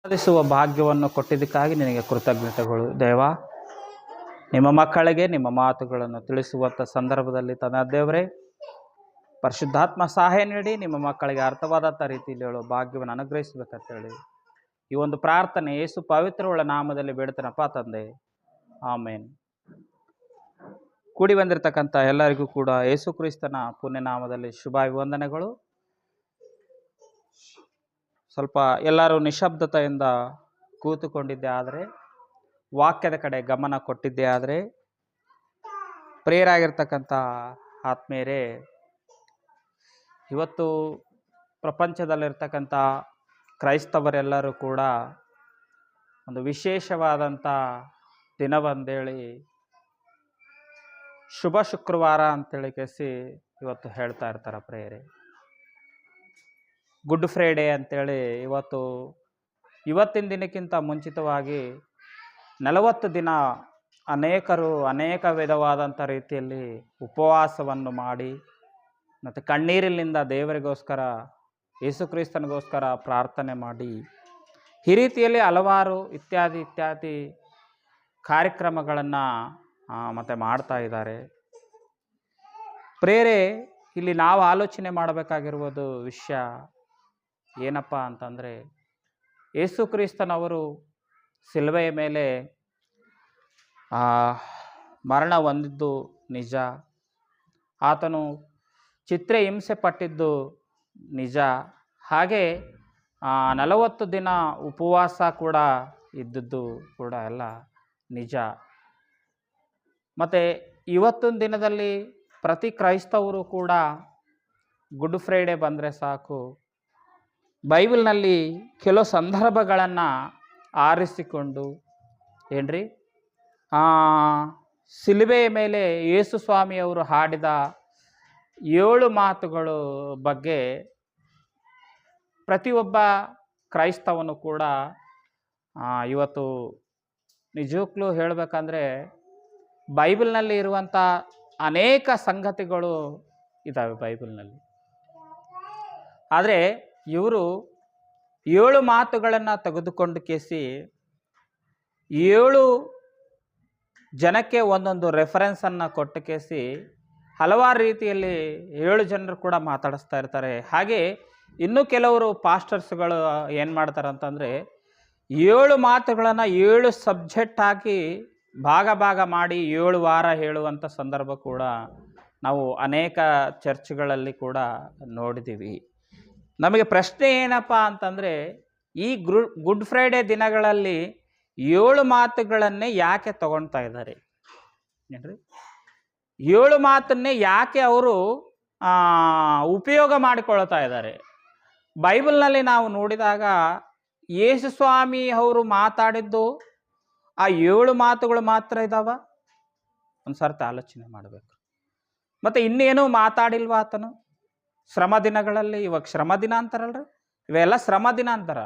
ಸಾಧಿಸುವ ಭಾಗ್ಯವನ್ನು ಕೊಟ್ಟಿದ್ದಕ್ಕಾಗಿ ನಿನಗೆ ಕೃತಜ್ಞತೆಗಳು ದೇವಾ. ನಿಮ್ಮ ಮಕ್ಕಳಿಗೆ ನಿಮ್ಮ ಮಾತುಗಳನ್ನು ತಿಳಿಸುವಂಥ ಸಂದರ್ಭದಲ್ಲಿ ತನ್ನ ದೇವರೇ ಪರಿಶುದ್ಧಾತ್ಮ ಸಹಾಯ ನೀಡಿ ನಿಮ್ಮ ಮಕ್ಕಳಿಗೆ ಅರ್ಥವಾದಂಥ ರೀತಿಯಲ್ಲಿ ಹೇಳೋ ಭಾಗ್ಯವನ್ನು ಅನುಗ್ರಹಿಸಬೇಕಂತೇಳಿ ಈ ಒಂದು ಪ್ರಾರ್ಥನೆ ಯೇಸು ಪವಿತ್ರವುಳ್ಳ ನಾಮದಲ್ಲಿ ಬೇಡ್ತೇನಪ್ಪ ತಂದೆ, ಆಮೇನ್. ಕೂಡಿ ಬಂದಿರತಕ್ಕಂಥ ಎಲ್ಲರಿಗೂ ಕೂಡ ಯೇಸು ಕ್ರಿಸ್ತನ ಪುಣ್ಯನಾಮದಲ್ಲಿ ಶುಭಾಭಿವಂದನೆಗಳು. ಸ್ವಲ್ಪ ಎಲ್ಲರೂ ನಿಶಬ್ದತೆಯಿಂದ ಕೂತುಕೊಂಡಿದ್ದೆ ಆದರೆ, ವಾಕ್ಯದ ಕಡೆ ಗಮನ ಕೊಟ್ಟಿದ್ದೆ ಆದರೆ, ಪ್ರಿಯರಾಗಿರ್ತಕ್ಕಂಥ ಆತ್ಮೀಯರೇ, ಇವತ್ತು ಪ್ರಪಂಚದಲ್ಲಿರ್ತಕ್ಕಂಥ ಕ್ರೈಸ್ತವರೆಲ್ಲರೂ ಕೂಡ ಒಂದು ವಿಶೇಷವಾದಂಥ ದಿನವಂದೇಳಿ ಶುಭ ಶುಕ್ರವಾರ ಅಂತೇಳಿ ಕೇಸಿ ಇವತ್ತು ಹೇಳ್ತಾ ಇರ್ತಾರೆ ಪ್ರಿಯರೇ. ಗುಡ್ ಫ್ರೈಡೇ ಅಂತೇಳಿ ಇವತ್ತಿನ ದಿನಕ್ಕಿಂತ ಮುಂಚಿತವಾಗಿ 40 ದಿನ ಅನೇಕರು ಅನೇಕ ವಿಧವಾದಂಥ ರೀತಿಯಲ್ಲಿ ಉಪವಾಸವನ್ನು ಮಾಡಿ ಮತ್ತು ಕಣ್ಣೀರಿನಿಂದ ದೇವರಿಗೋಸ್ಕರ ಯೇಸುಕ್ರಿಸ್ತನಿಗೋಸ್ಕರ ಪ್ರಾರ್ಥನೆ ಮಾಡಿ ಈ ರೀತಿಯಲ್ಲಿ ಹಲವಾರು ಇತ್ಯಾದಿ ಕಾರ್ಯಕ್ರಮಗಳನ್ನು ಮತ್ತು ಮಾಡ್ತಾ ಇದ್ದಾರೆ. ಪ್ರೇರೆ, ಇಲ್ಲಿ ನಾವು ಆಲೋಚನೆ ಮಾಡಬೇಕಾಗಿರುವುದು ವಿಷಯ ಏನಪ್ಪ ಅಂತಂದರೆ, ಯೇಸುಕ್ರಿಸ್ತನವರು ಸಿಲುಬೆಯ ಮೇಲೆ ಮರಣ ಹೊಂದಿದ್ದು ನಿಜ, ಆತನು ಚಿತ್ರ ಹಿಂಸೆ ಪಟ್ಟಿದ್ದು ನಿಜ, ಹಾಗೆ 40 ದಿನ ಉಪವಾಸ ಕೂಡ ಇದ್ದದ್ದು ಕೂಡ ಎಲ್ಲ ನಿಜ. ಮತ್ತು ಇವತ್ತಿನ ದಿನದಲ್ಲಿ ಪ್ರತಿ ಕ್ರೈಸ್ತವರು ಕೂಡ ಗುಡ್ ಫ್ರೈಡೇ ಬಂದರೆ ಸಾಕು, ಬೈಬಲ್ನಲ್ಲಿ ಕೆಲವು ಸಂದರ್ಭಗಳನ್ನು ಆರಿಸಿಕೊಂಡು ಏನ್ರಿ ಸಿಲುಬೆಯ ಮೇಲೆ ಯೇಸು ಸ್ವಾಮಿಯವರು ಹಾಡಿದ 7 ಮಾತುಗಳು ಬಗ್ಗೆ ಪ್ರತಿಯೊಬ್ಬ ಕ್ರೈಸ್ತವನು ಕೂಡ ಇವತ್ತು ನಿಜಕ್ಕೂ ಹೇಳಬೇಕಂದ್ರೆ ಬೈಬಲ್ನಲ್ಲಿ ಇರುವಂಥ ಅನೇಕ ಸಂಗತಿಗಳು ಇದ್ದಾವೆ ಬೈಬಲ್ನಲ್ಲಿ. ಆದರೆ ಇವರು 7 ಮಾತುಗಳನ್ನು ತೆಗೆದುಕೊಂಡು ಕೇಸಿ 7 ಜನಕ್ಕೆ ಒಂದೊಂದು ರೆಫರೆನ್ಸನ್ನು ಕೊಟ್ಟು ಕೇಸಿ ಹಲವಾರು ರೀತಿಯಲ್ಲಿ 7 ಜನರು ಕೂಡ ಮಾತಾಡಿಸ್ತಾ ಇರ್ತಾರೆ. ಹಾಗೆ ಇನ್ನೂ ಕೆಲವರು ಪಾಸ್ಟರ್ಸ್ಗಳು ಏನು ಮಾಡ್ತಾರೆ ಅಂತಂದರೆ 7 ಮಾತುಗಳನ್ನು 7 ಸಬ್ಜೆಕ್ಟ್ ಹಾಕಿ ಭಾಗ ಮಾಡಿ 7 ವಾರ ಹೇಳುವಂಥ ಸಂದರ್ಭ ಕೂಡ ನಾವು ಅನೇಕ ಚರ್ಚ್ಗಳಲ್ಲಿ ಕೂಡ ನೋಡಿದ್ದೀವಿ. ನಮಗೆ ಪ್ರಶ್ನೆ ಏನಪ್ಪ ಅಂತಂದರೆ, ಈ ಗುಡ್ ಫ್ರೈಡೇ ದಿನಗಳಲ್ಲಿ 7 ಮಾತುಗಳನ್ನೇ ಯಾಕೆ ತಗೊಳ್ತಾ ಇದ್ದಾರೆ ಏನ್ರಿ? 7 ಮಾತನ್ನೇ ಯಾಕೆ ಅವರು ಉಪಯೋಗ ಮಾಡಿಕೊಳ್ತಾ ಇದ್ದಾರೆ? ಬೈಬಲ್ನಲ್ಲಿ ನಾವು ನೋಡಿದಾಗ ಯೇಸು ಸ್ವಾಮಿ ಅವರು ಮಾತಾಡಿದ್ದು ಆ 7 ಮಾತುಗಳು ಮಾತ್ರ ಇದ್ದಾವ? ಒಂದು ಸರ್ತಿ ಆಲೋಚನೆ ಮಾಡಬೇಕು. ಮತ್ತು ಇನ್ನೇನು ಮಾತಾಡಿಲ್ವಾ ಆತನು ಶ್ರಮ ದಿನಗಳಲ್ಲಿ? ಇವಾಗ ಶ್ರಮ ದಿನ ಅಂತಾರಲ್ರಿ, ಇವೆಲ್ಲ ಶ್ರಮ ದಿನ ಅಂತಾರ.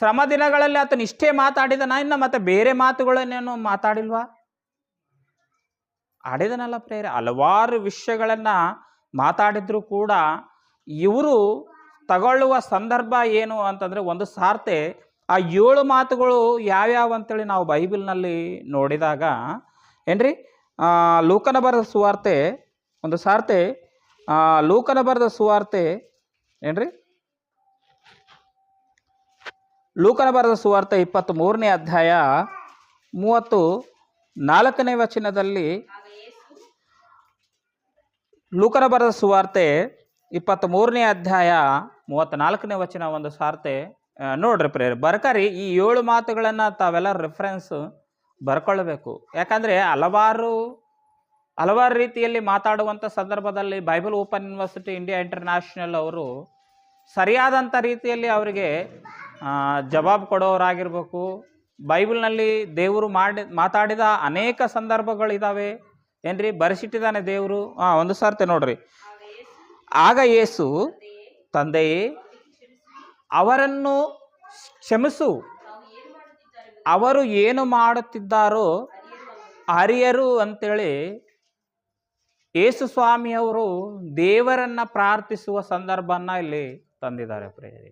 ಶ್ರಮ ದಿನಗಳಲ್ಲಿ ಆತನು ಇಷ್ಟೇ ಮಾತಾಡಿದನ, ಇನ್ನು ಮತ್ತೆ ಬೇರೆ ಮಾತುಗಳನ್ನೇನು ಮಾತಾಡಿಲ್ವಾ? ಆಡಿದನಲ್ಲ ಪ್ರೇರೆ, ಹಲವಾರು ವಿಷಯಗಳನ್ನು ಮಾತಾಡಿದ್ರು ಕೂಡ ಇವರು ತಗೊಳ್ಳುವ ಸಂದರ್ಭ ಏನು ಅಂತಂದರೆ, ಒಂದು ಸಾರ್ತೆ ಆ 7 ಮಾತುಗಳು ಯಾವ್ಯಾವ ಅಂತೇಳಿ ನಾವು ಬೈಬಲ್ನಲ್ಲಿ ನೋಡಿದಾಗ ಏನ್ರಿ, ಲೂಕನ ಬರೆದ ಸುವಾರ್ತೆ ಒಂದು ಸಾರ್ತೆ, ಲೂಕನ ಬರೆದ ಸುವಾರ್ತೆ ಏನ್ರಿ, ಲೂಕನ ಬರೆದ ಸುವಾರ್ತೆ 23ನೇ ಅಧ್ಯಾಯ 34ನೇ ವಚನದಲ್ಲಿ, ಲೂಕನ ಬರೆದ ಸುವಾರ್ತೆ 23ನೇ ಅಧ್ಯಾಯ 34ನೇ ವಚನ ಒಂದು ಸಾರ್ತೆ ನೋಡ್ರಿ ಪ್ರೇರೆ, ಬರ್ಕರಿ ಈ 7 ಮಾತುಗಳನ್ನು ತಾವೆಲ್ಲ ರೆಫರೆನ್ಸ್ ಬರ್ಕೊಳ್ಬೇಕು. ಯಾಕಂದರೆ ಹಲವಾರು ರೀತಿಯಲ್ಲಿ ಮಾತಾಡುವಂಥ ಸಂದರ್ಭದಲ್ಲಿ Bible Open University India international ಅವರು ಸರಿಯಾದಂಥ ರೀತಿಯಲ್ಲಿ ಅವರಿಗೆ ಜವಾಬು ಕೊಡೋರಾಗಿರ್ಬೇಕು. ಬೈಬಲ್ನಲ್ಲಿ ದೇವರು ಮಾತಾಡಿದ ಅನೇಕ ಸಂದರ್ಭಗಳಿದ್ದಾವೆ ಏನ್ರಿ, ಬರೆಸಿಟ್ಟಿದ್ದಾನೆ ದೇವರು. ಒಂದು ಸಾರ್ತಿ ನೋಡ್ರಿ, ಆಗ ಯೇಸು, ತಂದೆಯೇ ಅವರನ್ನು ಕ್ಷಮಿಸು, ಅವರು ಏನು ಮಾಡುತ್ತಿದ್ದಾರೋ ಅರಿಯರು ಅಂತೇಳಿ ಯೇಸು ಸ್ವಾಮಿಯವರು ದೇವರನ್ನು ಪ್ರಾರ್ಥಿಸುವ ಸಂದರ್ಭನ ಇಲ್ಲಿ ತಂದಿದ್ದಾರೆ ಪ್ರಿಯರೇ.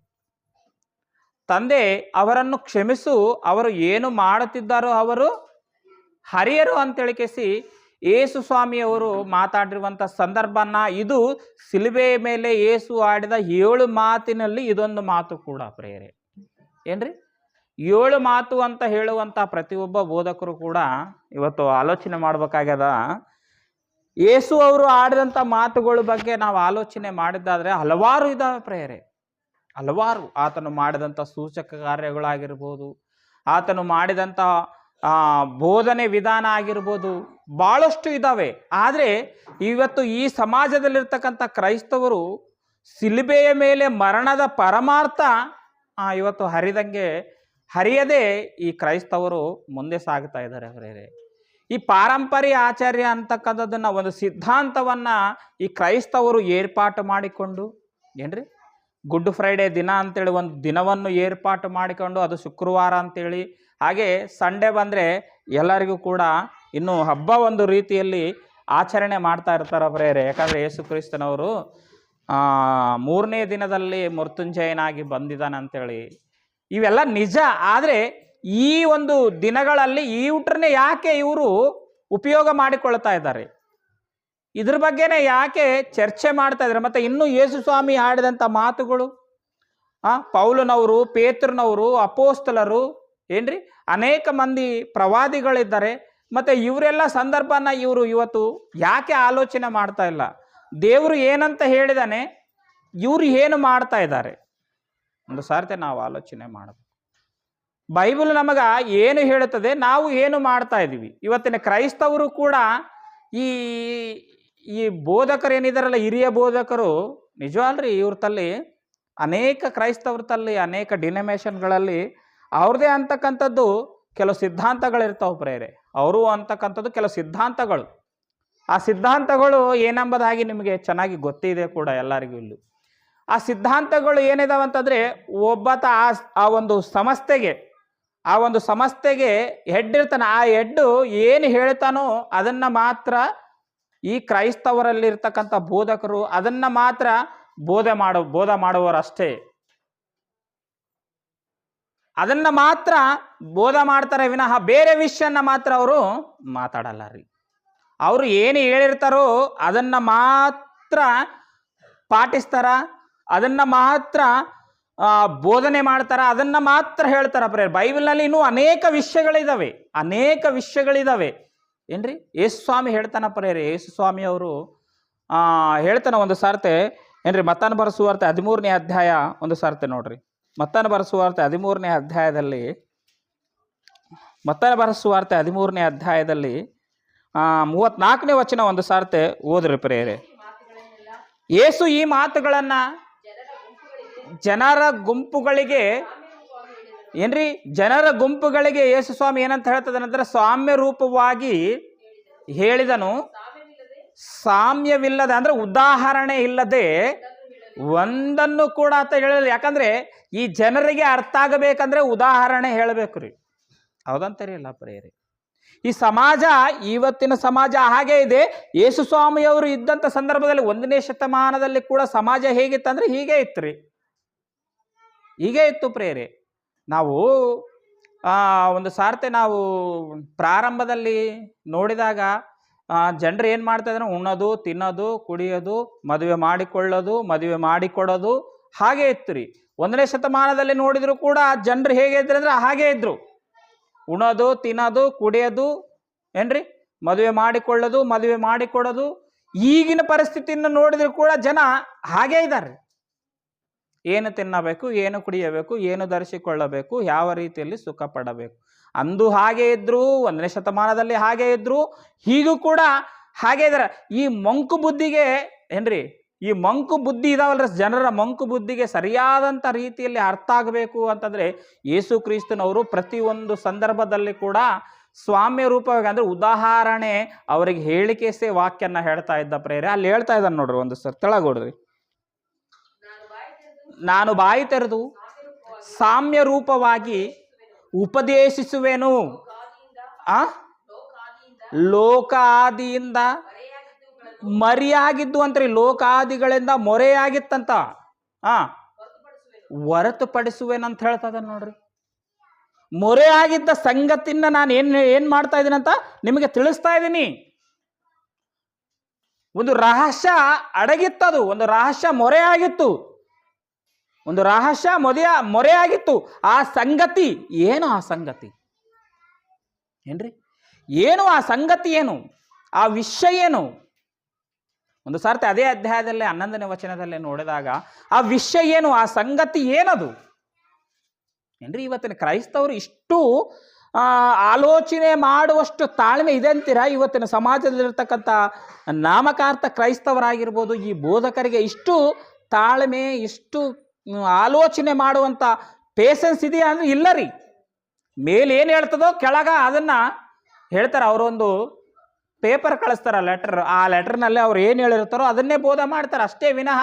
ತಂದೆ ಅವರನ್ನು ಕ್ಷಮಿಸು, ಅವರು ಏನು ಮಾಡುತ್ತಿದ್ದಾರೋ ಅವರು ಹರಿಯರು ಅಂತೇಳಿ ಕೇಸಿ ಯೇಸು ಸ್ವಾಮಿಯವರು ಮಾತಾಡಿರುವಂಥ ಸಂದರ್ಭನ, ಇದು ಸಿಲುಬೆಯ ಮೇಲೆ ಯೇಸು ಆಡಿದ 7 ಮಾತಿನಲ್ಲಿ ಇದೊಂದು ಮಾತು ಕೂಡ ಪ್ರೇರೆ. ಏನ್ರಿ 7 ಮಾತು ಅಂತ ಹೇಳುವಂಥ ಪ್ರತಿಯೊಬ್ಬ ಬೋಧಕರು ಕೂಡ ಇವತ್ತು ಆಲೋಚನೆ ಮಾಡಬೇಕಾಗ್ಯದ. ಯೇಸು ಅವರು ಆಡಿದಂಥ ಮಾತುಗಳ ಬಗ್ಗೆ ನಾವು ಆಲೋಚನೆ ಮಾಡಿದ್ದಾದರೆ ಹಲವಾರು ಇದ್ದಾವೆ ಪ್ರೇರೆ, ಹಲವಾರು. ಆತನು ಮಾಡಿದಂಥ ಸೂಚಕ ಕಾರ್ಯಗಳಾಗಿರ್ಬೋದು, ಆತನು ಮಾಡಿದಂಥ ಬೋಧನೆ ವಿಧಾನ ಆಗಿರ್ಬೋದು, ಭಾಳಷ್ಟು ಇದ್ದಾವೆ. ಆದರೆ ಇವತ್ತು ಈ ಸಮಾಜದಲ್ಲಿರ್ತಕ್ಕಂಥ ಕ್ರೈಸ್ತವರು ಸಿಲುಬೆಯ ಮೇಲೆ ಮರಣದ ಪರಮಾರ್ಥ ಇವತ್ತು ಹರಿಯದೆ ಈ ಕ್ರೈಸ್ತವರು ಮುಂದೆ ಸಾಗ್ತಾ ಇದ್ದಾರೆ ಅವರೇ. ಈ ಪಾರಂಪರ್ಯ ಆಚಾರ್ಯ ಅಂತಕ್ಕಂಥದ್ದನ್ನು, ಒಂದು ಸಿದ್ಧಾಂತವನ್ನು ಈ ಕ್ರೈಸ್ತವರು ಏರ್ಪಾಟು ಮಾಡಿಕೊಂಡು, ಏನ್ರಿ ಗುಡ್ ಫ್ರೈಡೇ ದಿನ ಅಂತೇಳಿ ಒಂದು ದಿನವನ್ನು ಏರ್ಪಾಟು ಮಾಡಿಕೊಂಡು, ಅದು ಶುಕ್ರವಾರ ಅಂತೇಳಿ, ಹಾಗೆ ಸಂಡೇ ಬಂದರೆ ಎಲ್ಲರಿಗೂ ಕೂಡ ಇನ್ನೂ ಹಬ್ಬ ಒಂದು ರೀತಿಯಲ್ಲಿ ಆಚರಣೆ ಮಾಡ್ತಾ ಇರ್ತಾರೆ ಪ್ರೇರೆ. ಯಾಕಂದರೆ ಯೇಸು ಕ್ರಿಸ್ತನವರು 3ನೇ ದಿನದಲ್ಲಿ ಮೃತ್ಯುಂಜಯನಾಗಿ ಬಂದಿದ್ದಾನೆ ಅಂತೇಳಿ. ಇವೆಲ್ಲ ನಿಜ. ಆದರೆ ಈ ಒಂದು ದಿನಗಳಲ್ಲಿ ಈ ಊಟರನ್ನೇ ಯಾಕೆ ಇವರು ಉಪಯೋಗ ಮಾಡಿಕೊಳ್ತಾ ಇದ್ದಾರೆ, ಇದ್ರ ಬಗ್ಗೆನೇ ಯಾಕೆ ಚರ್ಚೆ ಮಾಡ್ತಾ ಇದ್ದಾರೆ? ಮತ್ತು ಇನ್ನೂ ಯೇಸು ಸ್ವಾಮಿ ಆಡಿದಂಥ ಮಾತುಗಳು, ಪೌಲನವರು, ಪೇತ್ರನವರು, ಅಪೋಸ್ತಲರು, ಏನ್ರಿ ಅನೇಕ ಮಂದಿ ಪ್ರವಾದಿಗಳಿದ್ದಾರೆ. ಮತ್ತು ಇವರೆಲ್ಲ ಸಂದರ್ಭನ ಇವರು ಇವತ್ತು ಯಾಕೆ ಆಲೋಚನೆ ಮಾಡ್ತಾ ಇಲ್ಲ? ದೇವರು ಏನಂತ ಹೇಳಿದಾನೆ, ಇವರು ಏನು ಮಾಡ್ತಾ ಇದ್ದಾರೆ? ಒಂದು ಸಾರ್ತಿ ನಾವು ಆಲೋಚನೆ ಮಾಡಬೇಕು. ಬೈಬಲ್ ನಮಗೆ ಏನು ಹೇಳುತ್ತದೆ, ನಾವು ಏನು ಮಾಡ್ತಾ ಇದ್ದೀವಿ? ಇವತ್ತಿನ ಕ್ರೈಸ್ತವರು ಕೂಡ ಈ ಬೋಧಕರು ಏನಿದಾರಲ್ಲ, ಹಿರಿಯ ಬೋಧಕರು, ನಿಜವಲ್ರಿ ಇವ್ರ ತಲ್ಲಿ ಅನೇಕ ಕ್ರೈಸ್ತವ್ರ ತಲ್ಲಿ ಅನೇಕ ಡಿನೋಮಿನೇಷನ್ಗಳಲ್ಲಿ ಅವ್ರದ್ದೇ ಅಂತಕ್ಕಂಥದ್ದು ಕೆಲವು ಸಿದ್ಧಾಂತಗಳಿರ್ತಾವೆ ಪ್ರೇರೆ. ಅವರು ಅಂತಕ್ಕಂಥದ್ದು ಕೆಲವು ಸಿದ್ಧಾಂತಗಳು. ಆ ಸಿದ್ಧಾಂತಗಳು ಏನೆಂಬುದಾಗಿ ನಿಮಗೆ ಚೆನ್ನಾಗಿ ಗೊತ್ತಿದೆ ಕೂಡ ಎಲ್ಲರಿಗೂ. ಇಲ್ಲಿ ಆ ಸಿದ್ಧಾಂತಗಳು ಏನಿದಾವೆ ಅಂತಂದರೆ, ಒಬ್ಬತ ಆ ಒಂದು ಸಂಸ್ಥೆಗೆ ಹೆಡ್ ಇರ್ತಾನೆ. ಆ ಹೆಡ್ಡು ಏನು ಹೇಳ್ತಾನೋ ಅದನ್ನು ಮಾತ್ರ ಈ ಕ್ರೈಸ್ತವರಲ್ಲಿರ್ತಕ್ಕಂಥ ಬೋಧಕರು ಅದನ್ನು ಮಾತ್ರ ಬೋಧ ಮಾಡುವರಷ್ಟೇ. ಅದನ್ನು ಮಾತ್ರ ಬೋಧ ಮಾಡ್ತಾರೆ ವಿನಃ ಬೇರೆ ವಿಷಯನ ಮಾತ್ರ ಅವರು ಮಾತಾಡಲ್ಲ ರೀ. ಅವರು ಏನು ಹೇಳಿರ್ತಾರೋ ಅದನ್ನು ಮಾತ್ರ ಪಾಟಿಸ್ತಾರ, ಅದನ್ನು ಮಾತ್ರ ಬೋಧನೆ ಮಾಡ್ತಾರ, ಅದನ್ನು ಮಾತ್ರ ಹೇಳ್ತಾರ ಪ್ರೇರ್. ಬೈಬಲ್ನಲ್ಲಿ ಇನ್ನೂ ಅನೇಕ ವಿಷಯಗಳಿದಾವೆ ಏನ್ರಿ. ಯೇಸು ಸ್ವಾಮಿ ಹೇಳ್ತಾನ ಪ್ರೇರೆ. ಯೇಸು ಸ್ವಾಮಿ ಅವರು ಹೇಳ್ತಾನೆ ಒಂದು ಸಾರ್ತೆ, ಏನ್ರಿ ಮತ್ತಾನ ಬರೆಸುವಾರ್ತೆ 13ನೇ ಅಧ್ಯಾಯ ಒಂದು ಸಾರ್ತೆ ನೋಡ್ರಿ. ಮತ್ತಾನ ಬರೆಸುವಾರ್ತೆ 13ನೇ ಅಧ್ಯಾಯದಲ್ಲಿ 34ನೇ ವಚನ ಒಂದು ಸಾರ್ತೆ ಓದ್ರಿ ಪ್ರೇರೆ. ಯೇಸು ಈ ಮಾತುಗಳನ್ನು ಜನರ ಗುಂಪುಗಳಿಗೆ ಯೇಸು ಸ್ವಾಮಿ ಏನಂತ ಹೇಳ್ತದೆ ಅಂದ್ರೆ, ಸಾಮ್ಯ ರೂಪವಾಗಿ ಹೇಳಿದನು. ಸಾಮ್ಯವಿಲ್ಲದೆ ಅಂದ್ರೆ ಉದಾಹರಣೆ ಇಲ್ಲದೆ ಒಂದನ್ನು ಕೂಡ ಅಂತ ಹೇಳಿಲ್ಲ. ಯಾಕಂದ್ರೆ ಈ ಜನರಿಗೆ ಅರ್ಥ ಆಗಬೇಕಂದ್ರೆ ಉದಾಹರಣೆ ಹೇಳಬೇಕು ರೀ. ಹೌದಂತಾರಿ ಇಲ್ಲ ಪ್ರೇರಿ. ಈ ಸಮಾಜ, ಇವತ್ತಿನ ಸಮಾಜ ಹಾಗೆ ಇದೆ. ಯೇಸು ಸ್ವಾಮಿಯವರು ಇದ್ದಂಥ ಸಂದರ್ಭದಲ್ಲಿ 1ನೇ ಶತಮಾನದಲ್ಲಿ ಕೂಡ ಸಮಾಜ ಹೇಗಿತ್ತಂದ್ರೆ ಹೀಗೆ ಇತ್ತು ಪ್ರೇರೆ. ನಾವು ಒಂದು ಸಾರ್ತೆ ನಾವು ಪ್ರಾರಂಭದಲ್ಲಿ ನೋಡಿದಾಗ ಜನರು ಏನು ಮಾಡ್ತಾ ಇದ್ರು, ಉಣ್ಣೋದು, ತಿನ್ನೋದು, ಕುಡಿಯೋದು, ಮದುವೆ ಮಾಡಿಕೊಡೋದು ಹಾಗೆ ಇತ್ತು ರೀ. 1ನೇ ಶತಮಾನದಲ್ಲಿ ನೋಡಿದ್ರು ಕೂಡ ಜನರು ಹೇಗೆ ಇದ್ರು ಅಂದ್ರೆ ಹಾಗೆ ಇದ್ರು. ಉಣ್ಣೋದು, ತಿನ್ನೋದು, ಕುಡಿಯೋದು, ಏನ್ರಿ ಮದುವೆ ಮಾಡಿಕೊಡೋದು. ಈಗಿನ ಪರಿಸ್ಥಿತಿಯನ್ನು ನೋಡಿದ್ರು ಕೂಡ ಜನ ಹಾಗೇ ಇದ್ದಾರೆ. ಏನು ತಿನ್ನಬೇಕು, ಏನು ಕುಡಿಯಬೇಕು, ಏನು ಧರಿಸಿಕೊಳ್ಳಬೇಕು, ಯಾವ ರೀತಿಯಲ್ಲಿ ಸುಖ ಪಡಬೇಕು. ಅಂದು ಹಾಗೆ ಇದ್ರು, 1ನೇ ಶತಮಾನದಲ್ಲಿ ಹಾಗೆ ಇದ್ರು, ಹೀಗೂ ಕೂಡ ಹಾಗೆ ಇದ್ದಾರೆ. ಈ ಮಂಕು ಬುದ್ಧಿಗೆ ಏನ್ರಿ, ಈ ಮಂಕು ಬುದ್ಧಿ ಇದಾವಲ್ರ, ಜನರ ಮಂಕು ಬುದ್ಧಿಗೆ ಸರಿಯಾದಂಥ ರೀತಿಯಲ್ಲಿ ಅರ್ಥ ಆಗಬೇಕು ಅಂತಂದರೆ ಯೇಸು ಕ್ರಿಸ್ತನವರು ಪ್ರತಿಯೊಂದು ಸಂದರ್ಭದಲ್ಲಿ ಕೂಡ ಸ್ವಾಮ್ಯ ರೂಪವಾಗಿ ಅಂದರೆ ಉದಾಹರಣೆ ಅವರಿಗೆ ಹೇಳಿಕೆಸೇ ವಾಕ್ಯನ ಹೇಳ್ತಾ ಇದ್ದ ಪ್ರೇರೆ. ಅಲ್ಲಿ ಹೇಳ್ತಾ ಇದ್ದಾನೆ ನೋಡ್ರಿ, ಒಂದು ಸರ್ ತೆಳಗೋಡ್ರಿ. ನಾನು ಬಾಯಿ ತೆರೆದು ಸಾಮ್ಯ ರೂಪವಾಗಿ ಉಪದೇಶಿಸುವೆನು. ಲೋಕಾದಿಯಿಂದ ಮರೆಯಾಗಿದ್ದು ಅಂತ್ರಿ, ಲೋಕಾದಿಗಳಿಂದ ಮೊರೆಯಾಗಿತ್ತಂತ ಹೊರತುಪಡಿಸುವೇನಂತ ಹೇಳ್ತದ ನೋಡ್ರಿ. ಮೊರೆಯಾಗಿದ್ದ ಸಂಗತಿನ ನಾನು ಏನ್ ಮಾಡ್ತಾ ಇದ್ದೀನಿ ಅಂತ ನಿಮಗೆ ತಿಳಿಸ್ತಾ ಇದ್ದೀನಿ. ಒಂದು ರಹಸ್ಯ ಅಡಗಿತ್ತದು, ಒಂದು ರಹಸ್ಯ ಮೊರೆಯಾಗಿತ್ತು, ಒಂದು ರಹಸ್ಯ ಮೊರೆಯಾಗಿತ್ತು. ಆ ಸಂಗತಿ ಏನು? ಆ ಸಂಗತಿ ಏನ್ರಿ? ಏನು ಆ ಸಂಗತಿ? ಏನು ಆ ವಿಷಯ? ಏನು? ಒಂದು ಸಾರ್ತಿ ಅದೇ ಅಧ್ಯಾಯದಲ್ಲೇ 11ನೇ ವಚನದಲ್ಲೇ ನೋಡಿದಾಗ ಆ ವಿಷಯ ಏನು, ಆ ಸಂಗತಿ ಏನದು ಏನ್ರಿ? ಇವತ್ತಿನ ಕ್ರೈಸ್ತವರು ಇಷ್ಟು ಆಲೋಚನೆ ಮಾಡುವಷ್ಟು ತಾಳ್ಮೆ ಇದೆ ಅಂತೀರಾ? ಇವತ್ತಿನ ಸಮಾಜದಲ್ಲಿರ್ತಕ್ಕಂಥ ನಾಮಕಾರ್ಥ ಕ್ರೈಸ್ತವರಾಗಿರ್ಬೋದು, ಈ ಬೋಧಕರಿಗೆ ಇಷ್ಟು ತಾಳ್ಮೆ, ಇಷ್ಟು ಆಲೋಚನೆ ಮಾಡುವಂಥ ಪೇಷನ್ಸ್ ಇದೆಯಾ ಅಂದ್ರೆ ಇಲ್ಲ ರೀ. ಮೇಲೆ ಏನು ಹೇಳ್ತದೋ ಕೆಳಗ ಅದನ್ನು ಹೇಳ್ತಾರೆ. ಅವರೊಂದು ಪೇಪರ್ ಕಳಿಸ್ತಾರ, ಲೆಟರ್. ಆ ಲೆಟರ್ನಲ್ಲಿ ಅವ್ರು ಏನು ಹೇಳಿರ್ತಾರೋ ಅದನ್ನೇ ಬೋಧ ಮಾಡ್ತಾರೆ ಅಷ್ಟೇ ವಿನಃ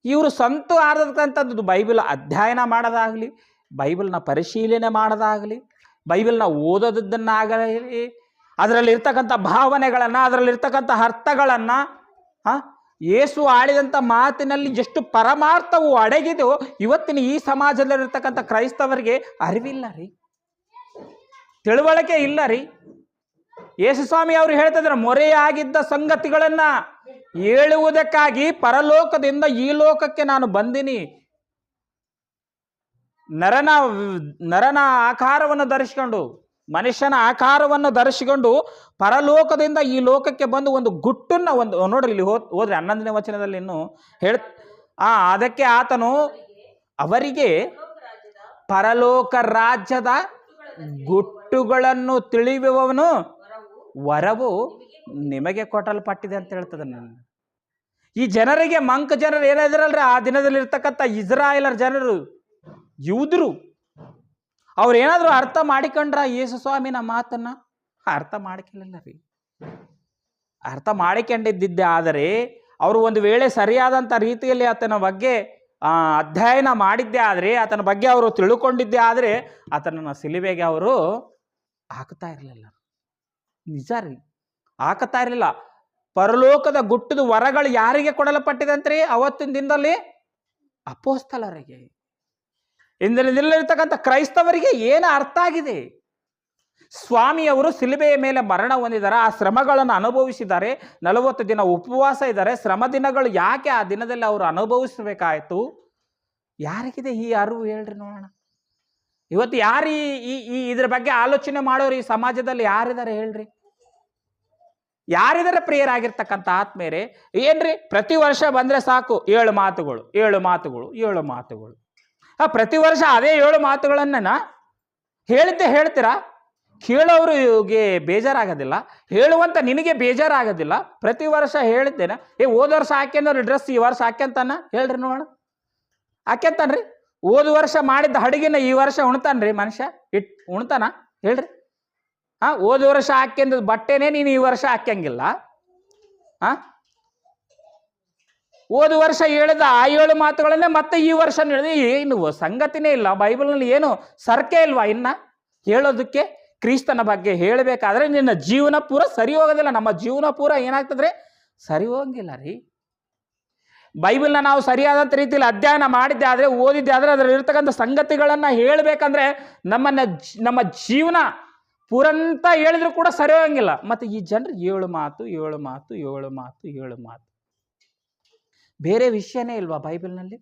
ಇವರು ಸ್ವಂತ ಆದಕ್ಕಂಥದ್ದು ಬೈಬಲ್ ಅಧ್ಯಯನ ಮಾಡೋದಾಗಲಿ, ಬೈಬಲ್ನ ಪರಿಶೀಲನೆ ಮಾಡೋದಾಗಲಿ, ಬೈಬಲ್ನ ಓದೋದನ್ನಾಗಲಿ, ಅದರಲ್ಲಿರ್ತಕ್ಕಂಥ ಭಾವನೆಗಳನ್ನು, ಅದರಲ್ಲಿರ್ತಕ್ಕಂಥ ಅರ್ಥಗಳನ್ನು, ಯೇಸು ಆಡಿದಂಥ ಮಾತಿನಲ್ಲಿ ಎಷ್ಟು ಪರಮಾರ್ಥವು ಅಡಗಿದೋ ಇವತ್ತಿನ ಈ ಸಮಾಜದಲ್ಲಿರ್ತಕ್ಕಂಥ ಕ್ರೈಸ್ತವರಿಗೆ ಅರಿವಿಲ್ಲ ರೀ, ತಿಳುವಳಿಕೆ ಇಲ್ಲ ರೀ. ಯೇಸು ಸ್ವಾಮಿ ಅವರು ಹೇಳ್ತಿದ್ರು, ಮೊರೆಯಾಗಿದ್ದ ಸಂಗತಿಗಳನ್ನ ಹೇಳುವುದಕ್ಕಾಗಿ ಪರಲೋಕದಿಂದ ಈ ಲೋಕಕ್ಕೆ ನಾನು ಬಂದಿನಿ. ನರನ ಆಕಾರವನ್ನು ಧರಿಸಿಕೊಂಡು, ಮನುಷ್ಯನ ಆಕಾರವನ್ನು ಧರಿಸಿಕೊಂಡು ಪರಲೋಕದಿಂದ ಈ ಲೋಕಕ್ಕೆ ಬಂದು ಒಂದು ಗುಟ್ಟನ್ನ ನೋಡ್ರಿ, ಇಲ್ಲಿ ಹೋದ್ರೆ 11ನೇ ವಚನದಲ್ಲಿ ಇನ್ನು ಅದಕ್ಕೆ ಆತನು ಅವರಿಗೆ ಪರಲೋಕ ರಾಜ್ಯದ ಗುಟ್ಟುಗಳನ್ನು ತಿಳಿಯುವವನು ವರವು ನಿಮಗೆ ಕೊಟ್ಟಲ್ಪಟ್ಟಿದೆ ಅಂತ ಹೇಳ್ತದೆ. ನಾನು ಈ ಜನರಿಗೆ, ಮಂಕ ಜನರು ಏನಿದ್ರಲ್ರಿ ಆ ದಿನದಲ್ಲಿ ಇರ್ತಕ್ಕಂಥ ಇಸ್ರಾಯೇಲರ ಜನರು, ಯೂದರು, ಅವ್ರು ಏನಾದರೂ ಅರ್ಥ ಮಾಡಿಕೊಂಡ್ರ ಯೇಸು ಸ್ವಾಮಿನ ಮಾತನ್ನ? ಅರ್ಥ ಮಾಡಿಕೊಳ್ಳಿಲ್ಲ ರೀ. ಅರ್ಥ ಮಾಡಿಕೊಂಡಿದ್ದೆ ಆದರೆ ಅವರು ಒಂದು ವೇಳೆ ಸರಿಯಾದಂಥ ರೀತಿಯಲ್ಲಿ ಆತನ ಬಗ್ಗೆ ಅಧ್ಯಯನ ಮಾಡಿದ್ದೆ ಆದರೆ, ಆತನ ಬಗ್ಗೆ ಅವರು ತಿಳ್ಕೊಂಡಿದ್ದೆ ಆದರೆ ಆತನನ್ನು ಸಿಲುಬೆಗೆ ಅವರು ಹಾಕ್ತಾ ಇರಲಿಲ್ಲ. ನಿಜ ರೀ, ಹಾಕುತ್ತಾ ಇರಲಿಲ್ಲ. ಪರಲೋಕದ ಗುಟ್ಟದ ವರಗಳು ಯಾರಿಗೆ ಕೊಡಲ್ಪಟ್ಟಿದೆ ಅಂತ್ರಿ? ಅವತ್ತಿನ ದಿನದಲ್ಲಿ ಅಪೊಸ್ತಲರಿಗೆ. ಇಂದಿನ ದಿನದಲ್ಲಿರ್ತಕ್ಕಂಥ ಕ್ರೈಸ್ತವರಿಗೆ ಏನು ಅರ್ಥ ಆಗಿದೆ? ಸ್ವಾಮಿಯವರು ಸಿಲುಬೆಯ ಮೇಲೆ ಮರಣ ಹೊಂದಿದ್ದಾರೆ, ಆ ಶ್ರಮಗಳನ್ನು ಅನುಭವಿಸಿದ್ದಾರೆ, 40 ದಿನ ಉಪವಾಸ ಇದ್ದಾರೆ. ಶ್ರಮ ದಿನಗಳು ಯಾಕೆ ಆ ದಿನದಲ್ಲಿ ಅವರು ಅನುಭವಿಸಬೇಕಾಯಿತು? ಯಾರಿಗಿದೆ ಈ ಅರಿವು ಹೇಳ್ರಿ ನೋಡೋಣ. ಇವತ್ತು ಯಾರು ಈ ಇದ್ರ ಬಗ್ಗೆ ಆಲೋಚನೆ ಮಾಡೋರು ಈ ಸಮಾಜದಲ್ಲಿ ಯಾರಿದ್ದಾರೆ ಹೇಳ್ರಿ? ಯಾರಿದ್ದಾರೆ ಪ್ರಿಯರಾಗಿರ್ತಕ್ಕಂಥ ಆತ್ಮೇರೆ? ಏನ್ರಿ, ಪ್ರತಿ ವರ್ಷ ಬಂದ್ರೆ ಸಾಕು 7 ಮಾತುಗಳು 7 ಮಾತುಗಳು 7 ಮಾತುಗಳು. ಪ್ರತಿ ವರ್ಷ ಅದೇ 7 ಮಾತುಗಳನ್ನ ಹೇಳ್ತೀರಾ? ಕೇಳೋರಿಗೆ ಬೇಜಾರಾಗೋದಿಲ್ಲ, ಹೇಳುವಂತ ನಿನಗೆ ಬೇಜಾರಾಗೋದಿಲ್ಲ. ಪ್ರತಿ ವರ್ಷ ಹೇಳಿದ್ದೇನೆ, ಹೋದ ವರ್ಷ ಹಾಕ್ಯಂದ್ರೆ ಡ್ರೆಸ್ ಈ ವರ್ಷ ಹಾಕ್ಯಂತಾನ ಹೇಳ್ರಿ ನೋಡೋಣ? ಹಾಕ್ಯಂತಾನ್ರಿ? ಹೋದ ವರ್ಷ ಮಾಡಿದ್ದ ಅಡುಗೆನ ಈ ವರ್ಷ ಉಣ್ತಾನ್ರಿ ಮನುಷ್ಯ? ಉಣ್ತಾನ ಹೇಳ್ರಿ? ಹೋದ ವರ್ಷ ಹಾಕ್ಯಂದ ಬಟ್ಟೆನೇ ನೀನು ಈ ವರ್ಷ ಹಾಕ್ಯಂಗಿಲ್ಲ. ಹೋದ ವರ್ಷ ಹೇಳಿದ ಆ 7 ಮಾತುಗಳನ್ನೇ ಮತ್ತೆ ಈ ವರ್ಷ ಹೇಳಿದೆ. ಏನು ಸಂಗತಿನೇ ಇಲ್ಲ ಬೈಬಲ್ನಲ್ಲಿ, ಏನು ಸರ್ಕೆ ಇಲ್ವಾ ಇನ್ನ ಹೇಳೋದಕ್ಕೆ? ಕ್ರಿಸ್ತನ ಬಗ್ಗೆ ಹೇಳಬೇಕಾದ್ರೆ ನಿನ್ನ ಜೀವನ ಪೂರ ಸರಿ ಹೋಗೋದಿಲ್ಲ. ನಮ್ಮ ಜೀವನ ಪೂರ ಏನಾಗ್ತದ್ರಿ? ಸರಿ ಹೋಗಂಗಿಲ್ಲ ರೀ. ಬೈಬಲ್ನ ನಾವು ಸರಿಯಾದಂಥ ರೀತಿಯಲ್ಲಿ ಅಧ್ಯಯನ ಮಾಡಿದ್ದೆ ಆದರೆ, ಓದಿದ್ದೆ ಆದರೆ, ಅದರಲ್ಲಿ ಇರ್ತಕ್ಕಂಥ ಸಂಗತಿಗಳನ್ನು ಹೇಳಬೇಕಂದ್ರೆ ನಮ್ಮ ಜೀವನ ಪೂರಂತ ಹೇಳಿದ್ರು ಕೂಡ ಸರಿ ಹೋಗಂಗಿಲ್ಲ. ಮತ್ತು ಈ ಜನರು 7 ಮಾತು 7 ಮಾತು 7 ಮಾತು 7 ಮಾತು. ಬೇರೆ ವಿಷಯನೇ ಇಲ್ವಾ ಬೈಬಲ್ನಲ್ಲಿ?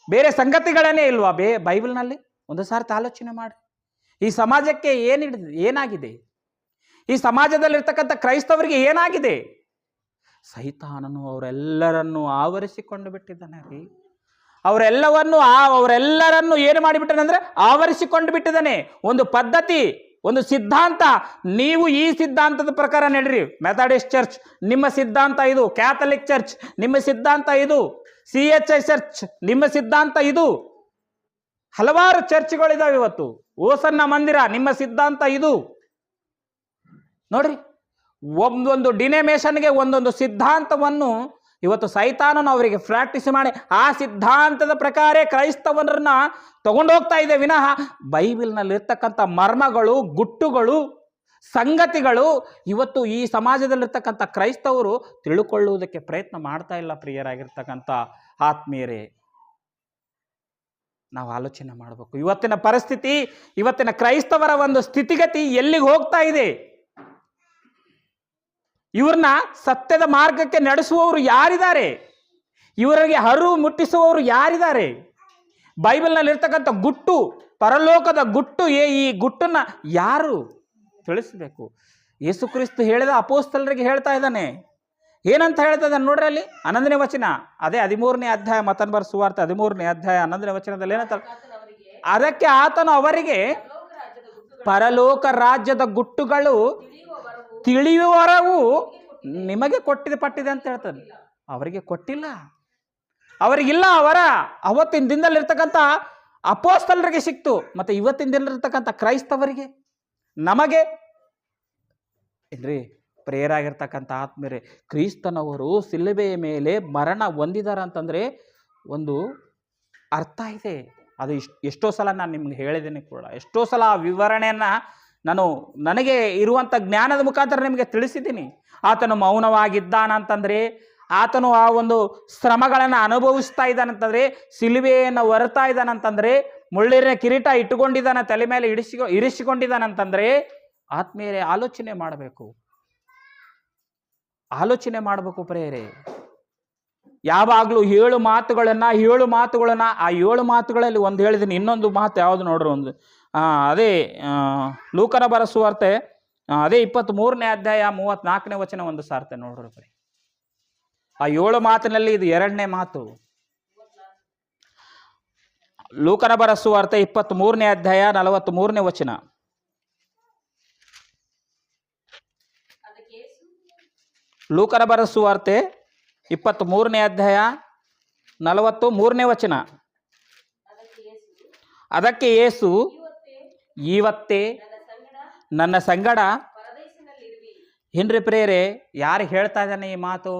ಬೇರೆ ಸಂಗತಿಗಳನ್ನೇ ಇಲ್ವಾ ಬೈಬಲ್ನಲ್ಲಿ? ಒಂದು ಸಾರ್ತಿ ಆಲೋಚನೆ ಮಾಡಿ. ಈ ಸಮಾಜಕ್ಕೆ ಏನಾಗಿದೆ? ಈ ಸಮಾಜದಲ್ಲಿರ್ತಕ್ಕಂಥ ಕ್ರೈಸ್ತವರಿಗೆ ಏನಾಗಿದೆ? ಸೈತಾನನು ಅವರೆಲ್ಲರನ್ನು ಆವರಿಸಿಕೊಂಡು ಬಿಟ್ಟಿದ್ದಾನೆ ರೀ. ಅವರೆಲ್ಲರನ್ನು ಏನು ಮಾಡಿಬಿಟ್ಟಾನೆ ಅಂದ್ರೆ ಆವರಿಸಿಕೊಂಡು ಬಿಟ್ಟಿದ್ದಾನೆ. ಒಂದು ಪದ್ಧತಿ, ಒಂದು ಸಿದ್ಧಾಂತ. ನೀವು ಈ ಸಿದ್ಧಾಂತದ ಪ್ರಕಾರ ನಡೀರಿ. ಮೆಥಡಿಸ್ಟ್ ಚರ್ಚ್ ನಿಮ್ಮ ಸಿದ್ಧಾಂತ ಇದು, ಕ್ಯಾಥಲಿಕ್ ಚರ್ಚ್ ನಿಮ್ಮ ಸಿದ್ಧಾಂತ ಇದು, CHI ಚರ್ಚ್ ನಿಮ್ಮ ಸಿದ್ಧಾಂತ ಇದು. ಹಲವಾರು ಚರ್ಚ್ಗಳಿದಾವೆ ಇವತ್ತು. ಓಸನ್ನ ಮಂದಿರ ನಿಮ್ಮ ಸಿದ್ಧಾಂತ ಇದು. ನೋಡ್ರಿ, ಒಂದೊಂದು ಡಿನೆಮೇಷನ್ಗೆ ಒಂದೊಂದು ಸಿದ್ಧಾಂತವನ್ನು ಇವತ್ತು ಸೈತಾನನು ಅವರಿಗೆ ಪ್ರಾಕ್ಟೀಸ್ ಮಾಡಿ ಆ ಸಿದ್ಧಾಂತದ ಪ್ರಕಾರ ಕ್ರೈಸ್ತವರನ್ನ ತಗೊಂಡೋಗ್ತಾ ಇದೆ ವಿನಃ ಬೈಬಲ್ನಲ್ಲಿ ಇರ್ತಕ್ಕಂಥ ಮರ್ಮಗಳು, ಗುಟ್ಟುಗಳು, ಸಂಗತಿಗಳು ಇವತ್ತು ಈ ಸಮಾಜದಲ್ಲಿರ್ತಕ್ಕಂಥ ಕ್ರೈಸ್ತವರು ತಿಳ್ಕೊಳ್ಳುವುದಕ್ಕೆ ಪ್ರಯತ್ನ ಮಾಡ್ತಾ ಇಲ್ಲ ಪ್ರಿಯರಾಗಿರ್ತಕ್ಕಂಥ ಆತ್ಮೀಯರೇ. ನಾವು ಆಲೋಚನೆ ಮಾಡಬೇಕು. ಇವತ್ತಿನ ಪರಿಸ್ಥಿತಿ, ಇವತ್ತಿನ ಕ್ರೈಸ್ತವರ ಒಂದು ಸ್ಥಿತಿಗತಿ ಎಲ್ಲಿಗೆ ಹೋಗ್ತಾ ಇದೆ? ಇವ್ರನ್ನ ಸತ್ಯದ ಮಾರ್ಗಕ್ಕೆ ನಡೆಸುವವರು ಯಾರಿದ್ದಾರೆ? ಇವರಿಗೆ ಹರಿವು ಮುಟ್ಟಿಸುವವರು ಯಾರಿದ್ದಾರೆ? ಬೈಬಲ್ನಲ್ಲಿ ಇರ್ತಕ್ಕಂಥ ಗುಟ್ಟು, ಪರಲೋಕದ ಗುಟ್ಟು, ಈ ಗುಟ್ಟನ್ನ ಯಾರು ತಿಳಿಸಬೇಕು? ಯೇಸು ಕ್ರಿಸ್ತು ಹೇಳಿದ ಅಪೋಸ್ತಲರಿಗೆ ಹೇಳ್ತಾ ಇದ್ದಾನೆ. ಏನಂತ ಹೇಳ್ತಾ ಇದ್ದಾನೆ ನೋಡ್ರಿ ಅಲ್ಲಿ 11ನೇ ವಚನ, ಅದೇ 13ನೇ ಅಧ್ಯಾಯ, ಮತ್ತೊಂದು ಬರ ಸುವಾರ್ತೆ 13ನೇ ಅಧ್ಯಾಯ 11ನೇ ವಚನದಲ್ಲಿ ಏನಂತ? ಅದಕ್ಕೆ ಆತನು ಅವರಿಗೆ ಪರಲೋಕ ರಾಜ್ಯದ ಗುಟ್ಟುಗಳು ತಿಳಿಯುವವರೆಗೂ ನಿಮಗೆ ಪಟ್ಟಿದೆ ಅಂತ ಹೇಳ್ತಾನೆ. ಅವರಿಗೆ ಕೊಟ್ಟಿಲ್ಲ, ಅವರಿಗಿಲ್ಲ. ಅವತ್ತಿನ ದಿನದಲ್ಲಿರ್ತಕ್ಕಂಥ ಅಪೋಸ್ತಲರಿಗೆ ಸಿಕ್ತು, ಮತ್ತೆ ಇವತ್ತಿನ ದಿನದಲ್ಲಿರ್ತಕ್ಕಂಥ ಕ್ರೈಸ್ತವರಿಗೆ, ನಮಗೆ ಏನ್ರಿ ಪ್ರೇರಾಗಿರ್ತಕ್ಕಂಥ ಆತ್ಮರೇ, ಕ್ರಿಸ್ತನವರು ಶಿಲುಬೆಯ ಮೇಲೆ ಮರಣ ಹೊಂದಿದ್ದಾರೆ ಅಂತಂದರೆ ಒಂದು ಅರ್ಥ ಇದೆ. ಅದು ಎಷ್ಟೋ ಸಲ ನಾನು ನಿಮ್ಗೆ ಹೇಳಿದ್ದೀನಿ ಕೂಡ, ಎಷ್ಟೋ ಸಲ ಆ ವಿವರಣೆಯನ್ನು ನನಗೆ ಇರುವಂಥ ಜ್ಞಾನದ ಮುಖಾಂತರ ನಿಮಗೆ ತಿಳಿಸಿದ್ದೀನಿ. ಆತನು ಮೌನವಾಗಿದ್ದಾನಂತಂದರೆ, ಆತನು ಆ ಒಂದು ಶ್ರಮಗಳನ್ನು ಅನುಭವಿಸ್ತಾ ಇದ್ದಾನಂತಂದರೆ, ಶಿಲುಬೆಯನ್ನು ಹೊರತಾ ಇದ್ದಾನಂತಂದರೆ, ಮುಳ್ಳಿನ ಕಿರೀಟ ಇಟ್ಟುಕೊಂಡಿದ್ದಾನೆ, ತಲೆ ಮೇಲೆ ಇರಿಸಿಕೊಂಡಿದ್ದಾನಂತಂದರೆ, ಆತ್ಮೀಯರೇ ಆಲೋಚನೆ ಮಾಡಬೇಕು, ಆಲೋಚನೆ ಮಾಡಬೇಕು ಪ್ರೇಯರೇ. ಯಾವಾಗಲೂ 7 ಮಾತುಗಳನ್ನು ಆ 7 ಮಾತುಗಳಲ್ಲಿ ಒಂದು ಹೇಳಿದ್ದೀನಿ. ಇನ್ನೊಂದು ಮಾತು ಯಾವುದು ನೋಡ್ರಿ, ಒಂದು ಅದೇ ಲೂಕನ ಬರೆದ ಸುವಾರ್ತೆ ಅದೇ 23ನೇ ಅಧ್ಯಾಯ 34ನೇ ವಚನ ಒಂದು ಸಾರ್ತೆ ನೋಡ್ರಿ. ಆ 7 ಮಾತಿನಲ್ಲಿ ಇದು 2ನೇ ಮಾತು. ಲೂಕನ ಬರೆದ ಸುವಾರ್ತೆ 23ನೇ ಅಧ್ಯಾಯ 43ನೇ ವಚನ. ಲೂಕನ ಬರೆದ ಸುವಾರ್ತೆ 23ನೇ ಅಧ್ಯಾಯ 43ನೇ ವಚನ. ಅದಕ್ಕೆ ಯೇಸು, ಇವತ್ತೇ ನನ್ನ ಸಂಗಡ ಏನ್ರಿ ಪ್ರೇಯರೇ, ಯಾರಿಗೆ ಹೇಳ್ತಾ ಇದ್ದಾನೆ ಈ ಮಾತು?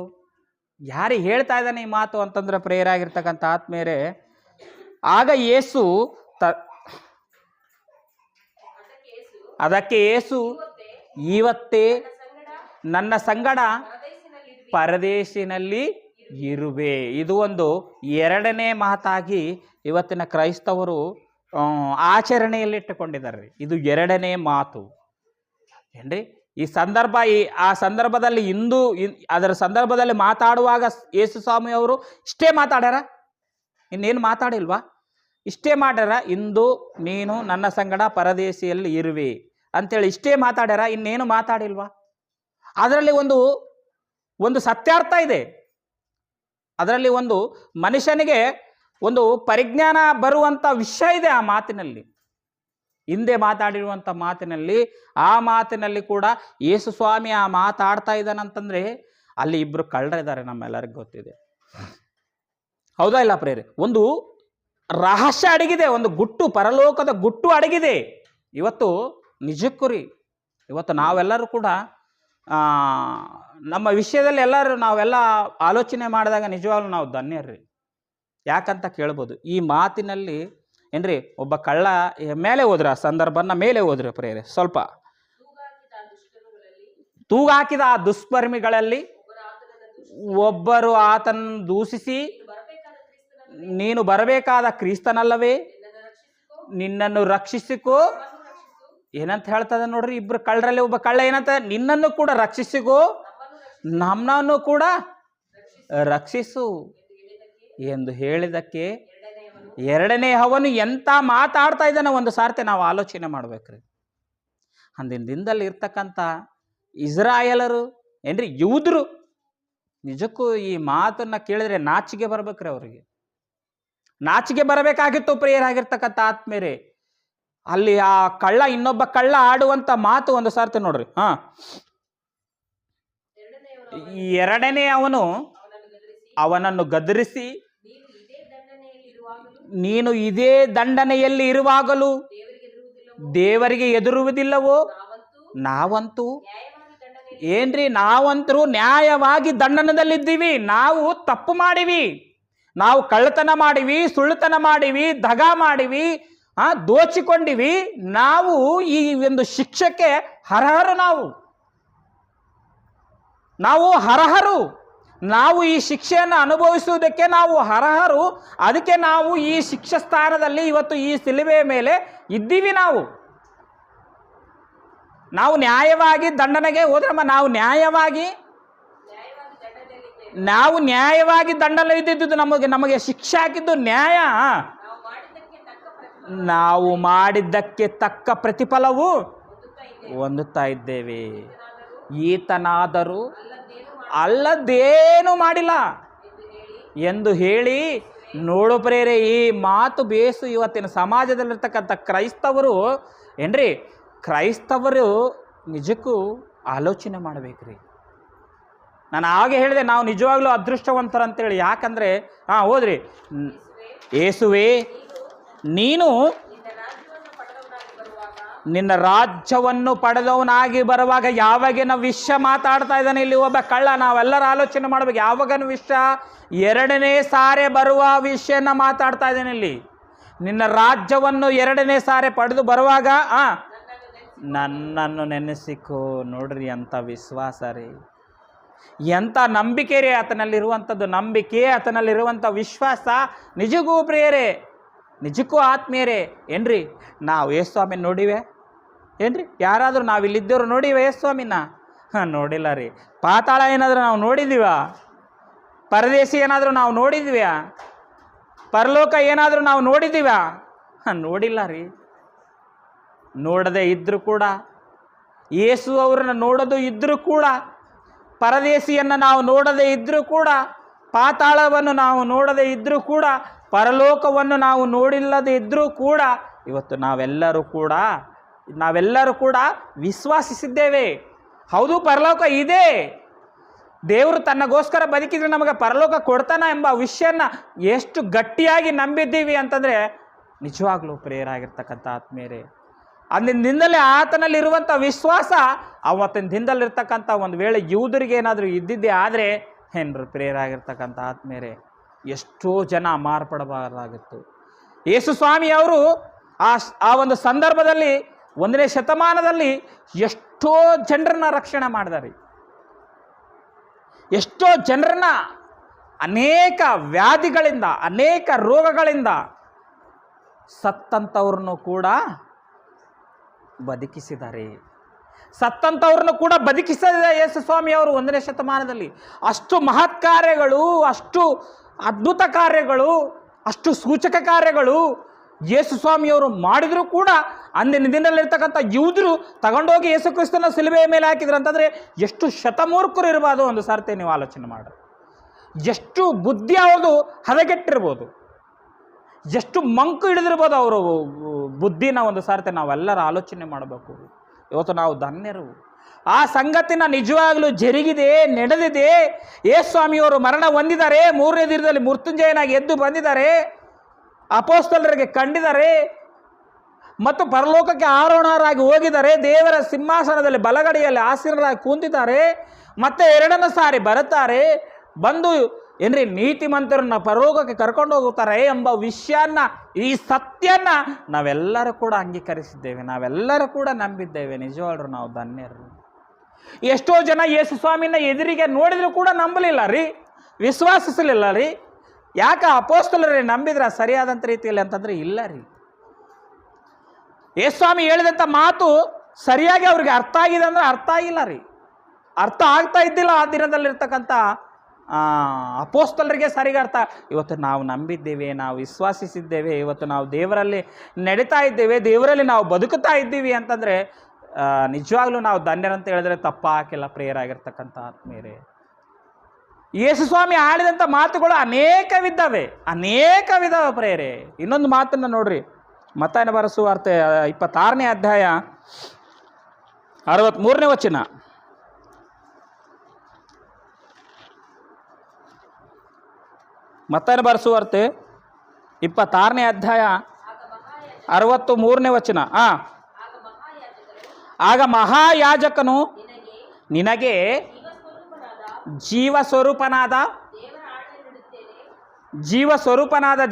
ಯಾರಿಗೆ ಹೇಳ್ತಾ ಇದ್ದಾನೆ ಈ ಮಾತು ಅಂತಂದ್ರೆ ಪ್ರೇಯರಾಗಿರ್ತಕ್ಕಂಥ ಆತ್ಮೀಯರೇ, ಆಗ ಯೇಸು ಅದಕ್ಕೆ ಯೇಸು, ಇವತ್ತೇ ನನ್ನ ಸಂಗಡ ಪರದೇಶಿನಲ್ಲಿ ಇರುವೆ. ಇದು ಒಂದು 2ನೇ ಮಾತಾಗಿ ಇವತ್ತಿನ ಕ್ರೈಸ್ತವರು ಆಚರಣೆಯಲ್ಲಿಟ್ಟುಕೊಂಡಿದ್ದಾರೆ. ಇದು 2ನೇ ಮಾತು ಏನ್ರಿ. ಈ ಸಂದರ್ಭ, ಆ ಸಂದರ್ಭದಲ್ಲಿ ಅದರ ಸಂದರ್ಭದಲ್ಲಿ ಮಾತಾಡುವಾಗ ಯೇಸು ಸ್ವಾಮಿ ಅವರು ಇಷ್ಟೇ ಮಾತಾಡ್ಯಾರ, ಇನ್ನೇನು ಮಾತಾಡಿಲ್ವಾ? ಇಷ್ಟೇ ಮಾಡ್ಯಾರ, ಇಂದು ನೀನು ನನ್ನ ಸಂಗಡ ಪರದೇಶಿಯಲ್ಲಿ ಇರುವೆ ಅಂತೇಳಿ ಇಷ್ಟೇ ಮಾತಾಡ್ಯಾರ, ಇನ್ನೇನು ಮಾತಾಡಿಲ್ವಾ? ಅದರಲ್ಲಿ ಒಂದು ಸತ್ಯಾರ್ಥ ಇದೆ. ಅದರಲ್ಲಿ ಒಂದು ಮನುಷ್ಯನಿಗೆ ಒಂದು ಪರಿಜ್ಞಾನ ಬರುವಂಥ ವಿಷಯ ಇದೆ ಆ ಮಾತಿನಲ್ಲಿ. ಹಿಂದೆ ಮಾತಾಡಿರುವಂಥ ಮಾತಿನಲ್ಲಿ, ಆ ಮಾತಿನಲ್ಲಿ ಕೂಡ ಯೇಸು ಸ್ವಾಮಿ ಆ ಮಾತಾಡ್ತಾ ಇದ್ದಾನಂತಂದರೆ ಅಲ್ಲಿ 2 ಕಳ್ಳರಿದ್ದಾರೆ, ನಮ್ಮೆಲ್ಲರಿಗೂ ಗೊತ್ತಿದೆ. ಹೌದಾ ಇಲ್ಲ ಪ್ರೇರೆ? ಒಂದು ರಹಸ್ಯ ಅಡಗಿದೆ, ಒಂದು ಗುಟ್ಟು, ಪರಲೋಕದ ಗುಟ್ಟು ಅಡಗಿದೆ. ಇವತ್ತು ನಿಜಕ್ಕೂ ರೀ, ಇವತ್ತು ನಾವೆಲ್ಲರೂ ಕೂಡ ನಮ್ಮ ವಿಷಯದಲ್ಲಿ ನಾವೆಲ್ಲ ಆಲೋಚನೆ ಮಾಡಿದಾಗ ನಿಜವಾಗ್ಲೂ ನಾವು ಧನ್ಯರ್ರಿ. ಯಾಕಂತ ಕೇಳ್ಬೋದು, ಈ ಮಾತಿನಲ್ಲಿ ಏನ್ರಿ, ಒಬ್ಬ ಕಳ್ಳ ಮೇಲೆ ಹೋದ್ರ, ಆ ಸಂದರ್ಭನ ಮೇಲೆ ಹೋದ್ರೆ ಪ್ರೇರೆ, ಸ್ವಲ್ಪ ತೂಗಾಕಿದ ಆ ದುಷ್ಕರ್ಮಿಗಳಲ್ಲಿ ಒಬ್ಬರು ಆತನ ದೂಷಿಸಿ, ನೀನು ಬರಬೇಕಾದ ಕ್ರಿಸ್ತನಲ್ಲವೇ, ನಿನ್ನನ್ನು ರಕ್ಷಿಸಿಕೋ ಏನಂತ ಹೇಳ್ತದ ನೋಡ್ರಿ. 2 ಕಳ್ಳರಲ್ಲಿ ಒಬ್ಬ ಕಳ್ಳ ಏನಂತ, ನಿನ್ನನ್ನು ಕೂಡ ರಕ್ಷಿಸಿಕೋ, ನಮ್ಮನ್ನು ಕೂಡ ರಕ್ಷಿಸು ಎಂದು ಹೇಳಿದಕ್ಕೆ 2ನೇ ಅವನು ಎಂತ ಮಾತಾಡ್ತಾ ಇದ್ದಾನೆ ಒಂದು ಸಾರ್ತಿ ನಾವು ಆಲೋಚನೆ ಮಾಡ್ಬೇಕ್ರಿ. ಅಂದಿನ ದಿನದಲ್ಲಿ ಇರ್ತಕ್ಕಂಥ ಇಸ್ರಾಯೇಲರು ಏನ್ರಿ, ಯೂದರು, ನಿಜಕ್ಕೂ ಈ ಮಾತನ್ನ ಕೇಳಿದ್ರೆ ನಾಚಿಗೆ ಬರ್ಬೇಕ್ರಿ. ಅವರಿಗೆ ನಾಚಿಗೆ ಬರಬೇಕಾಗಿತ್ತು ಪ್ರಿಯರಾಗಿರ್ತಕ್ಕಂಥ ಆತ್ಮೇರೆ. ಅಲ್ಲಿ ಆ ಕಳ್ಳ, ಇನ್ನೊಬ್ಬ ಕಳ್ಳ ಆಡುವಂತ ಮಾತು ಒಂದು ಸಾರ್ತಿ ನೋಡ್ರಿ. 2ನೇ ಅವನು ಅವನನ್ನು ಗದರಿಸಿ, ನೀನು ಇದೇ ದಂಡನೆಯಲ್ಲಿ ಇರುವಾಗಲೂ ದೇವರಿಗೆ ಎದುರುವುದಿಲ್ಲವೋ? ನಾವಂತೂ ಏನ್ರಿ, ನಾವಂತರೂ ನ್ಯಾಯವಾಗಿ ದಂಡನದಲ್ಲಿದ್ದೀವಿ. ನಾವು ತಪ್ಪು ಮಾಡಿವಿ, ನಾವು ಕಳ್ಳತನ ಮಾಡಿವಿ, ಸುಳ್ಳುತನ ಮಾಡಿವಿ, ದಗ ಮಾಡಿವಿ, ದೋಚಿಕೊಂಡಿವಿ. ನಾವು ಈ ಒಂದು ಶಿಕ್ಷೆಗೆ ಹರಹರು. ನಾವು ಹರಹರು. ನಾವು ಈ ಶಿಕ್ಷೆಯನ್ನು ಅನುಭವಿಸುವುದಕ್ಕೆ ನಾವು ಅರ್ಹರು. ಅದಕ್ಕೆ ನಾವು ಈ ಶಿಕ್ಷೆ ಸ್ಥಾನದಲ್ಲಿ ಇವತ್ತು ಈ ಶಿಲುಬೆಯ ಮೇಲೆ ಇದ್ದೀವಿ. ನಾವು ನ್ಯಾಯವಾಗಿ ದಂಡನೆಗೆ ಹೋದ್ರಮ್ಮ, ನಾವು ನ್ಯಾಯವಾಗಿ ದಂಡನೆ ಇದ್ದಿದ್ದು, ನಮಗೆ ಶಿಕ್ಷೆ ಹಾಕಿದ್ದು ನ್ಯಾಯ. ನಾವು ಮಾಡಿದ್ದಕ್ಕೆ ತಕ್ಕ ಪ್ರತಿಫಲವು ಹೊಂದುತ್ತಾ ಇದ್ದೇವೆ. ಈತನಾದರೂ ಅಲ್ಲದೇನು ಮಾಡಿಲ್ಲ ಎಂದು ಹೇಳಿ ನೋಡು ಪ್ರೇರೆ, ಈ ಮಾತು ಬೇಸು. ಇವತ್ತಿನ ಸಮಾಜದಲ್ಲಿರ್ತಕ್ಕಂಥ ಕ್ರೈಸ್ತವರು ನಿಜಕ್ಕೂ ಆಲೋಚನೆ ಮಾಡಬೇಕ್ರಿ. ನಾನು ಹಾಗೆ ಹೇಳಿದೆ, ನಾವು ನಿಜವಾಗ್ಲೂ ಅದೃಷ್ಟವಂತರಂತೇಳಿ. ಯಾಕಂದರೆ ಹೋದ್ರಿ, ಯೇಸುವೆ ನೀನು ನಿನ್ನ ರಾಜ್ಯವನ್ನು ಪಡೆದವನಾಗಿ ಬರುವಾಗ, ಯಾವಾಗಿನ ವಿಷಯ ಮಾತಾಡ್ತಾ ಇದ್ದಾನೆ ಇಲ್ಲಿ ಒಬ್ಬ ಕಳ್ಳ. ನಾವೆಲ್ಲರೂ ಆಲೋಚನೆ ಮಾಡಬೇಕು, ಯಾವಾಗನ ವಿಷಯ? 2ನೇ ಸಾರಿ ಬರುವ ವಿಷಯನ ಮಾತಾಡ್ತಾ ಇದ್ದಾನೆ ಇಲ್ಲಿ. ನಿನ್ನ ರಾಜ್ಯವನ್ನು 2ನೇ ಸಾರಿ ಪಡೆದು ಬರುವಾಗ ನನ್ನನ್ನು ನೆನೆಸಿಕೋ. ನೋಡ್ರಿ, ಎಂಥ ವಿಶ್ವಾಸ ರೀ, ಎಂಥ ನಂಬಿಕೆ ರೀ ಆತನಲ್ಲಿರುವಂಥದ್ದು. ನಂಬಿಕೆ, ಆತನಲ್ಲಿರುವಂಥ ವಿಶ್ವಾಸ ನಿಜಕ್ಕೂ ಪ್ರಿಯರೇ, ನಿಜಕ್ಕೂ ಆತ್ಮೀಯರೇ. ಏನ್ರಿ, ನಾವು ಯೇಸುಸ್ವಾಮಿನ ನೋಡಿವೆ ಏನ್ರಿ? ಯಾರಾದರೂ ನಾವಿಲ್ಲಿದ್ದವರು ನೋಡಿವೆ ಯೇಸುಸ್ವಾಮಿನ? ನೋಡಿಲ್ಲ ರೀ. ಪಾತಾಳ ಏನಾದರೂ ನಾವು ನೋಡಿದ್ದೀವ? ಪರದೇಶಿ ಏನಾದರೂ ನಾವು ನೋಡಿದ್ವ್ಯಾ? ಪರಲೋಕ ಏನಾದರೂ ನಾವು ನೋಡಿದ್ದೀವ? ನೋಡಿಲ್ಲ ರೀ. ನೋಡದೆ ಇದ್ದರೂ ಕೂಡ, ಯೇಸು ಅವ್ರನ್ನ ನೋಡೋದು ಇದ್ದರೂ ಕೂಡ, ಪರದೇಶಿಯನ್ನು ನಾವು ನೋಡದೇ ಇದ್ದರೂ ಕೂಡ, ಪಾತಾಳವನ್ನು ನಾವು ನೋಡದೇ ಇದ್ದರೂ ಕೂಡ, ಪರಲೋಕವನ್ನು ನಾವು ನೋಡಿಲ್ಲದೆ ಇದ್ದರೂ ಕೂಡ, ಇವತ್ತು ನಾವೆಲ್ಲರೂ ಕೂಡ ವಿಶ್ವಾಸಿಸಿದ್ದೇವೆ. ಹೌದು, ಪರಲೋಕ ಇದೆ. ದೇವರು ತನ್ನಗೋಸ್ಕರ ಬದುಕಿದ್ರೆ ನಮಗೆ ಪರಲೋಕ ಕೊಡ್ತಾನ ಎಂಬ ವಿಷಯನ ಎಷ್ಟು ಗಟ್ಟಿಯಾಗಿ ನಂಬಿದ್ದೀವಿ ಅಂತಂದರೆ, ನಿಜವಾಗ್ಲೂ ಪ್ರಿಯರಾಗಿರ್ತಕ್ಕಂಥ ಆತ್ಮೀಯರೇ, ಅಂದಿನ ದಿನದಲ್ಲಿ ಆತನಲ್ಲಿರುವಂಥ ವಿಶ್ವಾಸ ಅವತ್ತಿನ ದಿನದಲ್ಲಿರ್ತಕ್ಕಂಥ ಒಂದು ವೇಳೆ ಯೂದರಿಗೆ ಏನಾದರೂ ಇದ್ದಿದ್ದೇ ಆದರೆ ಏನ್ರು ಪ್ರಿಯರಾಗಿರ್ತಕ್ಕಂಥ ಆತ್ಮೀಯರೇ, ಎಷ್ಟೋ ಜನ ಮಾರ್ಪಡಬಾರದಾಗಿತ್ತು. ಯೇಸು ಸ್ವಾಮಿಯವರು ಆ ಒಂದು ಸಂದರ್ಭದಲ್ಲಿ 1ನೇ ಶತಮಾನದಲ್ಲಿ ಎಷ್ಟೋ ಜನರನ್ನ ರಕ್ಷಣೆ ಮಾಡಿದಾರೆ. ಎಷ್ಟೋ ಜನರನ್ನ ಅನೇಕ ವ್ಯಾಧಿಗಳಿಂದ, ಅನೇಕ ರೋಗಗಳಿಂದ ಸತ್ತಂಥವ್ರನ್ನು ಕೂಡ ಬದುಕಿಸಿದ್ದಾರೆ. ಸತ್ತಂಥವ್ರನ್ನು ಕೂಡ ಬದುಕಿಸಿದ ಯೇಸು ಸ್ವಾಮಿಯವರು 1ನೇ ಶತಮಾನದಲ್ಲಿ. ಅಷ್ಟು ಮಹತ್ ಕಾರ್ಯಗಳು, ಅಷ್ಟು ಅದ್ಭುತ ಕಾರ್ಯಗಳು, ಅಷ್ಟು ಸೂಚಕ ಕಾರ್ಯಗಳು ಯೇಸು ಸ್ವಾಮಿಯವರು ಮಾಡಿದರೂ ಕೂಡ ಅಂದಿನ ದಿನದಲ್ಲಿರ್ತಕ್ಕಂಥ ಯೂದರು ತಗೊಂಡೋಗಿ ಯೇಸು ಕ್ರಿಸ್ತನ ಶಿಲುಬೆಯ ಮೇಲೆ ಹಾಕಿದ್ರು ಅಂತಂದರೆ ಎಷ್ಟು ಶತಮೂರ್ಖರು ಇರ್ಬೋದು ಒಂದು ಸಾರ್ತಿ ನೀವು ಆಲೋಚನೆ ಮಾಡಿ. ಎಷ್ಟು ಬುದ್ಧಿ ಅವ್ರದ್ದು ಹದಗೆಟ್ಟಿರ್ಬೋದು, ಎಷ್ಟು ಮಂಕು ಹಿಡಿದಿರ್ಬೋದು ಅವರು ಬುದ್ಧಿನ ಒಂದು ಸಾರ್ತಿ ನಾವೆಲ್ಲರೂ ಆಲೋಚನೆ ಮಾಡಬೇಕು. ಇವತ್ತು ನಾವು ಧನ್ಯರು. ಆ ಸಂಗತಿನ ನಿಜವಾಗಲೂ ಜರುಗಿದೆ, ನಡೆದಿದೆ. ಯೇಸು ಸ್ವಾಮಿಯವರು ಮರಣ ಹೊಂದಿದ್ದಾರೆ, 3ನೇ ದಿನದಲ್ಲಿ ಮೃತ್ಯುಂಜಯನಾಗಿ ಎದ್ದು ಬಂದಿದ್ದಾರೆ, ಅಪೊಸ್ತಲರಿಗೆ ಕಂಡಿದ್ದಾರೆ, ಮತ್ತು ಪರಲೋಕಕ್ಕೆ ಆರೋಹಣರಾಗಿ ಹೋಗಿದ್ದಾರೆ. ದೇವರ ಸಿಂಹಾಸನದಲ್ಲಿ ಬಲಗಡೆಯಲ್ಲಿ ಆಸೀನರಾಗಿ ಕೂತಿದ್ದಾರೆ. ಮತ್ತೆ 2ನೇ ಸಾರಿ ಬರುತ್ತಾರೆ, ಬಂದು ನೀತಿಮಂತರನ್ನ ಪರಲೋಕಕ್ಕೆ ಕರ್ಕೊಂಡು ಹೋಗುತ್ತಾರೆ ಎಂಬ ವಿಷಯನ, ಈ ಸತ್ಯನ ನಾವೆಲ್ಲರೂ ಕೂಡ ಅಂಗೀಕರಿಸಿದ್ದೇವೆ, ನಾವೆಲ್ಲರೂ ಕೂಡ ನಂಬಿದ್ದೇವೆ. ನಿಜವಾಗ್ಲೂ ನಾವು ಧನ್ಯರು. ಎಷ್ಟೋ ಜನ ಯೇಸು ಸ್ವಾಮಿನ ಎದುರಿಗೆ ನೋಡಿದ್ರು ಕೂಡ ನಂಬಲಿಲ್ಲ ರೀ, ವಿಶ್ವಾಸಿಸಲಿಲ್ಲ ರೀ. ಯಾಕೆ? ಅಪೊಸ್ತಲರೇ ನಂಬಿದ್ರ ಸರಿಯಾದಂಥ ರೀತಿಯಲ್ಲಿ ಅಂತಂದರೆ ಇಲ್ಲ ರೀ. ಯೇಸು ಸ್ವಾಮಿ ಹೇಳಿದಂಥ ಮಾತು ಸರಿಯಾಗಿ ಅವ್ರಿಗೆ ಅರ್ಥ ಆಗಿದೆ ಅಂದರೆ ಅರ್ಥ ಆಗಿಲ್ಲ ರೀ, ಅರ್ಥ ಆಗ್ತಾ ಇದ್ದಿಲ್ಲ ಆ ದಿನದಲ್ಲಿರ್ತಕ್ಕಂಥ ಅಪೊಸ್ತಲರಿಗೆ ಸರಿಗೆ ಅರ್ಥ. ಇವತ್ತು ನಾವು ನಂಬಿದ್ದೇವೆ, ನಾವು ವಿಶ್ವಾಸಿಸಿದ್ದೇವೆ, ಇವತ್ತು ನಾವು ದೇವರಲ್ಲಿ ನಡೀತಾ ಇದ್ದೇವೆ, ದೇವರಲ್ಲಿ ನಾವು ಬದುಕುತ್ತಾ ಇದ್ದೀವಿ ಅಂತಂದರೆ ನಿಜವಾಗ್ಲೂ ನಾವು ಧನ್ಯರಂತ ಹೇಳಿದ್ರೆ ತಪ್ಪಾಕಿಲ್ಲ ಪ್ರಿಯರಾಗಿರ್ತಕ್ಕಂಥ ಆತ್ಮೀಯರೇ. ಯೇಸು ಸ್ವಾಮಿ ಆಡಿದಂಥ ಮಾತುಗಳು ಅನೇಕವಿದ್ದಾವೆ ಪ್ರಿಯರೇ. ಇನ್ನೊಂದು ಮಾತನ್ನು ನೋಡ್ರಿ, ಮತ್ತಾಯನ ಬರೆದ ಸುವಾರ್ತೆ 26ನೇ ಅಧ್ಯಾಯ 63ನೇ ವಚನ. ಮತ್ತಾಯನ ಬರೆದ ಸುವಾರ್ತೆ 26ನೇ ಅಧ್ಯಾಯ 63ನೇ ವಚನ. ಆಗ ಮಹಾಯಾಜಕನು ನಿನಗೆ ಜೀವಸ್ವರೂಪನಾದ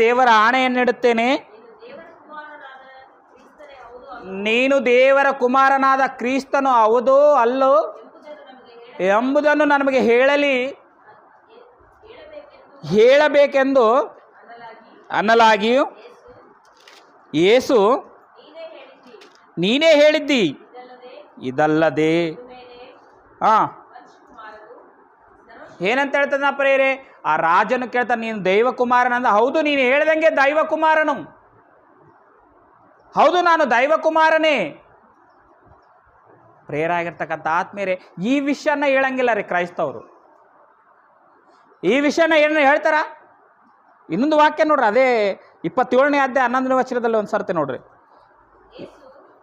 ದೇವರ ಆಣೆಯನ್ನಿಡುತ್ತೇನೆ, ನೀನು ದೇವರ ಕುಮಾರನಾದ ಕ್ರಿಸ್ತನು ಹೌದೋ ಅಲ್ಲೋ ಎಂಬುದನ್ನು ನಮಗೆ ಹೇಳಲಿ ಹೇಳಬೇಕೆಂದು ಅನ್ನಲಾಗಿಯೂ ಯೇಸು ನೀನೇ ಹೇಳಿದ್ದಿ, ಇದಲ್ಲದೆ ಏನಂತ ಹೇಳ್ತಾನ ಪ್ರೇರೆ? ಆ ರಾಜನು ಕೇಳ್ತಾನೆ, ನೀನು ದೈವಕುಮಾರನಂದ? ಹೌದು, ನೀನು ಹೇಳ್ದಂಗೆ ದೈವಕುಮಾರನು, ಹೌದು ನಾನು ದೈವಕುಮಾರನೇ. ಪ್ರೇರಾಗಿರ್ತಕ್ಕಂಥ ಆತ್ಮೀಯರೇ, ಈ ವಿಷಯನ ಹೇಳಂಗಿಲ್ಲ ರೀ ಕ್ರೈಸ್ತವರು. ಈ ವಿಷಯನ ಏನು ಹೇಳ್ತಾರ? ಇನ್ನೊಂದು ವಾಕ್ಯ ನೋಡ್ರಿ, ಅದೇ 27ನೇ ಅಧ್ಯಾಯ 11ನೇ ವಚನದಲ್ಲಿ ಒಂದು ಸರ್ತಿ ನೋಡ್ರಿ.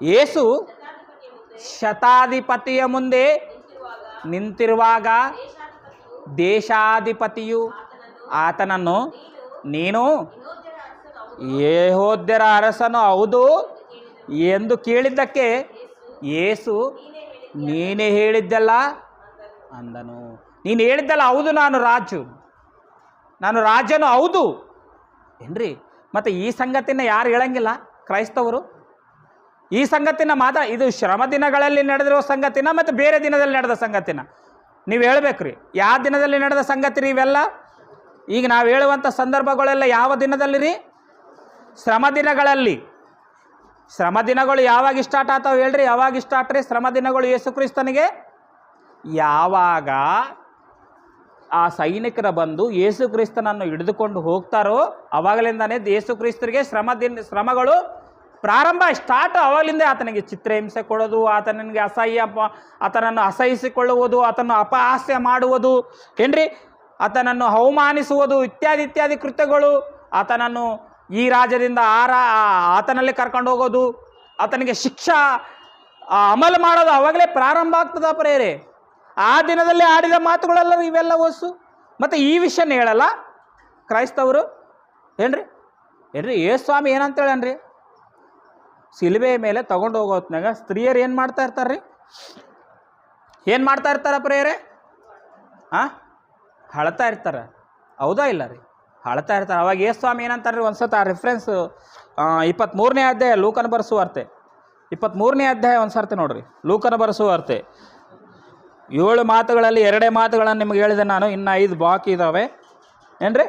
ಯೇಸು ಶತಾಧಿಪತಿಯ ಮುಂದೆ ನಿಂತಿರುವಾಗ ದೇಶಾಧಿಪತಿಯು ಆತನನ್ನು, ನೀನು ಯೆಹೂದ್ಯರ ಅರಸನು ಹೌದು ಎಂದು ಕೇಳಿದ್ದಕ್ಕೆ ಯೇಸು ನೀನೇ ಹೇಳಿದ್ದಲ್ಲ ಅಂದನು. ನೀನು ಹೇಳಿದ್ದಲ್ಲ, ಹೌದು ನಾನು ರಾಜನು ಹೌದು ಏನ್ರಿ. ಮತ್ತು ಈ ಸಂಗತಿನ ಯಾರು ಹೇಳಂಗಿಲ್ಲ? ಕ್ರೈಸ್ತವರು. ಈ ಸಂಗತಿನ ಇದು ಶ್ರಮ ದಿನಗಳಲ್ಲಿ ನಡೆದಿರೋ ಸಂಗತಿನ ಮತ್ತು ಬೇರೆ ದಿನದಲ್ಲಿ ನಡೆದ ಸಂಗತಿನ ನೀವು ಹೇಳ್ಬೇಕ್ರಿ. ಯಾವ ದಿನದಲ್ಲಿ ನಡೆದ ಸಂಗತಿ ರೀ ಇವೆಲ್ಲ? ಈಗ ನಾವು ಹೇಳುವಂಥ ಸಂದರ್ಭಗಳೆಲ್ಲ ಯಾವ ದಿನದಲ್ಲಿ ರೀ? ಶ್ರಮ ದಿನಗಳಲ್ಲಿ. ಶ್ರಮ ದಿನಗಳು ಯಾವಾಗ ಸ್ಟಾರ್ಟ್ ಆಗ್ತಾವೆ ಹೇಳ್ರಿ? ಯಾವಾಗ ಸ್ಟಾರ್ಟ್ ರೀ ಶ್ರಮ ದಿನಗಳು ಯೇಸು ಕ್ರಿಸ್ತನಿಗೆ? ಯಾವಾಗ ಆ ಸೈನಿಕರ ಬಂದು ಯೇಸು ಕ್ರಿಸ್ತನನ್ನು ಹಿಡಿದುಕೊಂಡು ಹೋಗ್ತಾರೋ ಅವಾಗಲಿಂದಾನೇ ಯೇಸು ಕ್ರಿಸ್ತರಿಗೆ ಶ್ರಮಗಳು ಪ್ರಾರಂಭ ಸ್ಟಾರ್ಟ್. ಅವಾಗಲಿಂದ ಆತನಿಗೆ ಚಿತ್ರಹಿಂಸೆ ಕೊಡೋದು, ಆತನಿಗೆ ಆತನನ್ನು ಅಸಹಿಸಿಕೊಳ್ಳುವುದು, ಆತನನ್ನು ಅಪಹಾಸ್ಯ ಮಾಡುವುದು ಏನ್ರಿ, ಆತನನ್ನು ಅವಮಾನಿಸುವುದು ಇತ್ಯಾದಿ ಕೃತ್ಯಗಳು, ಆತನನ್ನು ಈ ರಾಜ್ಯದಿಂದ ಆತನಲ್ಲಿ ಕರ್ಕೊಂಡು ಹೋಗೋದು, ಆತನಿಗೆ ಶಿಕ್ಷಾ ಅಮಲು ಮಾಡೋದು ಅವಾಗಲೇ ಪ್ರಾರಂಭ ಆಗ್ತದ ಪ್ರೇರೆ. ಆ ದಿನದಲ್ಲಿ ಆಡಿದ ಮಾತುಗಳೆಲ್ಲ ಇವೆಲ್ಲ ಹೊಸು. ಮತ್ತು ಈ ವಿಷಯನ ಹೇಳಲ್ಲ ಕ್ರೈಸ್ತವರು ಏನ್ರಿ. ಯೇಸು ಸ್ವಾಮಿ ಏನಂತೇಳನ್ರಿ? ಸಿಲುಬೆ ಮೇಲೆ ತಗೊಂಡು ಹೋಗೋ ಹೊತ್ನಾಗ ಸ್ತ್ರೀಯರು ಏನು ಮಾಡ್ತಾ ಇರ್ತಾರ್ರಿ? ಏನು ಮಾಡ್ತಾ ಇರ್ತಾರ ಪ್ರೇರೆ? ಅಳ್ತಾ ಇರ್ತಾರೆ. ಹೌದಾ ಇಲ್ಲ ರೀ? ಅಳ್ತಾ ಇರ್ತಾರೆ. ಅವಾಗ ಯೇಸು ಸ್ವಾಮಿ ಏನಂತಾರೆ ರೀ? ಒಂದು ಸತ ಆ ರೆಫ್ರೆನ್ಸ್ 23ನೇ ಅಧ್ಯಾಯ ಲೂಕನ ಬರೆಸುವಾರ್ತೆ 23ನೇ ಅಧ್ಯಾಯ ಒಂದು ಸರ್ತಿ ನೋಡ್ರಿ. ಲೂಕನ ಬರೆಸುವಾರ್ತೆ 7 ಮಾತುಗಳಲ್ಲಿ 2 ಮಾತುಗಳನ್ನು ನಿಮ್ಗೆ ಹೇಳಿದೆ ನಾನು, ಇನ್ನು 5 ಬಾಕಿ ಇದ್ದಾವೆ ಏನ್ರಿ.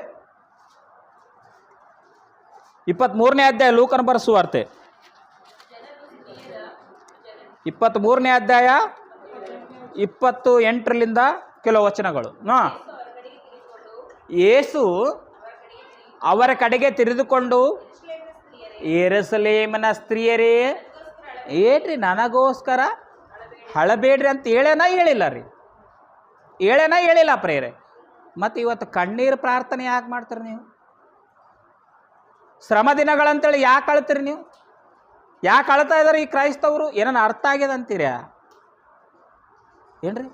23ನೇ ಅಧ್ಯಾಯ ಲೂಕನ ಬರೆಸುವಾರ್ತೆ 23ನೇ ಅಧ್ಯಾಯ 28ರಿಂದ ಕೆಲವು ವಚನಗಳು. ಯೇಸು ಅವರ ಕಡೆಗೆ ತಿರುಗಿಕೊಂಡು, ಯೆರೂಸಲೇಮಿನ ಸ್ತ್ರೀಯರೇ ಏನ್ರಿ ನನಗೋಸ್ಕರ ಹಳಬೇಡ್ರಿ ಅಂತ ಹೇಳಿಲ್ಲ ರೀ? ಹೇಳಿಲ್ಲ ಪ್ರೇರೆ. ಮತ್ತು ಇವತ್ತು ಕಣ್ಣೀರು ಪ್ರಾರ್ಥನೆ ಯಾಕೆ ಮಾಡ್ತೀರಿ ನೀವು? ಶ್ರಮ ದಿನಗಳಂತೇಳಿ ಯಾಕೆ ಅಳ್ತೀರಿ ನೀವು? ಯಾಕೆ ಅಳ್ತಾ ಇದ್ದಾರೆ ಈ ಕ್ರೈಸ್ತವರು? ಏನನ್ನ ಅರ್ಥ ಆಗ್ಯದ ಅಂತೀರ್ಯಾ ಏನ್ರಿ?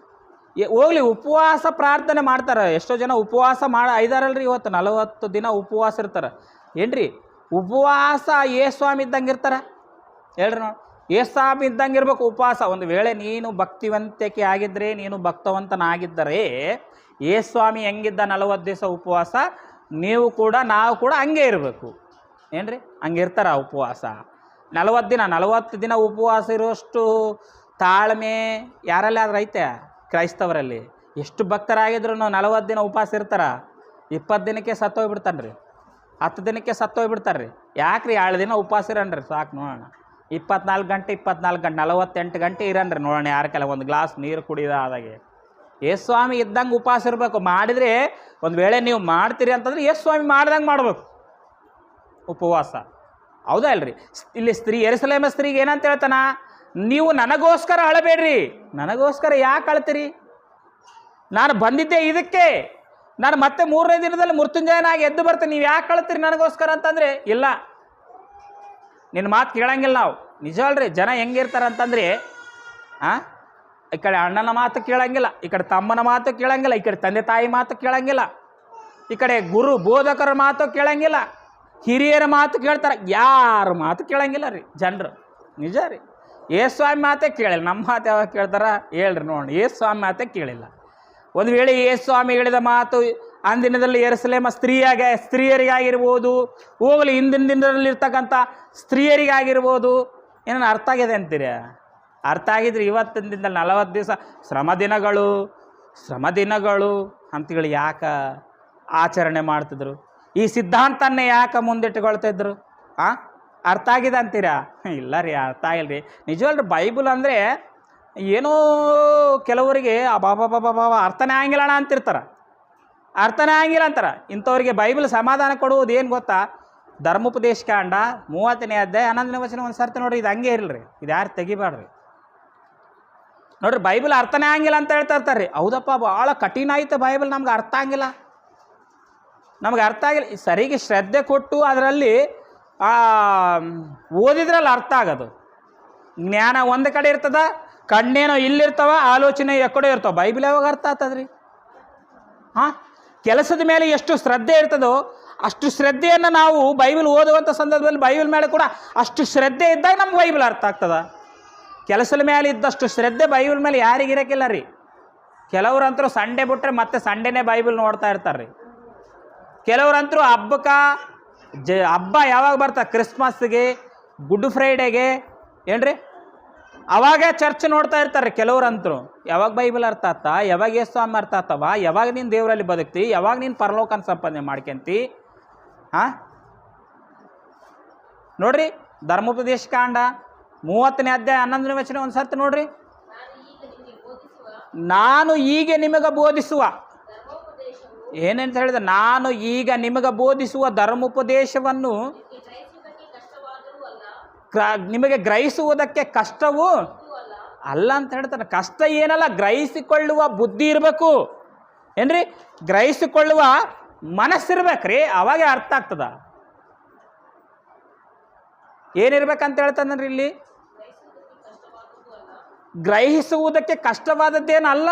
ಹೋಗ್ಲಿ, ಉಪವಾಸ ಪ್ರಾರ್ಥನೆ ಮಾಡ್ತಾರೆ. ಎಷ್ಟೋ ಜನ ಉಪವಾಸ ಐದಾರಲ್ರಿ ಇವತ್ತು 40 ದಿನ ಉಪವಾಸ ಇರ್ತಾರೆ ಏನ್ರಿ. ಉಪವಾಸ ಯೇಸು ಸ್ವಾಮಿ ಇದ್ದಂಗೆ ಇರ್ತಾರೆ ಹೇಳ್ರಿ ನೋಡಿ. ಯೇಸು ಸ್ವಾಮಿ ಇದ್ದಂಗೆ ಇರ್ಬೇಕು ಉಪವಾಸ. ಒಂದು ವೇಳೆ ನೀನು ಭಕ್ತಿವಂತಿಕೆ ಆಗಿದ್ದರೆ, ನೀನು ಭಕ್ತವಂತನಾಗಿದ್ದರೆ, ಯೇಸು ಸ್ವಾಮಿ ಹೆಂಗಿದ್ದ 40 ದಿವಸ ಉಪವಾಸ, ನಾವು ಕೂಡ ಹಂಗೆ ಇರಬೇಕು ಏನ್ರಿ. ಹಂಗೆ ಇರ್ತಾರ ಉಪವಾಸ 40 ದಿನ ಉಪವಾಸ ಇರುವಷ್ಟು ತಾಳ್ಮೆ ಯಾರಲ್ಲಿ ಆದ್ರೆ ಐತೆ? ಕ್ರೈಸ್ತವರಲ್ಲಿ. ಎಷ್ಟು ಭಕ್ತರಾಗಿದ್ರು 40 ದಿನ ಉಪವಾಸ ಇರ್ತಾರ? 20 ದಿನಕ್ಕೆ ಸತ್ತೋಗ್ಬಿಡ್ತಾನೆ ರೀ, 10 ದಿನಕ್ಕೆ ಸತ್ತೋಗ್ಬಿಡ್ತಾರೆ ರೀ. ಯಾಕೆ ರೀ 2 ದಿನ ಉಪವಾಸ ಇರನ್ರಿ ಸಾಕು ನೋಡೋಣ. 24 ಗಂಟೆ 48 ಗಂಟೆ ಇರನ್ರಿ ನೋಡೋಣ. ಯಾರ ಕೆಲ ಒಂದು ಗ್ಲಾಸ್ ನೀರು ಕುಡಿದ ಆದಾಗೆ. ಯೇಸು ಸ್ವಾಮಿ ಇದ್ದಂಗೆ ಉಪವಾಸ ಇರಬೇಕು. ಮಾಡಿದರೆ ಒಂದು ವೇಳೆ ನೀವು ಮಾಡ್ತೀರಿ ಅಂತಂದ್ರೆ ಯೇಸು ಸ್ವಾಮಿ ಮಾಡ್ದಂಗೆ ಮಾಡಬೇಕು ಉಪವಾಸ. ಹೌದಾ ಇಲ್ರಿ? ಇಲ್ಲಿ ಯೆರೂಸಲೇಮಿನ ಸ್ತ್ರೀಗೆ ಏನಂತ ಹೇಳ್ತಾನ? ನೀವು ನನಗೋಸ್ಕರ ಅಳಬೇಡ್ರಿ. ನನಗೋಸ್ಕರ ಯಾಕೆ ಅಳ್ತೀರಿ? ನಾನು ಬಂದಿದ್ದೆ ಇದಕ್ಕೆ. ನಾನು ಮತ್ತೆ 3ನೇ ದಿನದಲ್ಲಿ ಮೃತ್ಯುಂಜಯನಾಗಿ ಎದ್ದು ಬರ್ತೀನಿ. ನೀವು ಯಾಕೆ ಅಳ್ತೀರಿ ನನಗೋಸ್ಕರ ಅಂತಂದರೆ? ಇಲ್ಲ, ನಿನ್ನ ಮಾತು ಕೇಳಂಗಿಲ್ಲ ನಾವು. ನಿಜ ಅಲ್ರಿ? ಜನ ಹೆಂಗಿರ್ತಾರೆ ಅಂತಂದರೆ, ಈ ಕಡೆ ಅಣ್ಣನ ಮಾತು ಕೇಳಂಗಿಲ್ಲ, ಈ ಕಡೆ ತಮ್ಮನ ಮಾತು ಕೇಳಂಗಿಲ್ಲ, ಈ ಕಡೆ ತಂದೆ ತಾಯಿ ಮಾತು ಕೇಳಂಗಿಲ್ಲ, ಈ ಕಡೆ ಗುರು ಬೋಧಕರ ಮಾತು ಕೇಳಂಗಿಲ್ಲ, ಹಿರಿಯರ ಮಾತು ಕೇಳ್ತಾರೆ. ಯಾರ ಮಾತು ಕೇಳಂಗಿಲ್ಲ ರೀ ಜನರು. ನಿಜ ರೀ. ಯೇಸು ಸ್ವಾಮಿ ಮಾತೇ ಕೇಳಿಲ್ಲ. ನಮ್ಮ ಮಾತು ಯಾವಾಗ ಕೇಳ್ತಾರ ಹೇಳ್ರಿ ನೋಡೋಣ. ಯೇಸು ಸ್ವಾಮಿ ಮಾತೇ ಕೇಳಿಲ್ಲ. ಒಂದು ವೇಳೆ ಯೇಸು ಸ್ವಾಮಿ ಹೇಳಿದ ಮಾತು ಅಂದಿನದಲ್ಲಿ ಯೆರೂಸಲೇಮ ಸ್ತ್ರೀಯರಿಗಾಗಿರ್ಬೋದು, ಹೋಗಲಿ ಹಿಂದಿನ ದಿನದಲ್ಲಿರ್ತಕ್ಕಂಥ ಸ್ತ್ರೀಯರಿಗಾಗಿರ್ಬೋದು, ಏನೋ ಅರ್ಥ ಆಗಿದೆ ಅಂತೀರ? ಅರ್ಥ ಆಗಿದ್ರೆ ಇವತ್ತಿನ ದಿನದಲ್ಲಿ 40 ದಿವಸ ಶ್ರಮ ದಿನಗಳು ಅಂತೇಳಿ ಯಾಕೆ ಆಚರಣೆ ಮಾಡ್ತಿದ್ರು. ಈ ಸಿದ್ಧಾಂತನ್ನೇ ಯಾಕೆ ಮುಂದಿಟ್ಟುಕೊಳ್ತಿದ್ರು? ಅರ್ಥ ಆಗಿದೆ ಅಂತೀರಾ? ಇಲ್ಲ ರೀ, ಅರ್ಥ ಆಗಿಲ್ಲ ರೀ. ನಿಜವಲ್ರಿ, ಬೈಬಲ್ ಅಂದರೆ ಏನೋ ಕೆಲವರಿಗೆ ಅಬಾಬಾಬಾಬಾ ಅರ್ಥನೇ ಆಗಿಲ್ಲಣ ಅಂತಿರ್ತಾರೆ. ಅರ್ಥನೇ ಆಗಿಲ್ಲ ಅಂತಾರೆ. ಇಂಥವ್ರಿಗೆ ಬೈಬಲ್ ಸಮಾಧಾನ ಕೊಡುವುದು ಏನು ಗೊತ್ತಾ? ಧರ್ಮೋಪದೇಶ ಕಾಂಡ 30ನೇ ಅಧ್ಯಾಯ 11ನೇ ವಚನ ಒಂದು ಸರ್ತಿ ನೋಡ್ರಿ. ಇದು ಹಂಗೆ ಇರಲ್ರಿ, ಇದು ಯಾರು ತೆಗಿಬಾರ್ರಿ. ನೋಡ್ರಿ, ಬೈಬಲ್ ಅರ್ಥನೇ ಆಗಿಲ್ಲ ಅಂತ ಹೇಳ್ತಾ ಇರ್ತಾರೆ ರೀ. ಹೌದಪ್ಪ, ಭಾಳ ಕಠಿಣ ಆಯ್ತು ಬೈಬಲ್, ನಮ್ಗೆ ಅರ್ಥ ಆಗಿಲ್ಲ, ನಮಗೆ ಅರ್ಥ ಆಗಿಲ್ಲ. ಸರಿಗೆ ಶ್ರದ್ಧೆ ಕೊಟ್ಟು ಅದರಲ್ಲಿ ಓದಿದ್ರಲ್ಲಿ ಅರ್ಥ ಆಗೋದು. ಜ್ಞಾನ ಒಂದು ಕಡೆ ಇರ್ತದ, ಕಣ್ಣೇನೋ ಇಲ್ಲಿರ್ತಾವ, ಆಲೋಚನೆ ಎಕ್ಕಡೆ ಇರ್ತಾವ. ಬೈಬಲ್ ಯಾವಾಗ ಅರ್ಥ ಆಗ್ತದ್ರಿ? ಕೆಲಸದ ಮೇಲೆ ಎಷ್ಟು ಶ್ರದ್ಧೆ ಇರ್ತದೋ ಅಷ್ಟು ಶ್ರದ್ಧೆಯನ್ನು ನಾವು ಬೈಬಲ್ ಓದುವಂಥ ಸಂದರ್ಭದಲ್ಲಿ ಬೈಬಲ್ ಮೇಲೆ ಕೂಡ ಅಷ್ಟು ಶ್ರದ್ಧೆ ಇದ್ದಾಗ ನಮ್ಗೆ ಬೈಬಲ್ ಅರ್ಥ ಆಗ್ತದ. ಕೆಲಸದ ಮೇಲೆ ಇದ್ದಷ್ಟು ಶ್ರದ್ಧೆ ಬೈಬಲ್ ಮೇಲೆ ಯಾರಿಗಿರಕ್ಕಿಲ್ಲ ರೀ. ಕೆಲವ್ರಂತರೂ ಸಂಡೇ ಬಿಟ್ಟರೆ ಮತ್ತೆ ಸಂಡೇನೇ ಬೈಬಲ್ ನೋಡ್ತಾ ಇರ್ತಾರೆ ರೀ. ಕೆಲವ್ರಂತರೂ ಹಬ್ಬ ಯಾವಾಗ ಬರ್ತಾ, ಕ್ರಿಸ್ಮಸ್ಗೆ, ಗುಡ್ ಫ್ರೈಡೆಗೆ, ಏನ್ರಿ ಅವಾಗೇ ಚರ್ಚ್ ನೋಡ್ತಾ ಇರ್ತಾರೆ. ಕೆಲವ್ರಂತರೂ ಯಾವಾಗ ಬೈಬಲ್ ಅರ್ಥ ಆಗ್ತಾ, ಯಾವಾಗ ಯೇಸು ಸ್ವಾಮಿ ಅರ್ಥ ಆಗ್ತವ, ಯಾವಾಗ ನೀನು ದೇವರಲ್ಲಿ ಬದುಕ್ತಿ, ಯಾವಾಗ ನೀನು ಪರಲೋಕನ ಸಂಪಾದನೆ ಮಾಡ್ಕೊಂತಿ. ನೋಡ್ರಿ, ಧರ್ಮೋಪದೇಶ ಕಾಂಡ 30ನೇ ಅಧ್ಯಾಯ 11ನೇ ವಚನ ಒಂದು ಸರ್ತಿ ನೋಡ್ರಿ. ನಾನು ಈಗ ನಿಮಗೆ ಬೋಧಿಸುವ, ಏನಂತ ಹೇಳಿದ? ನಾನು ಈಗ ನಿಮಗೆ ಬೋಧಿಸುವ ಧರ್ಮೋಪದೇಶವನ್ನು ನಿಮಗೆ ಗ್ರಹಿಸುವುದಕ್ಕೆ ಕಷ್ಟವೂ ಅಲ್ಲ ಅಂತ ಹೇಳ್ತಾನೆ. ಕಷ್ಟ ಏನಲ್ಲ, ಗ್ರಹಿಸಿಕೊಳ್ಳುವ ಬುದ್ಧಿ ಇರಬೇಕು ಏನ್ರಿ, ಗ್ರಹಿಸಿಕೊಳ್ಳುವ ಮನಸ್ಸಿರ್ಬೇಕ್ರಿ, ಅವಾಗೇ ಅರ್ಥ ಆಗ್ತದ. ಏನಿರ್ಬೇಕಂತ ಹೇಳ್ತಾನ್ರಿ ಇಲ್ಲಿ? ಗ್ರಹಿಸುವುದಕ್ಕೆ ಕಷ್ಟವಾದದ್ದೇನಲ್ಲ,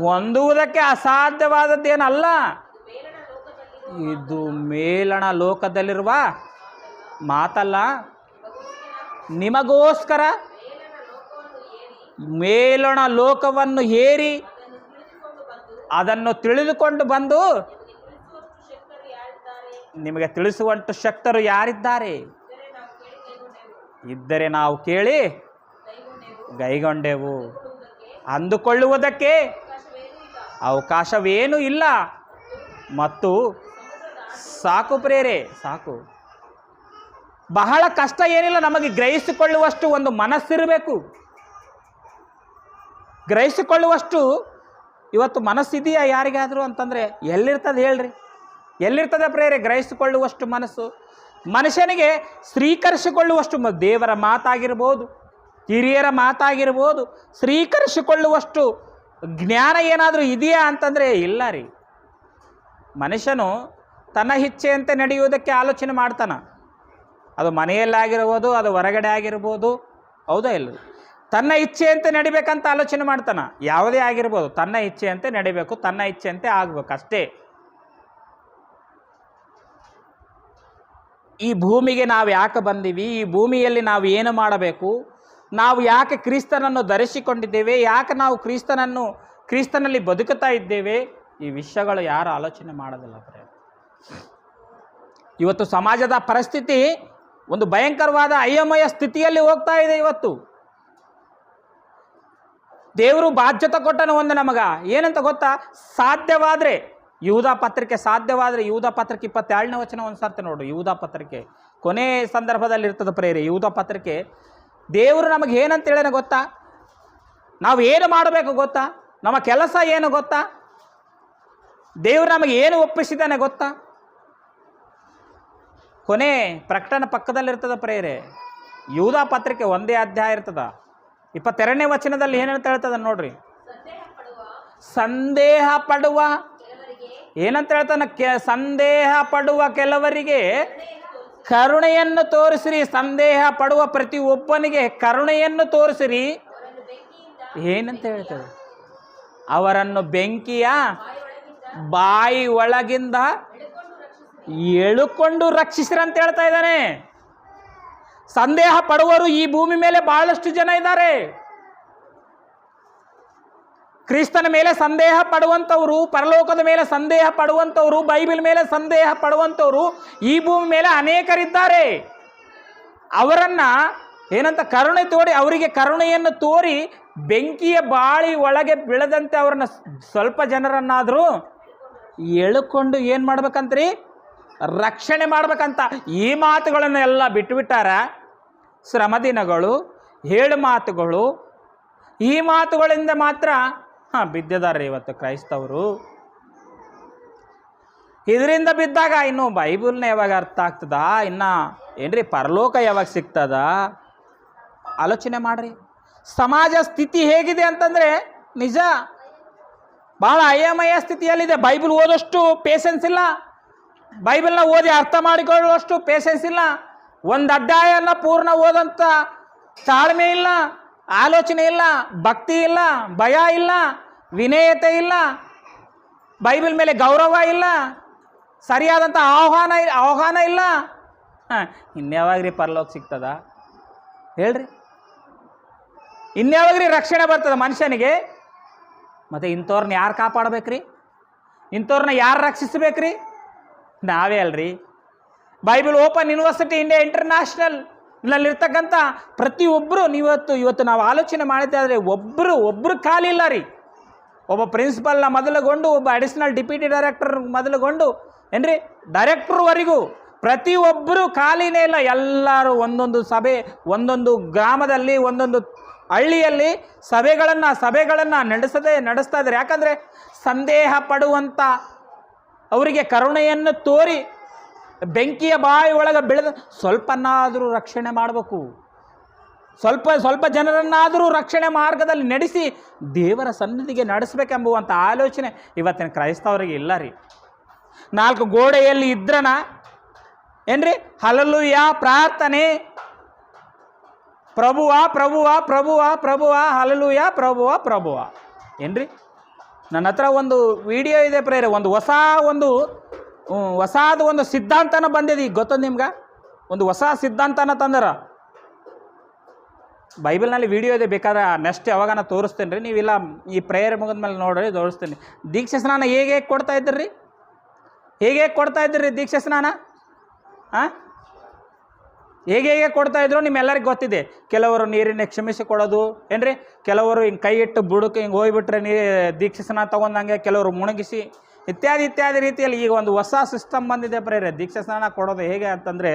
ಹೊಂದುವುದಕ್ಕೆ ಅಸಾಧ್ಯವಾದದ್ದೇನಲ್ಲ. ಇದು ಮೇಲಣ ಲೋಕದಲ್ಲಿರುವ ಮಾತಲ್ಲ, ನಿಮಗೋಸ್ಕರ ಮೇಲಣ ಲೋಕವನ್ನು ಹೇರಿ ಅದನ್ನು ತಿಳಿದುಕೊಂಡು ಬಂದು ನಿಮಗೆ ತಿಳಿಸುವಂಥ ಶಕ್ತರು ಯಾರಿದ್ದಾರೆ? ಇದ್ದರೆ ನಾವು ಕೇಳಿ ಕೈಗೊಂಡೆವು, ಅಂದುಕೊಳ್ಳುವುದಕ್ಕೆ ಅವಕಾಶವೇನೂ ಇಲ್ಲ. ಮತ್ತು ಸಾಕು ಪ್ರೇರೆ, ಸಾಕು. ಬಹಳ ಕಷ್ಟ ಏನಿಲ್ಲ, ನಮಗೆ ಗ್ರಹಿಸಿಕೊಳ್ಳುವಷ್ಟು ಒಂದು ಮನಸ್ಸಿರಬೇಕು. ಗ್ರಹಿಸಿಕೊಳ್ಳುವಷ್ಟು ಇವತ್ತು ಮನಸ್ಸಿದೆಯಾ ಯಾರಿಗಾದರೂ ಅಂತಂದರೆ ಎಲ್ಲಿರ್ತದೆ ಹೇಳ್ರಿ? ಎಲ್ಲಿರ್ತದೆ ಪ್ರೇರೆ ಗ್ರಹಿಸಿಕೊಳ್ಳುವಷ್ಟು ಮನಸ್ಸು? ಮನುಷ್ಯನಿಗೆ ಸ್ವೀಕರಿಸಿಕೊಳ್ಳುವಷ್ಟು, ದೇವರ ಮಾತಾಗಿರ್ಬೋದು, ಹಿರಿಯರ ಮಾತಾಗಿರ್ಬೋದು, ಸ್ವೀಕರಿಸಿಕೊಳ್ಳುವಷ್ಟು ಜ್ಞಾನ ಏನಾದರೂ ಇದೆಯಾ ಅಂತಂದರೆ ಇಲ್ಲ ರೀ. ಮನುಷ್ಯನು ತನ್ನ ಇಚ್ಛೆಯಂತೆ ನಡೆಯುವುದಕ್ಕೆ ಆಲೋಚನೆ ಮಾಡ್ತಾನೆ. ಅದು ಮನೆಯಲ್ಲಾಗಿರ್ಬೋದು, ಅದು ಹೊರಗಡೆ ಆಗಿರ್ಬೋದು, ಹೌದಾ ಇಲ್ಲ? ತನ್ನ ಇಚ್ಛೆಯಂತೆ ನಡಿಬೇಕಂತ ಆಲೋಚನೆ ಮಾಡ್ತಾನೆ. ಯಾವುದೇ ಆಗಿರ್ಬೋದು, ತನ್ನ ಇಚ್ಛೆಯಂತೆ ನಡಿಬೇಕು, ತನ್ನ ಇಚ್ಛೆಯಂತೆ ಆಗಬೇಕು ಅಷ್ಟೇ. ಈ ಭೂಮಿಗೆ ನಾವು ಯಾಕೆ ಬಂದೀವಿ, ಈ ಭೂಮಿಯಲ್ಲಿ ನಾವು ಏನು ಮಾಡಬೇಕು, ನಾವು ಯಾಕೆ ಕ್ರಿಸ್ತನನ್ನು ಧರಿಸಿಕೊಂಡಿದ್ದೇವೆ, ಯಾಕೆ ನಾವು ಕ್ರಿಸ್ತನಲ್ಲಿ ಬದುಕುತ್ತಾ ಇದ್ದೇವೆ, ಈ ವಿಷಯಗಳು ಯಾರು ಆಲೋಚನೆ ಮಾಡೋದಿಲ್ಲ. ಇವತ್ತು ಸಮಾಜದ ಪರಿಸ್ಥಿತಿ ಒಂದು ಭಯಂಕರವಾದ ಅಯೋಮಯ ಸ್ಥಿತಿಯಲ್ಲಿ ಹೋಗ್ತಾ ಇದೆ. ಇವತ್ತು ದೇವರು ಬಾಧ್ಯತೆ ಕೊಟ್ಟನು ಒಂದು ನಮಗ, ಏನಂತ ಗೊತ್ತಾ? ಸಾಧ್ಯವಾದರೆ ಯೂದ ಪತ್ರಿಕೆ, ಸಾಧ್ಯವಾದರೆ ಯೂದ ಪತ್ರಿಕೆ 22ನೇ ವಚನ ಒಂದು ಸರ್ತಿ ನೋಡು. ಯೂದ ಪತ್ರಿಕೆ ಕೊನೆ ಸಂದರ್ಭದಲ್ಲಿ ಇರ್ತದೆ ಪ್ರೇರೆ. ಯೂದ ಪತ್ರಿಕೆ ದೇವರು ನಮಗೆ ಏನಂತ ಹೇಳೇನ ಗೊತ್ತಾ? ನಾವು ಏನು ಮಾಡಬೇಕು ಗೊತ್ತಾ? ನಮ್ಮ ಕೆಲಸ ಏನು ಗೊತ್ತಾ? ದೇವರು ನಮಗೆ ಏನು ಒಪ್ಪಿಸಿದ್ದಾನೆ ಗೊತ್ತಾ? ಕೊನೆ ಪ್ರಕಟಣೆ ಪಕ್ಕದಲ್ಲಿರ್ತದ ಪ್ರೇರೆ. ಯೂದ ಪತ್ರಿಕೆ 1ನೇ ಅಧ್ಯಾಯ ಇರ್ತದ, 22ನೇ ವಚನದಲ್ಲಿ ಏನಂತ ಹೇಳ್ತದ ನೋಡ್ರಿ. ಸಂದೇಹ ಪಡುವ, ಏನಂತ ಹೇಳ್ತಾನೆ? ಸಂದೇಹ ಪಡುವ ಕೆಲವರಿಗೆ ಕರುಣೆಯನ್ನು ತೋರಿಸಿರಿ. ಸಂದೇಹ ಪಡುವ ಪ್ರತಿಯೊಬ್ಬನಿಗೆ ಕರುಣೆಯನ್ನು ತೋರಿಸಿರಿ. ಏನಂತ ಹೇಳ್ತದೆ? ಅವರನ್ನು ಬೆಂಕಿಯ ಬಾಯಿ ಒಳಗಿಂದ ಎಳುಕೊಂಡು ರಕ್ಷಿಸಿರಿ ಅಂತ ಹೇಳ್ತಾ ಇದ್ದಾನೆ. ಸಂದೇಹ ಪಡುವರು ಈ ಭೂಮಿ ಮೇಲೆ ಬಹಳಷ್ಟು ಜನ ಇದ್ದಾರೆ. ಕ್ರಿಸ್ತನ ಮೇಲೆ ಸಂದೇಹ ಪಡುವಂಥವ್ರು, ಪರಲೋಕದ ಮೇಲೆ ಸಂದೇಹ ಪಡುವಂಥವ್ರು, ಬೈಬಲ್ ಮೇಲೆ ಸಂದೇಹ ಪಡುವಂಥವ್ರು ಈ ಭೂಮಿ ಮೇಲೆ ಅನೇಕರಿದ್ದಾರೆ. ಅವರನ್ನ ಏನಂತ ಕರುಣೆ ತೋರಿ, ಅವರಿಗೆ ಕರುಣೆಯನ್ನು ತೋರಿ ಬೆಂಕಿಯ ಬಾಳಿ ಒಳಗೆ ಬೀಳದಂತೆ ಅವ್ರನ್ನ ಸ್ವಲ್ಪ ಜನರನ್ನಾದರೂ ಎಳ್ಕೊಂಡು ಏನು ಮಾಡ್ಬೇಕಂತ್ರಿ? ರಕ್ಷಣೆ ಮಾಡ್ಬೇಕಂತ. ಈ ಮಾತುಗಳನ್ನೆಲ್ಲ ಬಿಟ್ಟುಬಿಟ್ಟಾರ. ಶ್ರಮದಿನಗಳು, 7 ಮಾತುಗಳು, ಈ ಮಾತುಗಳಿಂದ ಮಾತ್ರ ಬಿದ್ದಿದ್ದಾರೆ ಇವತ್ತು ಕ್ರೈಸ್ತವರು. ಇದರಿಂದ ಬಿದ್ದಾಗ ಇನ್ನು ಬೈಬಲ್ನ ಯಾವಾಗ ಅರ್ಥ ಆಗ್ತದ? ಇನ್ನು ಏನ್ರಿ ಪರಲೋಕ ಯಾವಾಗ ಸಿಗ್ತದ? ಆಲೋಚನೆ ಮಾಡ್ರಿ. ಸಮಾಜ ಸ್ಥಿತಿ ಹೇಗಿದೆ ಅಂತಂದರೆ ನಿಜ ಭಾಳ ಅಯಮಯ ಸ್ಥಿತಿಯಲ್ಲಿದೆ. ಬೈಬಲ್ ಓದೋಷ್ಟು ಪೇಷನ್ಸ್ ಇಲ್ಲ, ಬೈಬಲ್ನ ಓದಿ ಅರ್ಥ ಮಾಡಿಕೊಳ್ಳುವಷ್ಟು ಪೇಷನ್ಸ್ ಇಲ್ಲ, ಒಂದು ಅಧ್ಯಾಯನ ಪೂರ್ಣ ಓದಂಥ ತಾಳ್ಮೆ ಇಲ್ಲ, ಆಲೋಚನೆ ಇಲ್ಲ, ಭಕ್ತಿ ಇಲ್ಲ, ಭಯ ಇಲ್ಲ, ವಿನಯತೆ ಇಲ್ಲ, ಬೈಬಲ್ ಮೇಲೆ ಗೌರವ ಇಲ್ಲ, ಸರಿಯಾದಂಥ ಆಹ್ವಾನ ಇಲ್ಲ. ಇನ್ಯಾವಾಗ್ರಿ ಪರಲೋಕ ಸಿಗ್ತದ ಹೇಳ್ರಿ? ಇನ್ಯಾವಾಗ್ರಿ ರಕ್ಷಣೆ ಬರ್ತದ ಮನುಷ್ಯನಿಗೆ? ಮತ್ತು ಇಂಥವ್ರನ್ನ ಯಾರು ಕಾಪಾಡಬೇಕ್ರಿ? ಇಂಥವ್ರನ್ನ ಯಾರು ರಕ್ಷಿಸಬೇಕ್ರಿ? ನಾವೇ ಅಲ್ರಿ. Bible Open University India International ನಲ್ಲಿರ್ತಕ್ಕಂಥ ಪ್ರತಿಯೊಬ್ಬರು ಇವತ್ತು ನಾವು ಆಲೋಚನೆ ಮಾಡಿದ್ದಾದರೆ ಒಬ್ಬರು ಖಾಲಿ ಇಲ್ಲ ರೀ. ಒಬ್ಬ ಪ್ರಿನ್ಸಿಪಲ್ನ ಮೊದಲುಗೊಂಡು, ಒಬ್ಬ ಅಡಿಷನಲ್ ಡಿಪ್ಯೂಟಿ ಡೈರೆಕ್ಟರ್ ಮೊದಲುಗೊಂಡು ಏನ್ರಿ ಡೈರೆಕ್ಟ್ರ್ವರೆಗೂ ಪ್ರತಿಯೊಬ್ಬರು ಖಾಲಿನೇ ಇಲ್ಲ. ಎಲ್ಲರೂ ಒಂದೊಂದು ಸಭೆ, ಒಂದೊಂದು ಗ್ರಾಮದಲ್ಲಿ, ಒಂದೊಂದು ಹಳ್ಳಿಯಲ್ಲಿ ಸಭೆಗಳನ್ನು ನಡೆಸ್ತಾ ಇದ್ದಾರೆ. ಯಾಕಂದರೆ ಸಂದೇಹ ಪಡುವಂಥ ಅವರಿಗೆ ಕರುಣೆಯನ್ನು ತೋರಿ ಬೆಂಕಿಯ ಬಾಯಿ ಒಳಗೆ ಬೆಳೆದ ಸ್ವಲ್ಪನಾದರೂ ರಕ್ಷಣೆ ಮಾಡಬೇಕು, ಸ್ವಲ್ಪ ಜನರನ್ನಾದರೂ ರಕ್ಷಣೆ ಮಾರ್ಗದಲ್ಲಿ ನಡೆಸಿ ದೇವರ ಸನ್ನಿಧಿಗೆ ನಡೆಸಬೇಕೆಂಬುವಂಥ ಆಲೋಚನೆ ಇವತ್ತಿನ ಕ್ರೈಸ್ತವರಿಗೆ ಇಲ್ಲ ರೀ. 4 ಗೋಡೆಯಲ್ಲಿ ಇದ್ರನ ಏನ್ರಿ ಹಲ್ಲೆಲೂಯಾ ಪ್ರಾರ್ಥನೆ, ಪ್ರಭುವ ಪ್ರಭುವ ಪ್ರಭುವ ಪ್ರಭುವ ಹಲ್ಲೆಲೂಯಾ ಪ್ರಭುವ ಪ್ರಭುವ ಏನ್ರಿ. ನನ್ನ ಹತ್ರ ಒಂದು ವಿಡಿಯೋ ಇದೆ ಪ್ರೇರೆ, ಹೊಸಾದ ಒಂದು ಸಿದ್ಧಾಂತನ ಬಂದಿದೆ. ಈಗ ಗೊತ್ತದ ನಿಮ್ಗೆ? ಒಂದು ಹೊಸ ಸಿದ್ಧಾಂತನ ತಂದರ. ಬೈಬಲ್ನಲ್ಲಿ ವಿಡಿಯೋ ಇದೆ, ಬೇಕಾದ್ರೆ ನೆಕ್ಸ್ಟ್ ಯಾವಾಗ ತೋರಿಸ್ತೇನೆ ರೀ. ನೀವಿಲ್ಲ ಈ ಪ್ರೇಯರ್ ಮುಗಿದ ಮೇಲೆ ನೋಡ್ರಿ, ತೋರಿಸ್ತೀನಿ. ದೀಕ್ಷಾ ಸ್ನಾನ ಹೇಗೆ ಕೊಡ್ತಾ ಇದ್ದೀರಿ? ಹೇಗೆ ಕೊಡ್ತಾ ಇದ್ದೀರಿ ದೀಕ್ಷಾ ಸ್ನಾನ? ಹೇಗೆ ಕೊಡ್ತಾಯಿದ್ರು ನಿಮ್ಮೆಲ್ಲರಿಗೆ ಗೊತ್ತಿದೆ. ಕೆಲವರು ನೀರಿನ ಕ್ಷಮಿಸಿ ಕೊಡೋದು ಏನ್ರಿ, ಕೆಲವರು ಹಿಂಗೆ ಕೈ ಇಟ್ಟು ಬುಡಕ್ಕೆ ಹಿಂಗೆ ಹೋಗ್ಬಿಟ್ರೆ ದೀಕ್ಷಾ ಸ್ನಾನ ತೊಗೊಂಡಂಗೆ, ಕೆಲವರು ಮುಣಗಿಸಿ ಇತ್ಯಾದಿ ರೀತಿಯಲ್ಲಿ ಈಗ ಒಂದು ಹೊಸ ಸಿಸ್ಟಮ್ ಬಂದಿದೆ ಪ್ರೇರೆ. ದೀಕ್ಷಾ ಸ್ನಾನ ಕೊಡೋದು ಹೇಗೆ ಅಂತಂದರೆ,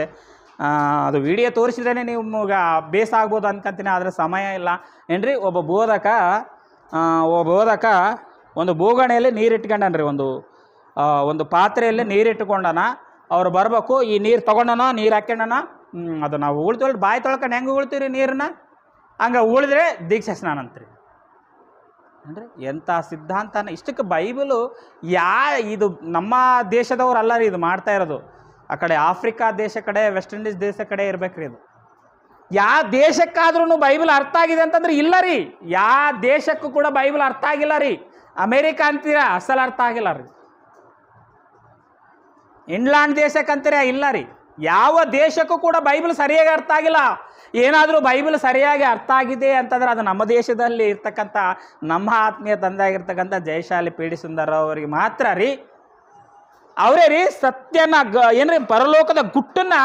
ಅದು ವಿಡಿಯೋ ತೋರಿಸಿದ್ರೇ ನಿಮ್ಗೆ ಬೇಸ್ ಆಗ್ಬೋದು ಅನ್ಕೊಂತೀನಿ, ಆದರೆ ಸಮಯ ಇಲ್ಲ ಏನ್ರಿ. ಒಬ್ಬ ಬೋಧಕ ಒಂದು ಬೋಗಣೆಯಲ್ಲಿ ನೀರು ಇಟ್ಕೊಂಡನ್ರಿ, ಒಂದು ಪಾತ್ರೆಯಲ್ಲಿ ನೀರಿಟ್ಟುಕೊಂಡನ. ಅವ್ರು ಬರಬೇಕು, ಈ ನೀರು ತೊಗೊಂಡನ, ನೀರು ಹಾಕ್ಕೊಂಡನ. ಅದು ನಾವು ಉಳ್ತೀವಿ, ಬಾಯಿ ತೊಳ್ಕೊಂಡು ಹೆಂಗೆ ಉಳ್ತೀವಿ ರೀ ನೀರನ್ನ, ಹಂಗೆ ಉಳಿದ್ರೆ ದೀಕ್ಷಾ ಸ್ನಾನ ಅಂತ್ರಿ. ಅಂದರೆ ಎಂಥ ಸಿದ್ಧಾಂತನ! ಇಷ್ಟಕ್ಕೆ ಬೈಬಲು ಇದು ನಮ್ಮ ದೇಶದವ್ರು ಅಲ್ಲ ರೀ ಇದು ಮಾಡ್ತಾ ಇರೋದು. ಆ ಕಡೆ ಆಫ್ರಿಕಾ ದೇಶ ಕಡೆ, ವೆಸ್ಟ್ ಇಂಡೀಸ್ ದೇಶ ಕಡೆ ಇರಬೇಕ್ರಿ ಇದು. ಯಾವ ದೇಶಕ್ಕಾದ್ರೂ ಬೈಬಲ್ ಅರ್ಥ ಆಗಿದೆ ಅಂತಂದ್ರೆ ಇಲ್ಲ ರೀ. ಯಾವ ದೇಶಕ್ಕೂ ಕೂಡ ಬೈಬಲ್ ಅರ್ಥ ಆಗಿಲ್ಲ ರೀ. ಅಮೇರಿಕಾ ಅಂತೀರಾ, ಅಸಲು ಅರ್ಥ ಆಗಿಲ್ಲ ರೀ. ಇಂಗ್ಲೆಂಡ್ ದೇಶಕ್ಕಂತೀರ, ಇಲ್ಲ ರೀ. ಯಾವ ದೇಶಕ್ಕೂ ಕೂಡ ಬೈಬಲ್ ಸರಿಯಾಗಿ ಅರ್ಥ ಆಗಿಲ್ಲ. ಏನಾದರೂ ಬೈಬಲ್ ಸರಿಯಾಗಿ ಅರ್ಥ ಆಗಿದೆ ಅಂತಂದ್ರೆ ಅದು ನಮ್ಮ ದೇಶದಲ್ಲಿ ಇರ್ತಕ್ಕಂಥ ನಮ್ಮ ಆತ್ಮೀಯ ತಂದೆ ಆಗಿರ್ತಕ್ಕಂಥ ಜಯಶಾಲಿ ಪಿ.ಡಿ. ಸುಂದರ್ ಅವರಿಗೆ ಮಾತ್ರ ರೀ. ಅವರೇ ರೀ ಸತ್ಯನ ಏನ್ರಿ ಪರಲೋಕದ ಗುಟ್ಟನ್ನು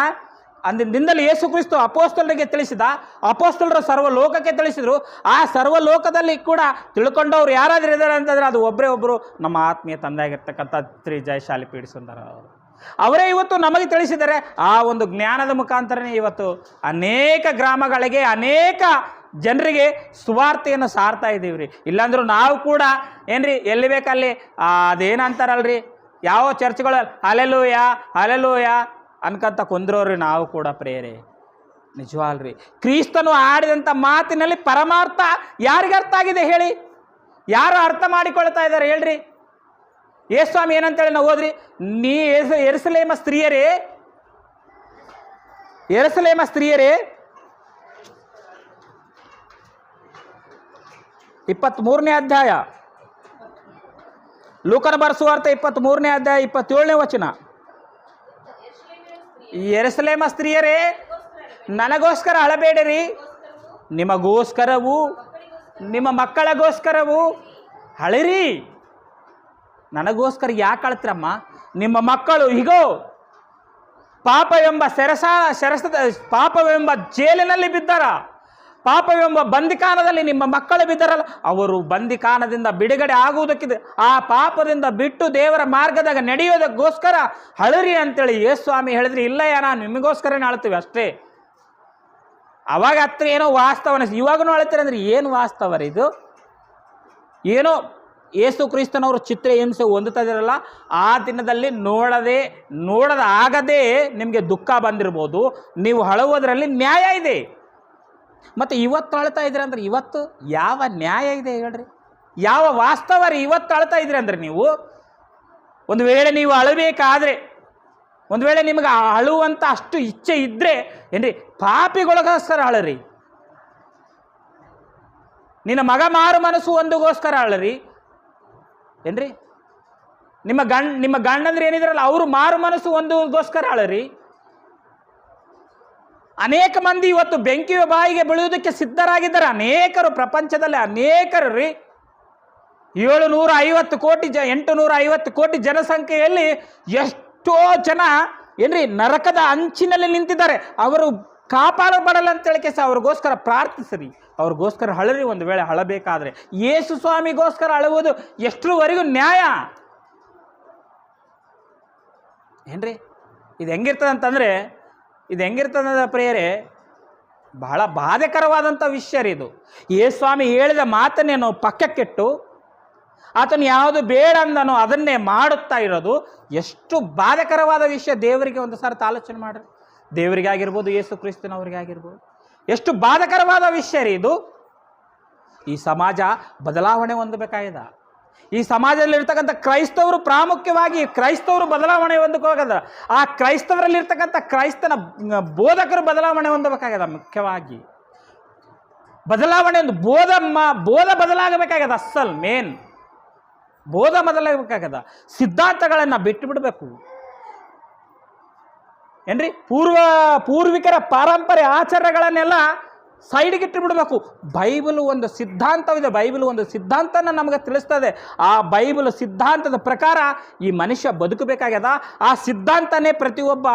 ಅಂದಿನ ದಿನದಲ್ಲಿ ಯೇಸು ಕ್ರಿಸ್ತು ಅಪೋಸ್ತಲರಿಗೆ ತಿಳಿಸಿದ, ಅಪೋಸ್ತಲರು ಸರ್ವಲೋಕಕ್ಕೆ ತಿಳಿಸಿದರು. ಆ ಸರ್ವಲೋಕದಲ್ಲಿ ಕೂಡ ತಿಳ್ಕೊಂಡವ್ರು ಯಾರಾದರೂ ಇದ್ದಾರೆ ಅಂತಂದ್ರೆ ಅದು ಒಬ್ಬರು ನಮ್ಮ ಆತ್ಮೀಯ ತಂದೆ ಆಗಿರ್ತಕ್ಕಂಥ ಶ್ರೀ ಜಯಶಾಲಿ ಪಿ.ಡಿ. ಸುಂದರ್ ಅವರು. ಅವರೇ ಇವತ್ತು ನಮಗೆ ತಿಳಿಸಿದ್ದಾರೆ. ಆ ಒಂದು ಜ್ಞಾನದ ಮುಖಾಂತರನೇ ಇವತ್ತು ಅನೇಕ ಗ್ರಾಮಗಳಿಗೆ, ಅನೇಕ ಜನರಿಗೆ ಸುವಾರ್ತೆಯನ್ನು ಸಾರ್ತಾ ಇದ್ದೀವಿ ರೀ. ಇಲ್ಲಾಂದ್ರೂ ನಾವು ಕೂಡ ಏನ್ರಿ ಎಲ್ಲಿ ಬೇಕಲ್ಲಿ ಅದೇನಂತಾರಲ್ರಿ, ಯಾವ ಚರ್ಚ್ಗಳು ಹಲ್ಲೆಲೂಯಾ ಅನ್ಕಂತ ಕುಂದ್ರೋರಿ ನಾವು ಕೂಡ ಪ್ರೇರೆ. ನಿಜವಾಲ್ರಿ, ಕ್ರಿಸ್ತನು ಆಡಿದಂಥ ಮಾತಿನಲ್ಲಿ ಪರಮಾರ್ಥ ಯಾರಿಗೆ ಅರ್ಥ ಆಗಿದೆ ಹೇಳಿ? ಯಾರು ಅರ್ಥ ಮಾಡಿಕೊಳ್ತಾ ಇದ್ದಾರೆ ಹೇಳ್ರಿ? ಯೇಸ್ವಾಮಿ ಏನಂತೇಳಿ ನಾವು ಹೋದ್ರಿ, ಯೆರೂಸಲೇಮ ಸ್ತ್ರೀಯರೇ 23ನೇ ಅಧ್ಯಾಯ, ಲೂಕನ ಬರೆಸುವಾರ್ತೆ 23ನೇ ಅಧ್ಯಾಯ 27ನೇ ವಚನ. ಯೆರೂಸಲೇಮ ಸ್ತ್ರೀಯರೇ, ನನಗೋಸ್ಕರ ಅಳಬೇಡಿರಿ, ನಿಮಗೋಸ್ಕರವೂ ನಿಮ್ಮ ಮಕ್ಕಳಿಗೋಸ್ಕರವೂ ಅಳಿರಿ. ನನಗೋಸ್ಕರ ಯಾಕೆ ಅಳ್ತೀರಮ್ಮ? ನಿಮ್ಮ ಮಕ್ಕಳು ಹೀಗೋ ಪಾಪವೆಂಬ ಜೇಲಿನಲ್ಲಿ ಬಿದ್ದಾರ, ಪಾಪವೆಂಬ ಬಂದಿಕಾನದಲ್ಲಿ ನಿಮ್ಮ ಮಕ್ಕಳು ಬಿದ್ದರಲ್ಲ, ಅವರು ಬಂದಿಕಾನದಿಂದ ಬಿಡುಗಡೆ ಆಗುವುದಕ್ಕಿದೆ, ಆ ಪಾಪದಿಂದ ಬಿಟ್ಟು ದೇವರ ಮಾರ್ಗದಾಗ ನಡೆಯೋದಕ್ಕೋಸ್ಕರ ಅಳರಿ ಅಂತೇಳಿ ಯೇಸು ಸ್ವಾಮಿ ಹೇಳಿದ್ರಿ. ಇಲ್ಲಯ್ಯ, ನಾನು ನಿಮಗೋಸ್ಕರನೇ ಅಳ್ತೀವಿ ಅಷ್ಟೇ. ಅವಾಗ ಹತ್ರ ಏನೋ ವಾಸ್ತವನ, ಇವಾಗೂ ಅಳ್ತೀರಿ ಅಂದ್ರೆ ಏನು ವಾಸ್ತವ ರೀ ಇದು? ಏನೋ ಯೇಸು ಕ್ರಿಸ್ತನವರು ಚಿತ್ರ ಹಿಂಸೆ ಹೊಂದುತ್ತಾ ಇದ್ದಾರಲ್ಲ, ಆ ದಿನದಲ್ಲಿ ನೋಡದ ಆಗದೇ ನಿಮಗೆ ದುಃಖ ಬಂದಿರ್ಬೋದು, ನೀವು ಅಳುವುದರಲ್ಲಿ ನ್ಯಾಯ ಇದೆ. ಮತ್ತು ಇವತ್ತು ಅಳ್ತಾ ಇದ್ರಿ ಅಂದ್ರೆ ಇವತ್ತು ಯಾವ ನ್ಯಾಯ ಇದೆ ಹೇಳ್ರಿ? ಯಾವ ವಾಸ್ತವ ರೀ ಇವತ್ತು ಅಳ್ತಾ ಇದ್ರಿ ಅಂದ್ರೆ ನೀವು? ಒಂದು ವೇಳೆ ನೀವು ಅಳಬೇಕಾದ್ರೆ, ಒಂದು ವೇಳೆ ನಿಮಗೆ ಅಳುವಂಥ ಅಷ್ಟು ಇಚ್ಛೆ ಇದ್ದರೆ ಏನ್ರಿ, ಪಾಪಿಗೊಳಗೋಸ್ಕರ ಅಳರಿ. ನಿನ್ನ ಮಗ ಮಾರು ಮನಸ್ಸು ಒಂದುಗೋಸ್ಕರ ಅಳರಿ ಏನ್ರಿ. ನಿಮ್ಮ ಗಂಡಂದ್ರೆ ಏನಿದ್ರಲ್ಲ ಅವರು ಮಾರು ಮನಸ್ಸು ಒಂದುಗೋಸ್ಕರ ಅಳರಿ. ಅನೇಕ ಮಂದಿ ಇವತ್ತು ಬೆಂಕಿಯ ಬಾಯಿಗೆ ಬೀಳುವುದಕ್ಕೆ ಸಿದ್ಧರಾಗಿದ್ದಾರೆ. ಅನೇಕರು, ಪ್ರಪಂಚದಲ್ಲಿ ಅನೇಕರು ರೀ. 750 ಕೋಟಿ 850 ಕೋಟಿ ಜನಸಂಖ್ಯೆಯಲ್ಲಿ ಎಷ್ಟೋ ಜನ ಏನ್ರಿ ನರಕದ ಅಂಚಿನಲ್ಲಿ ನಿಂತಿದ್ದಾರೆ. ಅವರು ಕಾಪಾಡಬಡಲ್ಲ ಅಂತೇಳಿ ಕೇಸ ಅವ್ರಿಗೋಸ್ಕರ ಪ್ರಾರ್ಥಿಸ್ರಿ, ಅವ್ರಿಗೋಸ್ಕರ ಅಳರಿ. ಒಂದು ವೇಳೆ ಅಳಬೇಕಾದ್ರೆ ಯೇಸು ಸ್ವಾಮಿಗೋಸ್ಕರ ಅಳುವುದು ಎಷ್ಟರವರೆಗೂ ನ್ಯಾಯ ಏನ್ರಿ? ಇದು ಹೆಂಗಿರ್ತದೆ ಅಂತಂದರೆ, ಇದು ಹೆಂಗಿರ್ತದ ಪ್ರಿಯರೇ, ಬಹಳ ಬಾಧಕರವಾದಂಥ ವಿಷಯ ರೀ ಇದು. ಯೇಸು ಸ್ವಾಮಿ ಹೇಳಿದ ಮಾತನ್ನೇನು ಪಕ್ಕಕ್ಕಿಟ್ಟು ಆತನು ಯಾವುದು ಬೇಡ ಅಂದನೋ ಅದನ್ನೇ ಮಾಡುತ್ತಾ ಇರೋದು ಎಷ್ಟು ಬಾಧಕರವಾದ ವಿಷಯ. ದೇವರಿಗೆ ಒಂದು ಸಾರಿ ಆಲೋಚನೆ ಮಾಡ್ರಿ. ದೇವರಿಗೆ ಆಗಿರ್ಬೋದು, ಯೇಸು ಕ್ರಿಸ್ತನವರಿಗೆ ಆಗಿರ್ಬೋದು, ಎಷ್ಟು ಬಾಧಕರವಾದ ವಿಷಯ ರೀ ಇದು. ಈ ಸಮಾಜ ಬದಲಾವಣೆ ಹೊಂದಬೇಕಾಗಿದೆ. ಈ ಸಮಾಜದಲ್ಲಿರ್ತಕ್ಕಂಥ ಕ್ರೈಸ್ತವರು, ಪ್ರಾಮುಖ್ಯವಾಗಿ ಕ್ರೈಸ್ತವರು ಬದಲಾವಣೆ ಹೊಂದಕೋಗದ. ಆ ಕ್ರೈಸ್ತವರಲ್ಲಿರ್ತಕ್ಕಂಥ ಕ್ರೈಸ್ತನ ಬೋಧಕರು ಬದಲಾವಣೆ ಹೊಂದಬೇಕಾಗ್ಯದ. ಮುಖ್ಯವಾಗಿ ಬದಲಾವಣೆ ಒಂದು ಬೋಧ ಬದಲಾಗಬೇಕಾಗ್ಯದ. ಅಸಲ್ ಮೇನ್ ಬೋಧ ಬದಲಾಗಬೇಕಾಗ್ಯದ. ಸಿದ್ಧಾಂತಗಳನ್ನು ಬಿಟ್ಟು ಬಿಡಬೇಕು ಏನ್ರಿ. ಪೂರ್ವಿಕರ ಪಾರಂಪರೆ ಆಚಾರಗಳನ್ನೆಲ್ಲ ಸೈಡ್ಗಿಟ್ಟು ಬಿಡಬೇಕು. ಬೈಬಲ್ ಒಂದು ಸಿದ್ಧಾಂತವಿದೆ. ಬೈಬಲ್ ಒಂದು ಸಿದ್ಧಾಂತನ ನಮಗೆ ತಿಳಿಸ್ತದೆ. ಆ ಬೈಬಲ್ ಸಿದ್ಧಾಂತದ ಪ್ರಕಾರ ಈ ಮನುಷ್ಯ ಬದುಕಬೇಕಾಗ್ಯದ. ಆ ಸಿದ್ಧಾಂತನೇ ಪ್ರತಿಯೊಬ್ಬ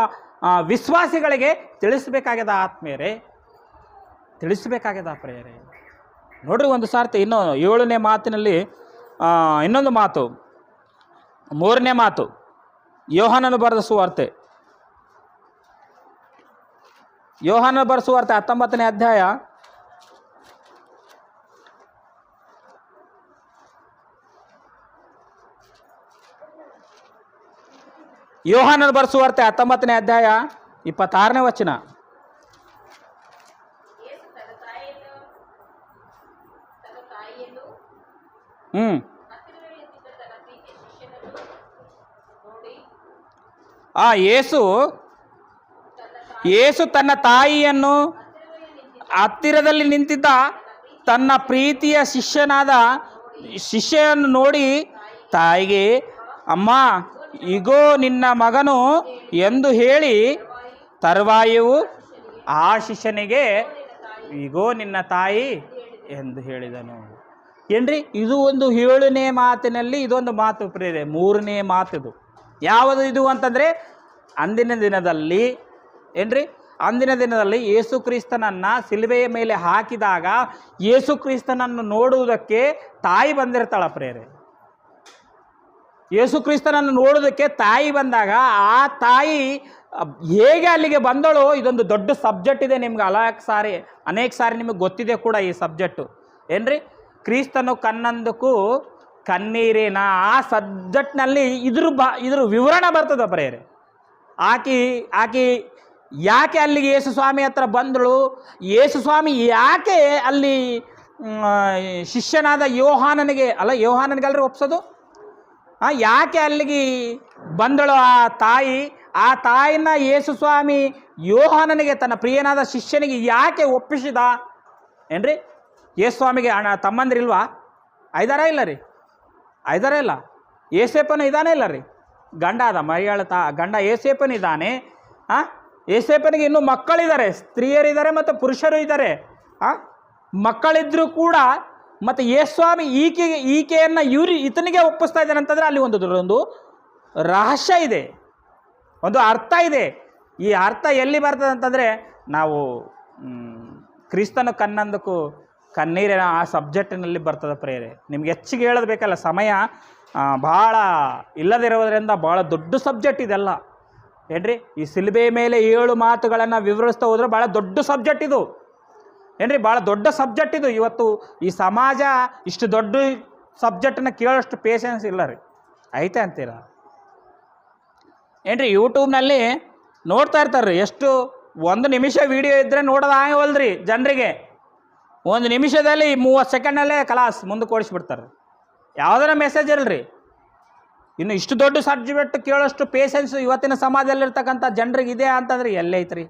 ವಿಶ್ವಾಸಿಗಳಿಗೆ ತಿಳಿಸಬೇಕಾಗ್ಯದ. ಆತ್ಮೀಯರೇ, ತಿಳಿಸಬೇಕಾಗ್ಯದ ಪ್ರಿಯರೇ. ನೋಡ್ರಿ, ಒಂದು ಸಾರ್ತಿ ಇನ್ನೂ 7ನೇ ಮಾತಿನಲ್ಲಿ ಇನ್ನೊಂದು ಮಾತು, 3ನೇ ಮಾತು, ಯೋಹಾನನು ಬರೆದ ಸುವಾರ್ತೆ, ಯೋಹಾನನು ಬರೆದ ಸುವಾರ್ತೆ 19ನೇ ಅಧ್ಯಾಯ ಯೋಹಾನನು ಬರೆದ ಸುವಾರ್ತೆ 19ನೇ ಅಧ್ಯಾಯ 26ನೇ ವಚನ. ಯೇಸು ತನ್ನ ತಾಯಿಯನ್ನು ಹತ್ತಿರದಲ್ಲಿ ನಿಂತಿದ್ದ ತನ್ನ ಪ್ರೀತಿಯ ಶಿಷ್ಯನನ್ನು ನೋಡಿ ತಾಯಿಗೆ, ಅಮ್ಮ, ಇಗೋ ನಿನ್ನ ಮಗನು ಎಂದು ಹೇಳಿ, ತರುವಾಯವು ಆ ಶಿಷ್ಯನಿಗೆ, ಇಗೋ ನಿನ್ನ ತಾಯಿ ಎಂದು ಹೇಳಿದನು. ಏನ್ರಿ, ಇದು ಒಂದು 7ನೇ ಮಾತಿನಲ್ಲಿ ಇದೊಂದು ಮಾತು ಪ್ರಿಯರೇ. 3ನೇ ಮಾತಿದು ಯಾವುದು ಇದು ಅಂತಂದರೆ, ಅಂದಿನ ದಿನದಲ್ಲಿ ಏನ್ರಿ, ಅಂದಿನ ದಿನದಲ್ಲಿ ಯೇಸು ಕ್ರಿಸ್ತನನ್ನು ಸಿಲುಬೆಯ ಮೇಲೆ ಹಾಕಿದಾಗ ಯೇಸು ಕ್ರಿಸ್ತನನ್ನು ನೋಡುವುದಕ್ಕೆ ತಾಯಿ ಬಂದಿರ್ತಾಳ ಪ್ರಿಯರೇ. ಯೇಸು ಕ್ರಿಸ್ತನನ್ನು ನೋಡೋದಕ್ಕೆ ತಾಯಿ ಬಂದಾಗ ಆ ತಾಯಿ ಹೇಗೆ ಅಲ್ಲಿಗೆ ಬಂದಳೋ, ಇದೊಂದು ದೊಡ್ಡ ಸಬ್ಜೆಕ್ಟ್ ಇದೆ. ನಿಮ್ಗೆ ಅನೇಕ ಸಾರಿ ನಿಮಗೆ ಗೊತ್ತಿದೆ ಕೂಡ ಈ ಸಬ್ಜೆಕ್ಟು ಏನ್ರಿ. ಕ್ರಿಸ್ತನು ಕನ್ನಂದಕ್ಕೂ ಕಣ್ಣೀರೇನ, ಆ ಸಬ್ಜೆಕ್ಟ್ನಲ್ಲಿ ಇದ್ರ ವಿವರಣೆ ಬರ್ತದೆ ಪ್ರಿಯರೇ. ಆಕಿ ಯಾಕೆ ಅಲ್ಲಿಗೆ ಯೇಸು ಸ್ವಾಮಿ ಹತ್ರ ಬಂದಳು, ಯೇಸು ಸ್ವಾಮಿ ಯಾಕೆ ಅಲ್ಲಿ ಶಿಷ್ಯನಾದ ಯೋಹಾನನಿಗಲ್ರಿ ಒಪ್ಸೋದು, ಯಾಕೆ ಅಲ್ಲಿಗೆ ಬಂದಳು ಆ ತಾಯಿನ ಯೇಸು ಸ್ವಾಮಿ ಯೋಹಾನನಿಗೆ, ತನ್ನ ಪ್ರಿಯನಾದ ಶಿಷ್ಯನಿಗೆ ಯಾಕೆ ಒಪ್ಪಿಸಿದ ಏನ್ರಿ. ಯೇಸು ಸ್ವಾಮಿಗೆ ತಮ್ಮಂದಿರಿಲ್ವಾ? ಐದಾರ ಇಲ್ಲ ರೀ, ಐದಾರ ಇಲ್ಲ. ಏಸೇಪನು ಇದ್ದಾನೆ ಇಲ್ಲ ರೀ, ಗಂಡ ಅದ ಮರಿಯಾಳ ಗಂಡ ಏಸೇಪನು ಇದ್ದಾನೆ. ಏಸೇಪನಿಗೆ ಇನ್ನೂ ಮಕ್ಕಳಿದ್ದಾರೆ, ಸ್ತ್ರೀಯರಿದ್ದಾರೆ ಮತ್ತು ಪುರುಷರು ಇದ್ದಾರೆ. ಮಕ್ಕಳಿದ್ರೂ ಕೂಡ ಮತ್ತು ಯೇಸು ಸ್ವಾಮಿ ಈಕೆಯನ್ನು ಈತನಿಗೆ ಒಪ್ಪಿಸ್ತಾ ಇದ್ದಾನೆ ಅಂತಂದರೆ ಅಲ್ಲಿ ಒಂದು ರಹಸ್ಯ ಇದೆ, ಒಂದು ಅರ್ಥ ಇದೆ. ಈ ಅರ್ಥ ಎಲ್ಲಿ ಬರ್ತದೆ ಅಂತಂದರೆ, ನಾವು ಕ್ರಿಸ್ತನ ಕನ್ನಂದಕ್ಕೂ ಕಣ್ಣೀರಿನ ಆ ಸಬ್ಜೆಕ್ಟಿನಲ್ಲಿ ಬರ್ತದೆ ಪ್ರೇರೆ. ನಿಮ್ಗೆ ಹೆಚ್ಚಿಗೆ ಹೇಳೋದು ಬೇಕಲ್ಲ, ಸಮಯ ಭಾಳ ಇಲ್ಲದಿರೋದ್ರಿಂದ ಭಾಳ ದೊಡ್ಡ ಸಬ್ಜೆಕ್ಟ್ ಇದೆಲ್ಲ ಏನ್ರಿ. ಈ ಸಿಲುಬೆ ಮೇಲೆ 7 ಮಾತುಗಳನ್ನು ವಿವರಿಸ್ತಾ ಹೋದ್ರೆ ಭಾಳ ದೊಡ್ಡ ಸಬ್ಜೆಕ್ಟ್ ಇದು ಏನ್ರಿ, ಭಾಳ ದೊಡ್ಡ ಸಬ್ಜೆಕ್ಟ್ ಇದು. ಇವತ್ತು ಈ ಸಮಾಜ ಇಷ್ಟು ದೊಡ್ಡ ಸಬ್ಜೆಕ್ಟನ್ನ ಕೇಳೋಷ್ಟು ಪೇಷನ್ಸ್ ಇಲ್ಲ ರೀ. ಐತೆ ಅಂತೀರ ಏನ್ರಿ. ಯೂಟ್ಯೂಬ್ನಲ್ಲಿ ನೋಡ್ತಾ ಇರ್ತಾರೆ ರೀ, ಎಷ್ಟು 1 ನಿಮಿಷ ವೀಡಿಯೋ ಇದ್ದರೆ ನೋಡೋದಾಗವಲ್ರಿ ಜನರಿಗೆ. 1 ನಿಮಿಷದಲ್ಲಿ 30 ಸೆಕೆಂಡಲ್ಲೇ ಕಲಾಸ್ ಮುಂದಕ್ಕೆ ಓಡಿಸ್ಬಿಡ್ತಾರೆ. ಯಾವುದರ ಮೆಸೇಜ್ ಇರಲ್ರಿ. ಇನ್ನು ಇಷ್ಟು ದೊಡ್ಡ ಸಬ್ಜೆಕ್ಟ್ ಕೇಳೋಷ್ಟು ಪೇಷನ್ಸು ಇವತ್ತಿನ ಸಮಾಜದಲ್ಲಿರ್ತಕ್ಕಂಥ ಜನರಿಗೆ ಇದೆ ಅಂತಂದ್ರೆ ಎಲ್ಲೇ ಐತ್ರಿ.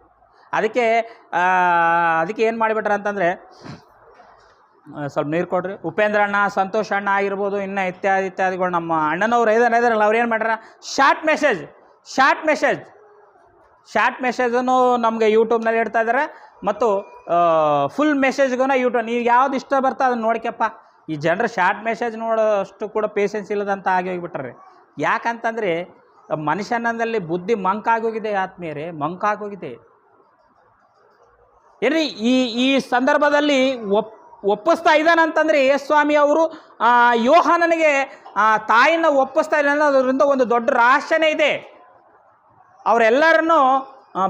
ಅದಕ್ಕೆ ಏನು ಮಾಡಿಬಿಟ್ರೆ ಅಂತಂದರೆ, ಸ್ವಲ್ಪ ನೀರು ಕೊಡ್ರಿ. ಉಪೇಂದ್ರ ಅಣ್ಣ, ಸಂತೋಷ್ ಅಣ್ಣ ಆಗಿರ್ಬೋದು, ಇನ್ನು ಇತ್ಯಾದಿಗಳು ನಮ್ಮ ಅಣ್ಣನವ್ರು ಇದಾರಲ್ಲ, ಅವ್ರು ಏನು ಮಾಡ್ಯಾರ, ಶಾರ್ಟ್ ಮೆಸೇಜನ್ನು ನಮಗೆ ಯೂಟ್ಯೂಬ್ನಲ್ಲಿ ಇಡ್ತಾ ಇದ್ದಾರೆ. ಮತ್ತು ಫುಲ್ ಮೆಸೇಜ್ಗೂ ಯೂಟ್ಯೂಬ್ ನೀವು ಯಾವ್ದು ಇಷ್ಟ ಬರ್ತಾ ಅದನ್ನು ನೋಡ್ಕಪ್ಪ. ಈ ಜನರು ಶಾರ್ಟ್ ಮೆಸೇಜ್ ನೋಡೋಷ್ಟು ಕೂಡ ಪೇಷನ್ಸ್ ಇಲ್ಲದಂತ ಆಗಿ ಹೋಗಿಬಿಟ್ರೆ. ಯಾಕಂತಂದರೆ ಮನುಷ್ಯನಲ್ಲಿ ಬುದ್ಧಿ ಮಂಕಾಗೋಗಿದೆ ಆತ್ಮೀಯರೇ, ಮಂಕಾಗೋಗಿದೆ ಏನ್ರಿ. ಈ ಸಂದರ್ಭದಲ್ಲಿ ಒಪ್ಪಿಸ್ತಾ ಇದ್ದಾನಂತಂದರೆ ಯೇಸುಸ್ವಾಮಿ ಅವರು ಯೋಹಾನನಿಗೆ ತಾಯಿನ ಒಪ್ಪಿಸ್ತಾ ಇದ್ದಾನೆ. ಅದರಿಂದ ಒಂದು ದೊಡ್ಡ ರಹಸ್ಯನೇ ಇದೆ. ಅವರೆಲ್ಲರನ್ನು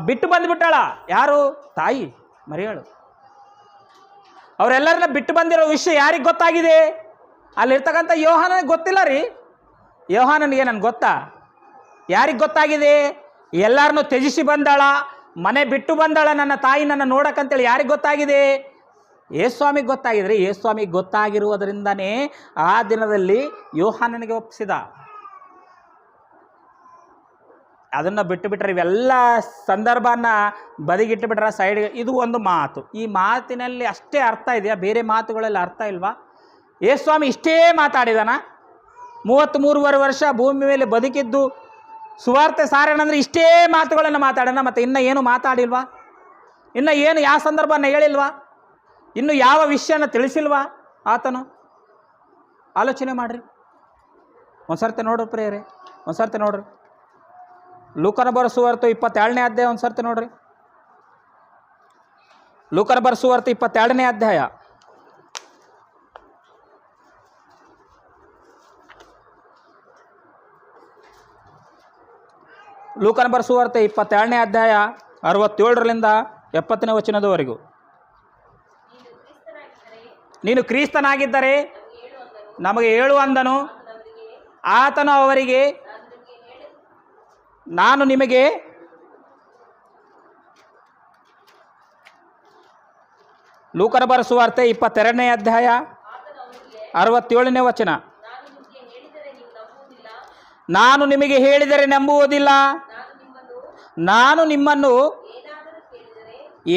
ಬಿಟ್ಟು ಬಂದುಬಿಟ್ಟಾಳ. ಯಾರು? ತಾಯಿ ಮರಿಯಾಳು. ಅವರೆಲ್ಲರನ್ನ ಬಿಟ್ಟು ಬಂದಿರೋ ವಿಷಯ ಯಾರಿಗೆ ಗೊತ್ತಾಗಿದೆ? ಅಲ್ಲಿರ್ತಕ್ಕಂಥ ಯೋಹಾನನಿಗೆ ಗೊತ್ತಿಲ್ಲ ರೀ. ಯೋಹಾನನಿಗೆ ನನಗೆ ಗೊತ್ತಾ? ಯಾರಿಗೆ ಗೊತ್ತಾಗಿದೆ? ಎಲ್ಲರನ್ನೂ ತ್ಯಜಿಸಿ ಬಂದಾಳ, ಮನೆ ಬಿಟ್ಟು ಬಂದಾಳ, ನನ್ನ ತಾಯಿ ನನ್ನ ನೋಡಕ್ಕಂತೇಳಿ ಯಾರಿಗೆ ಗೊತ್ತಾಗಿದೆ? ಯೇಸುಸ್ವಾಮಿಗೆ ಗೊತ್ತಾಗಿದ್ರಿ. ಯೇಸುಸ್ವಾಮಿಗೆ ಗೊತ್ತಾಗಿರುವುದರಿಂದನೇ ಆ ದಿನದಲ್ಲಿ ಯೋಹಾನನಿಗೆ ಒಪ್ಪಿಸಿದ. ಅದನ್ನು ಬಿಟ್ಟುಬಿಟ್ರೆ, ಇವೆಲ್ಲ ಸಂದರ್ಭನ ಬದಿಗಿಟ್ಟುಬಿಟ್ರೆ ಸೈಡ್ಗೆ. ಇದು ಒಂದು ಮಾತು. ಈ ಮಾತಿನಲ್ಲಿ ಅಷ್ಟೇ ಅರ್ಥ ಇದೆಯಾ? ಬೇರೆ ಮಾತುಗಳಲ್ಲಿ ಅರ್ಥ ಇಲ್ವಾ? ಯೇಸುಸ್ವಾಮಿ ಇಷ್ಟೇ ಮಾತಾಡಿದಾನ? 33 ವರ್ಷ ಭೂಮಿ ಮೇಲೆ ಬದುಕಿದ್ದು ಸುವಾರ್ತೆ ಸಾರಣಂದ್ರೆ ಇಷ್ಟೇ ಮಾತುಗಳನ್ನು ಮಾತಾಡೋಣ. ಮತ್ತು ಇನ್ನು ಏನು ಮಾತಾಡಿಲ್ವಾ? ಇನ್ನು ಏನು ಯಾವ ಸಂದರ್ಭನ ಹೇಳಿಲ್ವಾ? ಇನ್ನು ಯಾವ ವಿಷಯನ ತಿಳಿಸಿಲ್ವಾ ಆತನು? ಆಲೋಚನೆ ಮಾಡಿರಿ. ಒಂದು ಸರ್ತಿ ನೋಡ್ರಿ ಪ್ರಿಯರೇ, ಒಂದು ಸರ್ತಿ ನೋಡ್ರಿ. ಲೂಕನ ಬರೆಸುವಾರ್ತೆ 22ನೇ ಅಧ್ಯಾಯ ಒಂದು ಸರ್ತಿ ನೋಡ್ರಿ. ಲೂಕನ ಬರೆಸುವಾರ್ತೆ 22ನೇ ಅಧ್ಯಾಯ. ಲೂಕನ ಬರೆಸುವಾರ್ತೆ 22ನೇ ಅಧ್ಯಾಯ 67ರಿಂದ 70ನೇ ವಚನದವರೆಗೂ. ನೀನು ಕ್ರಿಸ್ತನಾಗಿದ್ದರೆ ನಮಗೆ ಹೇಳು ಅಂದನು. ಆತನು ಅವರಿಗೆ, ನಾನು ನಿಮಗೆ ಲೂಕನ ಬರೆಸುವಾರ್ತೆ 22ನೇ ಅಧ್ಯಾಯ 67ನೇ ವಚನ. ನಾನು ನಿಮಗೆ ಹೇಳಿದರೆ ನಂಬುವುದಿಲ್ಲ. ನಾನು ನಿಮ್ಮನ್ನು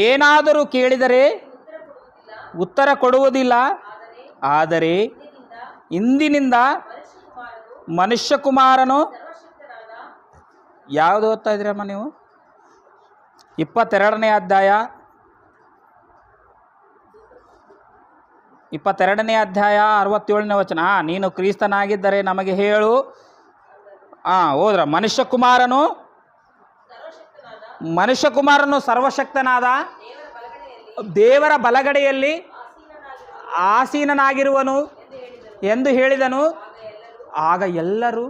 ಏನಾದರೂ ಕೇಳಿದರೆ ಉತ್ತರ ಕೊಡುವುದಿಲ್ಲ. ಆದರೆ ಇಂದಿನಿಂದ ಮನುಷ್ಯಕುಮಾರನು, ಯಾವುದು ಓದ್ತಾ ಇದ್ದೀರಮ್ಮ ನೀವು? 22ನೇ ಅಧ್ಯಾಯ 67ನೇ ವಚನ. ನೀನು ಕ್ರಿಸ್ತನಾಗಿದ್ದರೆ ನಮಗೆ ಹೇಳು. ಹೋದ್ರ. ಮನುಷ್ಯಕುಮಾರನು ಸರ್ವಶಕ್ತನಾದ ದೇವರ ಬಲಗಡೆಯಲ್ಲಿ ಆಸೀನನಾಗಿರುವನು ಎಂದು ಹೇಳಿದನು. ಆಗ ಎಲ್ಲರೂ,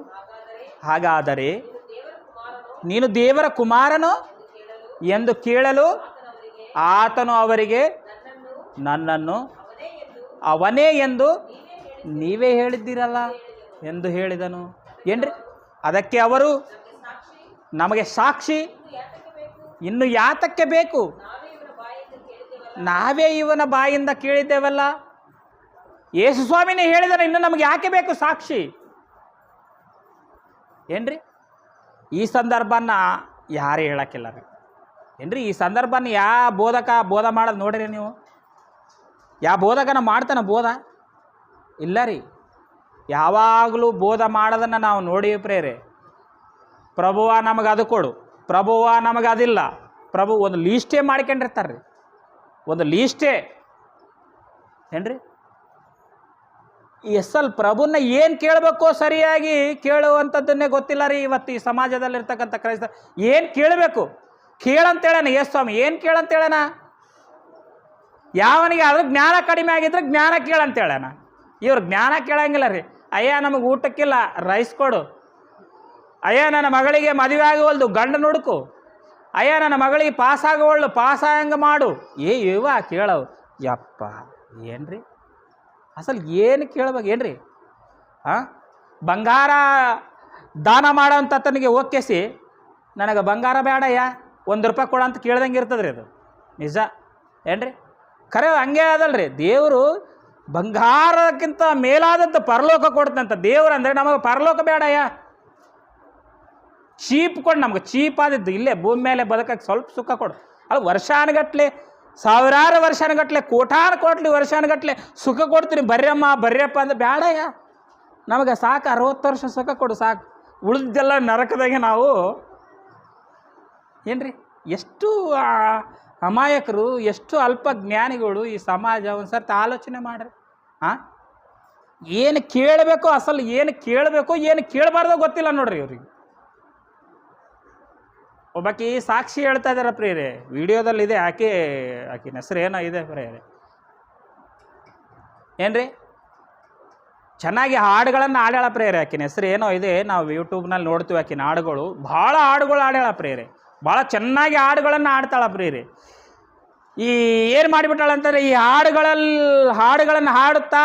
ಹಾಗಾದರೆ ನೀನು ದೇವರ ಕುಮಾರನು ಎಂದು ಕೇಳಲು ಆತನು ಅವರಿಗೆ, ನನ್ನನ್ನು ಅವನೇ ಎಂದು ನೀವೇ ಹೇಳಿದ್ದೀರಲ್ಲ ಎಂದು ಹೇಳಿದನು. ಏನ್ರಿ? ಅದಕ್ಕೆ ಅವರು, ನಮಗೆ ಸಾಕ್ಷಿ ಇನ್ನು ಯಾತಕ್ಕೆ ಬೇಕು? ನಾವೇ ಇವನ ಬಾಯಿಂದ ಕೇಳಿದ್ದೇವಲ್ಲ. ಯೇಸುಸ್ವಾಮಿನೇ ಹೇಳಿದಾನೆ, ಇನ್ನು ನಮಗೆ ಯಾಕೆ ಬೇಕು ಸಾಕ್ಷಿ? ಏನ್ರಿ? ಈ ಸಂದರ್ಭನ ಯಾರು ಹೇಳಕ್ಕಿಲ್ಲ ರೀ. ಏನ್ರಿ? ಈ ಸಂದರ್ಭನ ಬೋಧ ಮಾಡೋದು ನೋಡ್ರಿ ನೀವು. ಯಾವ ಬೋಧಕನ ಮಾಡ್ತಾನೆ ಬೋಧ? ಇಲ್ಲ ರೀ. ಯಾವಾಗಲೂ ಬೋಧ ಮಾಡೋದನ್ನು ನಾವು ನೋಡಿವಿ ಪ್ರೇರೆ. ಪ್ರಭುವ ನಮಗೆ ಅದು ಕೊಡು, ಪ್ರಭುವ ನಮಗೆ ಅದಿಲ್ಲ, ಪ್ರಭು ಒಂದು ಲೀಸ್ಟೇ ಮಾಡ್ಕೊಂಡಿರ್ತಾರೆ ರೀ. ಒಂದು ಲೀಸ್ಟೇ ಏನ್ರಿ? ಪ್ರಭುನ ಏನು ಕೇಳಬೇಕೋ ಸರಿಯಾಗಿ ಕೇಳುವಂಥದ್ದನ್ನೇ ಗೊತ್ತಿಲ್ಲ ರೀ ಇವತ್ತು ಈ ಸಮಾಜದಲ್ಲಿರ್ತಕ್ಕಂಥ ಕ್ರೈಸ್ತ. ಏನು ಕೇಳಬೇಕು ಕೇಳಂತೇಳಣ ಯೇಸುಸ್ವಾಮಿ. ಏನು ಕೇಳಂತೇಳಣ? ಯಾವನಿಗೆ ಆದ್ರೂ ಜ್ಞಾನ ಕಡಿಮೆ ಆಗಿದ್ರೆ ಜ್ಞಾನ ಕೇಳಂತ ಹೇಳೋಣ. ಇವ್ರು ಜ್ಞಾನ ಕೇಳಂಗಿಲ್ಲ ರೀ. ಅಯ್ಯ ನಮಗೆ ಊಟಕ್ಕಿಲ್ಲ, ರೈಸ್ ಕೊಡು. ಅಯ್ಯ ನನ್ನ ಮಗಳಿಗೆ ಮದುವೆ ಆಗುವಲ್ದು, ಗಂಡ ಹುಡುಕು. ಅಯ್ಯ ನನ್ನ ಮಗಳಿಗೆ ಪಾಸಾಗುವಳ್ಳು, ಪಾಸಾಗಂಗೆ ಮಾಡು. ಇವ ಕೇಳವು. ಯಪ್ಪ ಏನ್ರಿ ಅಸಲು ಏನು ಕೇಳ್ಬೇಕು ಏನ್ರಿ? ಬಂಗಾರ ದಾನ ಮಾಡೋಂಥ ತನಗೆ ಓಕೆಸಿ ನನಗೆ ಬಂಗಾರ ಬೇಡಯ್ಯ, ₹1 ಕೊಡ ಅಂತ ಕೇಳ್ದಂಗೆ ಇರ್ತದ್ರಿ. ಅದು ನಿಜ ಏನ್ರಿ? ಖರೆ ಹಂಗೆ ಅದಲ್ರಿ. ದೇವರು ಬಂಗಾರಕ್ಕಿಂತ ಮೇಲಾದಂಥ ಪರಲೋಕ ಕೊಡ್ತಂತ. ದೇವ್ರು ಅಂದರೆ ನಮಗೆ ಪರಲೋಕ ಬೇಡಯ್ಯ, ಚೀಪ್ ಕೊಡು, ನಮ್ಗೆ ಚೀಪ್ ಆದಿದ್ದು ಇಲ್ಲೇ ಭೂಮಿ ಮೇಲೆ ಬದುಕಕ್ಕೆ ಸ್ವಲ್ಪ ಸುಖ ಕೊಡು. ಅದು ವರ್ಷಾನುಗಟ್ಲೆ, ಸಾವಿರಾರು ವರ್ಷಾನುಗಟ್ಲೆ, ಕೋಟಾನು ಕೋಟ್ಲಿ ವರ್ಷಾನುಗಟ್ಲೆ ಸುಖ ಕೊಡ್ತೀನಿ, ಬರ್ರಮ್ಮ ಬರ್ರಪ್ಪ ಅಂದ್ರೆ ಬೇಡಯ್ಯ. ನಮಗೆ ಸಾಕು 60 ವರ್ಷ ಸುಖ ಕೊಡು ಸಾಕು, ಉಳಿದೆಲ್ಲ ನರಕದಾಗೆ ನಾವು ಏನ್ರಿ. ಎಷ್ಟು ಅಮಾಯಕರು, ಎಷ್ಟು ಅಲ್ಪ ಜ್ಞಾನಿಗಳು ಈ ಸಮಾಜ. ಒಂದು ಸರ್ತಿ ಆಲೋಚನೆ ಮಾಡ್ರಿ. ಏನು ಕೇಳಬೇಕು, ಅಸಲು ಏನು ಕೇಳಬೇಕು ಏನು ಕೇಳಬಾರ್ದೋ ಗೊತ್ತಿಲ್ಲ ನೋಡ್ರಿ ಇವ್ರಿಗೆ. ಒಬ್ಬಾಕಿ ಸಾಕ್ಷಿ ಹೇಳ್ತಾ ಇದ್ದಾರೆ ಪ್ರಿಯರೇ, ವಿಡಿಯೋದಲ್ಲಿದೆ. ಆಕಿನ ಹೆಸರು ಏನೋ ಇದೆ ಪ್ರಿಯರೇ, ಏನ್ರಿ ಚೆನ್ನಾಗಿ ಹಾಡುಗಳನ್ನು ಆಡ್ಯಾಳ ಪ್ರಿಯರೇ. ಆಕಿನ ಹೆಸರು ಏನೋ ಇದೆ, ನಾವು ಯೂಟ್ಯೂಬ್ನಲ್ಲಿ ನೋಡ್ತೀವಿ. ಆಕಿನ ಹಾಡುಗಳು ಭಾಳ ಹಾಡುಗಳು ಆಡ್ಯಾಳ ಪ್ರಿಯರೇ, ಭಾಳ ಚೆನ್ನಾಗಿ ಹಾಡುಗಳನ್ನು ಆಡ್ತಾಳ ಪ್ರಿಯರೇ. ಈ ಏನು ಮಾಡಿಬಿಟ್ಟಾಳಂತಂದರೆ, ಈ ಹಾಡುಗಳನ್ನು ಹಾಡುತ್ತಾ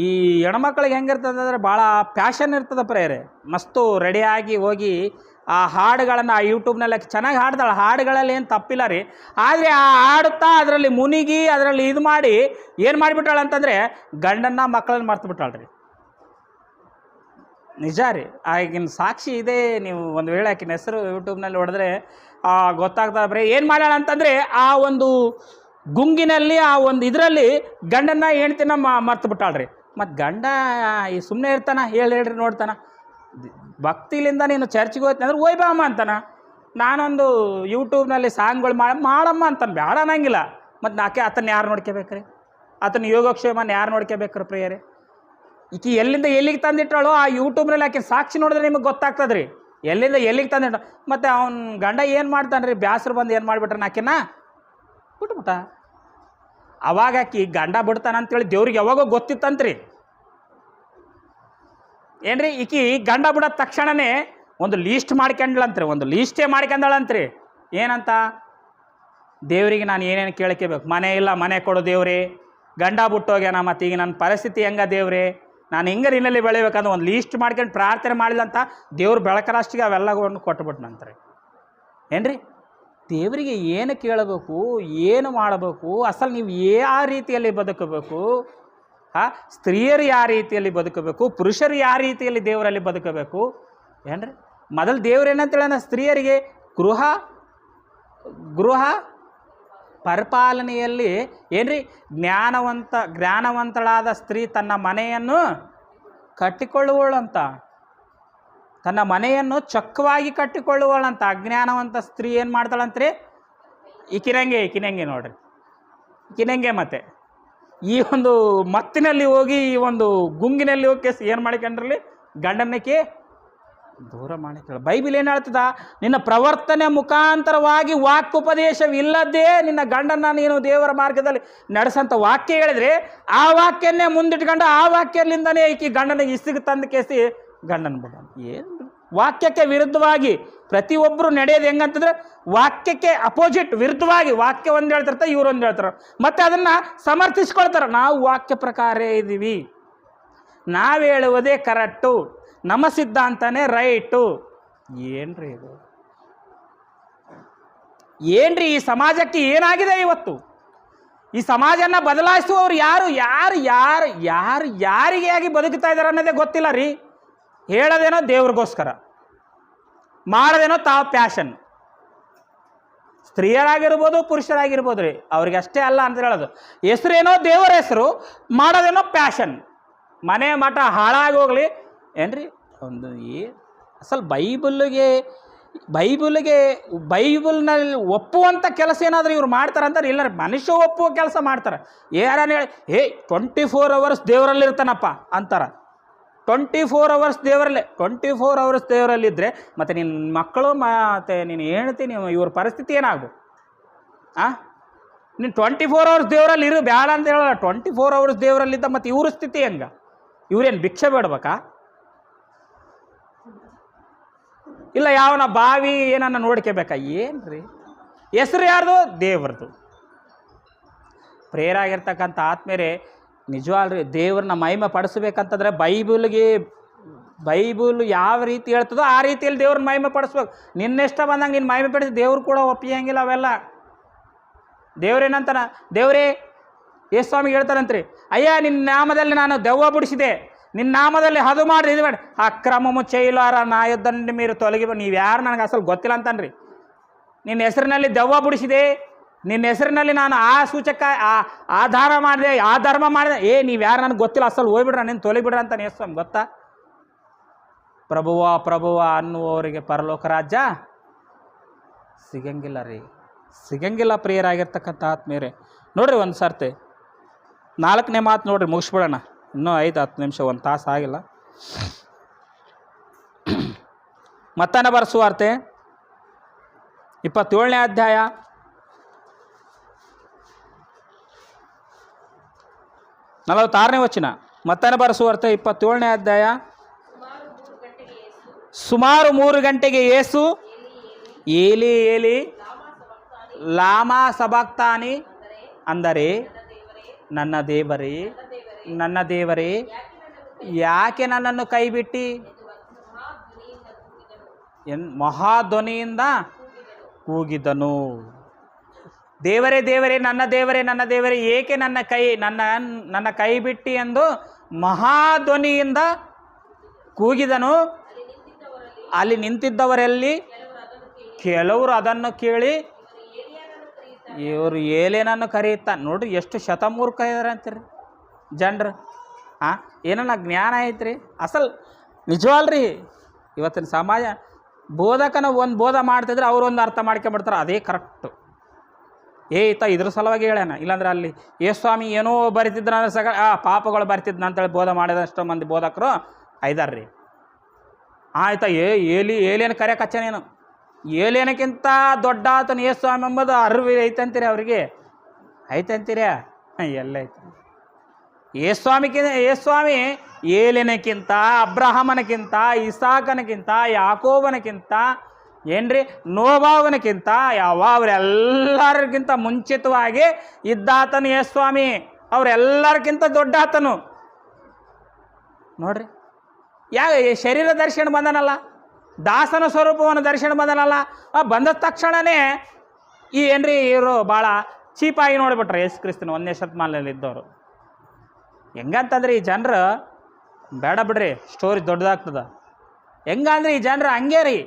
ಈ ಹೆಣ್ಮಕ್ಳಿಗೆ ಹೆಂಗಿರ್ತದೆ ಅಂದರೆ ಭಾಳ ಪ್ಯಾಷನ್ ಇರ್ತದೆ ಪ್ರಿಯರೇ. ಮಸ್ತು ರೆಡಿಯಾಗಿ ಹೋಗಿ ಆ ಹಾಡುಗಳನ್ನು ಆ ಯೂಟ್ಯೂಬ್ನಲ್ಲಿ ಚೆನ್ನಾಗಿ ಹಾಡ್ತಾಳೆ. ಹಾಡುಗಳಲ್ಲಿ ಏನು ತಪ್ಪಿಲ್ಲ ರೀ. ಆದರೆ ಆ ಹಾಡುತ್ತಾ ಅದರಲ್ಲಿ ಮುನಿಗಿ ಅದರಲ್ಲಿ ಇದು ಮಾಡಿ ಏನು ಮಾಡಿಬಿಟ್ಟಾಳೆ ಅಂತಂದರೆ ಗಂಡನ್ನ ಮಕ್ಕಳನ್ನ ಮರ್ತು ಬಿಟ್ಟಾಳ್ರಿ. ನಿಜ ರೀ. ಆಗಿನ ಸಾಕ್ಷಿ ಇದೆ. ನೀವು ಒಂದು ವೇಳೆ ಆಕಿನ ಹೆಸರು ಯೂಟ್ಯೂಬ್ನಲ್ಲಿ ಹೊಡೆದ್ರೆ ಗೊತ್ತಾಗ್ತದೆ ಬರೀ ಏನು ಮಾಡ್ಯಾಳ ಅಂತಂದರೆ, ಆ ಒಂದು ಗುಂಗಿನಲ್ಲಿ ಆ ಒಂದು ಇದರಲ್ಲಿ ಗಂಡನ್ನ ಹೆಣ್ತಿನ ಮರ್ತು ಬಿಟ್ಟಾಳ್ರಿ. ಮತ್ತು ಗಂಡ ಈ ಸುಮ್ಮನೆ ಇರ್ತಾನ? ಹೇಳ್ರಿ ನೋಡ್ತಾನ. ಭಕ್ತಿಲಿಂದ ನೀನು ಚರ್ಚ್ಗೆ ಹೋಗ್ತೀನಿ ಅಂದ್ರೆ ಓಯ್ ಬಾಮ್ಮ ಅಂತಾನ. ನಾನೊಂದು ಯೂಟ್ಯೂಬ್ನಲ್ಲಿ ಸಾಂಗ್ಗಳು ಮಾಡಮ್ಮ ಅಂತಾನೆ, ಬೇಡ ಅನ್ನಂಗಿಲ್ಲ. ಮತ್ತು ಆತನ ಯಾರು ನೋಡ್ಕೋಬೇಕ್ರಿ? ಆತನ ಯೋಗಕ್ಷೇಮನ ಯಾರು ನೋಡ್ಕೋಬೇಕ್ರಿ ಪ್ರಿಯರೇ? ಈಕಿ ಎಲ್ಲಿಂದ ಎಲ್ಲಿಗೆ ತಂದಿಟ್ಟಾಳೋ ಆ ಯೂಟ್ಯೂಬ್ನಲ್ಲಿ ಆಕೆ ಸಾಕ್ಷಿ ನೋಡಿದ್ರೆ ನಿಮಗೆ ಗೊತ್ತಾಗ್ತದೆ ರೀ, ಎಲ್ಲಿಂದ ಎಲ್ಲಿಗೆ ತಂದಿಟ್ಟ. ಮತ್ತು ಅವ್ನ ಗಂಡ ಏನು ಮಾಡ್ತಾನೆ ರೀ, ಬ್ಯಾಸರು ಬಂದು ಏನು ಮಾಡಿಬಿಟ್ರೆ ಆಕೆನ ಬಿಟ್ಬಿಟ್ಟ. ಅವಾಗ ಆಕಿ ಗಂಡ ಬಿಡ್ತಾನಂತೇಳಿ ದೇವ್ರಿಗೆ ಯಾವಾಗೋ ಗೊತ್ತಿತ್ತಂತ್ರಿ. ಏನ್ರಿ, ಈಕಿ ಗಂಡ ಬಿಡೋದ ತಕ್ಷಣವೇ ಒಂದು ಲೀಸ್ಟ್ ಮಾಡ್ಕೊಂಡ್ಲಂತ್ರಿ, ಒಂದು ಲೀಸ್ಟೇ ಮಾಡ್ಕೊಂಡಳಂತ್ರಿ. ಏನಂತ? ದೇವ್ರಿಗೆ ನಾನು ಏನೇನು ಕೇಳ್ಕೋಬೇಕು, ಮನೆ ಇಲ್ಲ ಮನೆ ಕೊಡು ದೇವ್ರಿ, ಗಂಡ ಬಿಟ್ಟೋಗ್ಯಾನ, ಮತ್ತು ಈಗ ನನ್ನ ಪರಿಸ್ಥಿತಿ ಹೆಂಗ ದೇವ್ರಿ, ನಾನು ಹಿಂಗೆ ಇನ್ನಲ್ಲಿ ಬೆಳಿಬೇಕಂದ್ರೆ ಒಂದು ಲೀಸ್ಟ್ ಮಾಡ್ಕೊಂಡು ಪ್ರಾರ್ಥನೆ ಮಾಡಿದಂತ ದೇವ್ರು ಬೆಳಕರಷ್ಟಿಗೆ ಅವೆಲ್ಲವನ್ನು ಕೊಟ್ಬಿಟ್ನಂತ್ರಿ. ಏನ್ರಿ, ದೇವರಿಗೆ ಏನು ಕೇಳಬೇಕು, ಏನು ಮಾಡಬೇಕು, ಅಸಲು ನೀವು ಯಾವ ರೀತಿಯಲ್ಲಿ ಬದುಕಬೇಕು, ಸ್ತ್ರೀಯರು ಯಾವ ರೀತಿಯಲ್ಲಿ ಬದುಕಬೇಕು, ಪುರುಷರು ಯಾವ ರೀತಿಯಲ್ಲಿ ದೇವರಲ್ಲಿ ಬದುಕಬೇಕು. ಏನ್ರಿ, ಮೊದಲು ದೇವ್ರು ಏನಂತೇಳ ಸ್ತ್ರೀಯರಿಗೆ ಗೃಹ ಪರಿಪಾಲನೆಯಲ್ಲಿ ಏನ್ರಿ, ಜ್ಞಾನವಂತಳಾದ ಸ್ತ್ರೀ ತನ್ನ ಮನೆಯನ್ನು ಕಟ್ಟಿಕೊಳ್ಳುವಳಂತ, ತನ್ನ ಮನೆಯನ್ನು ಚೊಕ್ಕವಾಗಿ ಕಟ್ಟಿಕೊಳ್ಳುವಳಂತ. ಅಜ್ಞಾನವಂತ ಸ್ತ್ರೀ ಏನು ಮಾಡ್ತಾಳಂತ್ರಿ, ಈಕಿನಂಗೆ ನೋಡ್ರಿ, ಈಕಿನಂಗೆ. ಮತ್ತೆ ಈ ಒಂದು ಮತ್ತಿನಲ್ಲಿ ಹೋಗಿ ಈ ಒಂದು ಗುಂಗಿನಲ್ಲಿ ಹೋಗಿ ಏನು ಮಾಡಿಕೊಂಡ್ರಲ್ಲಿ ಗಂಡನಕ್ಕೆ ದೂರ ಮಾಡಿಕೊಳ್ಳ. ಬೈಬಲ್ ಏನು ಹೇಳ್ತದ? ನಿನ್ನ ಪ್ರವರ್ತನೆ ಮುಖಾಂತರವಾಗಿ ವಾಕ್ಯೋಪದೇಶವಿಲ್ಲದೆ ನಿನ್ನ ಗಂಡನ ನೀನು ದೇವರ ಮಾರ್ಗದಲ್ಲಿ ನಡೆಸಂತ ವಾಕ್ಯ ಹೇಳಿದ್ರೆ, ಆ ವಾಕ್ಯನ್ನೇ ಮುಂದಿಟ್ಕೊಂಡು ಆ ವಾಕ್ಯದಿಂದನೇ ಈಕಿ ಗಂಡನಿಗೆ ಇಸಿಗೆ ತಂದು ಕೇಸಿ ಗಂಡನ ಬಿಡ. ಏನು ವಾಕ್ಯಕ್ಕೆ ವಿರುದ್ಧವಾಗಿ ಪ್ರತಿಯೊಬ್ಬರು ನಡೆಯೋದು ಹೆಂಗಂತಂದ್ರೆ, ವಾಕ್ಯಕ್ಕೆ ಅಪೋಸಿಟ್ ವಿರುದ್ಧವಾಗಿ ವಾಕ್ಯ ಒಂದು ಹೇಳ್ತಿರ್ತಾರೆ, ಇವ್ರು ಒಂದು ಹೇಳ್ತಾರೆ, ಮತ್ತು ಅದನ್ನು ಸಮರ್ಥಿಸ್ಕೊಳ್ತಾರೆ. ನಾವು ವಾಕ್ಯ ಪ್ರಕಾರ ಇದ್ದೀವಿ, ನಾವು ಹೇಳುವುದೇ ಕರೆಕ್ಟು, ನಮ್ಮ ಸಿದ್ಧಾಂತನೇ ರೈಟು. ಏನ್ರಿ ಇದು? ಏನ್ರಿ ಈ ಸಮಾಜಕ್ಕೆ ಏನಾಗಿದೆ ಇವತ್ತು? ಈ ಸಮಾಜನ ಬದಲಾಯಿಸುವವರು ಯಾರಿಗೆ ಆಗಿ ಬದುಕ್ತಾ ಇದ್ದಾರೆ ಅನ್ನೋದೇ ಗೊತ್ತಿಲ್ಲ ರೀ. ಹೇಳೋದೇನೋ ದೇವ್ರಿಗೋಸ್ಕರ, ಮಾಡೋದೇನೋ ತಾವು ಪ್ಯಾಷನ್. ಸ್ತ್ರೀಯರಾಗಿರ್ಬೋದು ಪುರುಷರಾಗಿರ್ಬೋದು ರೀ, ಅವ್ರಿಗೆ ಅಷ್ಟೇ ಅಲ್ಲ ಅಂತ ಹೇಳೋದು. ಹೆಸರೇನೋ ದೇವರ ಹೆಸರು, ಮಾಡೋದೇನೋ ಪ್ಯಾಷನ್. ಮನೆ ಮಠ ಹಾಳಾಗಿ ಹೋಗಲಿ ಏನ್ರಿ. ಒಂದು ಅಸಲು ಬೈಬಲ್ನಲ್ಲಿ ಒಪ್ಪುವಂಥ ಕೆಲಸ ಏನಾದರೂ ಇವ್ರು ಮಾಡ್ತಾರಂತಾರೆ? ಇಲ್ಲ ರೀ, ಮನುಷ್ಯ ಒಪ್ಪುವ ಕೆಲಸ ಮಾಡ್ತಾರೆ. ಯಾರನ್ನ ಹೇಳಿ 24 hours ದೇವರಲ್ಲಿರ್ತಾನಪ್ಪ ಅಂತಾರೆ. 24 hours ದೇವರಲ್ಲೇ, 24 hours ದೇವರಲ್ಲಿದ್ದರೆ ಮತ್ತು ನಿನ್ನ ಮಕ್ಕಳು ಮತ್ತು ನೀನು ಹೇಳ್ತೀನಿ ಇವ್ರ ಪರಿಸ್ಥಿತಿ ಏನಾಗಬೇಕು? ನೀನು 24 hours ದೇವರಲ್ಲಿ ಇರು, ಬೇಡ ಅಂತ ಹೇಳಲ್ಲ. 24 hours ದೇವರಲ್ಲಿದ್ದ ಮತ್ತು ಇವ್ರ ಸ್ಥಿತಿ ಹೆಂಗ? ಇವ್ರೇನು ಭಿಕ್ಷೆ ಬೇಡಬೇಕಾ? ಇಲ್ಲ ಯಾವನ ಬಾವಿ ಏನನ್ನ ನೋಡ್ಕೋಬೇಕಾ? ಏನು ರೀ? ಹೆಸರು ಯಾರ್ದು? ದೇವ್ರದ್ದು. ಪ್ರೇರಾಗಿರ್ತಕ್ಕಂಥ ಆತ್ಮೇರೆ ನಿಜವಾಗ್ರಿ ದೇವ್ರನ್ನ ಮಹಿಮೆ ಪಡಿಸ್ಬೇಕಂತಂದ್ರೆ ಬೈಬಲ್ ಯಾವ ರೀತಿ ಹೇಳ್ತದೋ ಆ ರೀತಿಯಲ್ಲಿ ದೇವ್ರನ್ನ ಮಹಿಮೆ ಪಡಿಸ್ಬೇಕು. ನಿನ್ನೆಷ್ಟ ಬಂದಂಗೆ ನೀನು ಮಹಿಮೆ ಪಡಿಸಿ ದೇವ್ರು ಕೂಡ ಒಪ್ಪಿಯಂಗಿಲ್ಲ ಅವೆಲ್ಲ. ದೇವ್ರೇನಂತಾನ? ದೇವ್ರೇ ಯೇಸು ಸ್ವಾಮಿಗೆ ಹೇಳ್ತಾರಂತ್ರಿ, ಅಯ್ಯ ನಿನ್ನ ನಾಮದಲ್ಲಿ ನಾನು ದೆವ್ವ ಬಿಡಿಸಿದೆ, ನಿನ್ನ ನಾಮದಲ್ಲಿ ಅದು ಮಾಡಿ ಇದು ಮಾಡಿ, ಅಕ್ರಮ ಮುಚ್ಚೈಲಾರ ನಾಯೊದ್ದನ್ನು ಮೀರು ತೊಲಗಿ. ನೀವು ಯಾರು ನನಗೆ ಅಸಲು ಗೊತ್ತಿಲ್ಲ ಅಂತನ್ರಿ. ನಿನ್ನ ಹೆಸರಿನಲ್ಲಿ ದೆವ್ವ ಬಿಡಿಸಿದೆ, ನಿನ್ನ ಹೆಸರಿನಲ್ಲಿ ನಾನು ಆ ಸೂಚಕ ಆ ದಾನ ಮಾಡಿದೆ, ಆ ಧರ್ಮ ಮಾಡಿದೆ. ನೀವು ಯಾರು ನನಗೆ ಗೊತ್ತಿಲ್ಲ, ಅಸಲು ಹೋಗ್ಬಿಡ್ರ, ನಿನ್ನ ತೊಲಿಬಿಡ್ರ ಅಂತ ಯೇಸು ಸ್ವಾಮಿ ಗೊತ್ತಾ? ಪ್ರಭುವ ಅನ್ನುವವರಿಗೆ ಪರಲೋಕ ರಾಜ್ಯ ಸಿಗಂಗಿಲ್ಲ ರೀ, ಸಿಗಂಗಿಲ್ಲ. ಪ್ರಿಯರಾಗಿರ್ತಕ್ಕಂಥ ಆತ್ಮೀಯರೇ ನೋಡ್ರಿ, ಒಂದು ಸರ್ತಿ 4ನೇ ಮಾತು ನೋಡ್ರಿ, ಮುಗಿಸ್ಬಿಡೋಣ. ಇನ್ನೂ 5-10 ನಿಮಿಷ, 1 ತಾಸು ಆಗಿಲ್ಲ. ಮತ್ತಾನ ಬರೆಸುವಾರ್ತೆ 27ನೇ ಅಧ್ಯಾಯ 46ನೇ ವಚನ. ಮತ್ತಾನ ಬರೆಸುವಾರ್ತೆ 27ನೇ ಅಧ್ಯಾಯ. ಸುಮಾರು 3 ಗಂಟೆಗೆ ಯೇಸು ಏಲಿ ಏಲಿ ಲಾಮಾ ಸಬಕ್ತಾನಿ, ಅಂದರೆ ನನ್ನ ದೇವರೇ ನನ್ನ ದೇವರೇ ಯಾಕೆ ನನ್ನನ್ನು ಕೈಬಿಟ್ಟಿ ಮಹಾಧ್ವನಿಯಿಂದ ಕೂಗಿದನು. ದೇವರೇ ದೇವರೇ ನನ್ನ ದೇವರೇ ನನ್ನ ದೇವರೇ ಏಕೆ ನನ್ನ ಕೈ ಬಿಟ್ಟಿ ಎಂದು ಮಹಾಧ್ವನಿಯಿಂದ ಕೂಗಿದನು. ಅಲ್ಲಿ ನಿಂತಿದ್ದವರಲ್ಲಿ ಕೆಲವರು ಅದನ್ನು ಕೇಳಿ ಇವರು ಏಲೇನನ್ನು ಕರೆಯುತ್ತಾನೆ. ನೋಡ್ರಿ ಎಷ್ಟು ಶತಮೂರ್ಖ ಇದ್ದಾರೆ ಅಂತೀರಿ ಜನರು. ಏನನ್ನ ಜ್ಞಾನ ಐತ್ರಿ ಅಸಲ್ ನಿಜವಲ್ರಿ. ಇವತ್ತಿನ ಸಮಾಜ ಬೋಧಕನ ಒಂದು ಬೋಧ ಮಾಡ್ತಿದ್ರೆ ಅವ್ರು ಒಂದು ಅರ್ಥ ಮಾಡ್ಕೊಂಬಿಡ್ತಾರೆ, ಅದೇ ಕರೆಕ್ಟು. ಈತ ಇದ್ರ ಸಲುವಾಗಿ ಹೇಳ್ಯಾನ, ಇಲ್ಲಾಂದ್ರೆ ಅಲ್ಲಿ ಯೇಸು ಸ್ವಾಮಿ ಏನೋ ಬರಿತಿದ್ರ ಅಂದ್ರೆ ಪಾಪಗಳು ಬರ್ತಿದ್ನ ಅಂತೇಳಿ ಬೋಧ ಮಾಡಿದಷ್ಟು ಮಂದಿ ಬೋಧಕರು ಐದಾರ್ರಿ. ಆಯ್ತಾ ಏಲೇನು ಕರೆಯಕ್ಕೆ ಹಚ್ಚನೇನು? ಏಲೇನಕ್ಕಿಂತ ದೊಡ್ಡ ಆತನ ಯೇಸು ಸ್ವಾಮಿ ಎಂಬುದು ಅರಿವು ಐತಂತೀರಿ ಅವ್ರಿಗೆ? ಐತಂತೀರ? ಎಲ್ಲ ಐತಿ. ಯೇಸು ಸ್ವಾಮಿ ಏಲೇನಕ್ಕಿಂತ, ಅಬ್ರಹಾಮನಕ್ಕಿಂತ, ಇಸಾಕನಕ್ಕಿಂತ, ಯಾಕೋಬನಕ್ಕಿಂತ, ಏನ್ರಿ ನೋಬಾವನಕ್ಕಿಂತ ಅವರೆಲ್ಲರಿಗಿಂತ ಮುಂಚಿತವಾಗಿ ಇದ್ದಾತನು ಯೇಸು ಸ್ವಾಮಿ. ಅವರೆಲ್ಲರಿಗಿಂತ ದೊಡ್ಡ ಆತನು ನೋಡ್ರಿ. ಶರೀರ ದರ್ಶನ ಬಂದನಲ್ಲ, ದಾಸನ ಸ್ವರೂಪವನ್ನು ದರ್ಶನ ಬಂದನಲ್ಲ, ಬಂದ ತಕ್ಷಣವೇ ಏನ್ರಿ ಇವರು ಭಾಳ ಚೀಪಾಗಿ ನೋಡಿಬಿಟ್ರೆ ಯೇಸು ಕ್ರಿಸ್ತನ 1ನೇ ಶತಮಾನದಲ್ಲಿ ಇದ್ದವರು. ಹೆಂಗಂತಂದ್ರೆ ಈ ಜನರು ಬೇಡ ಬಿಡ್ರಿ, ಸ್ಟೋರಿ ದೊಡ್ಡದಾಗ್ತದ. ಹೆಂಗಂದ್ರೆ ಈ ಜನರು ಹಂಗೇ ರೀ.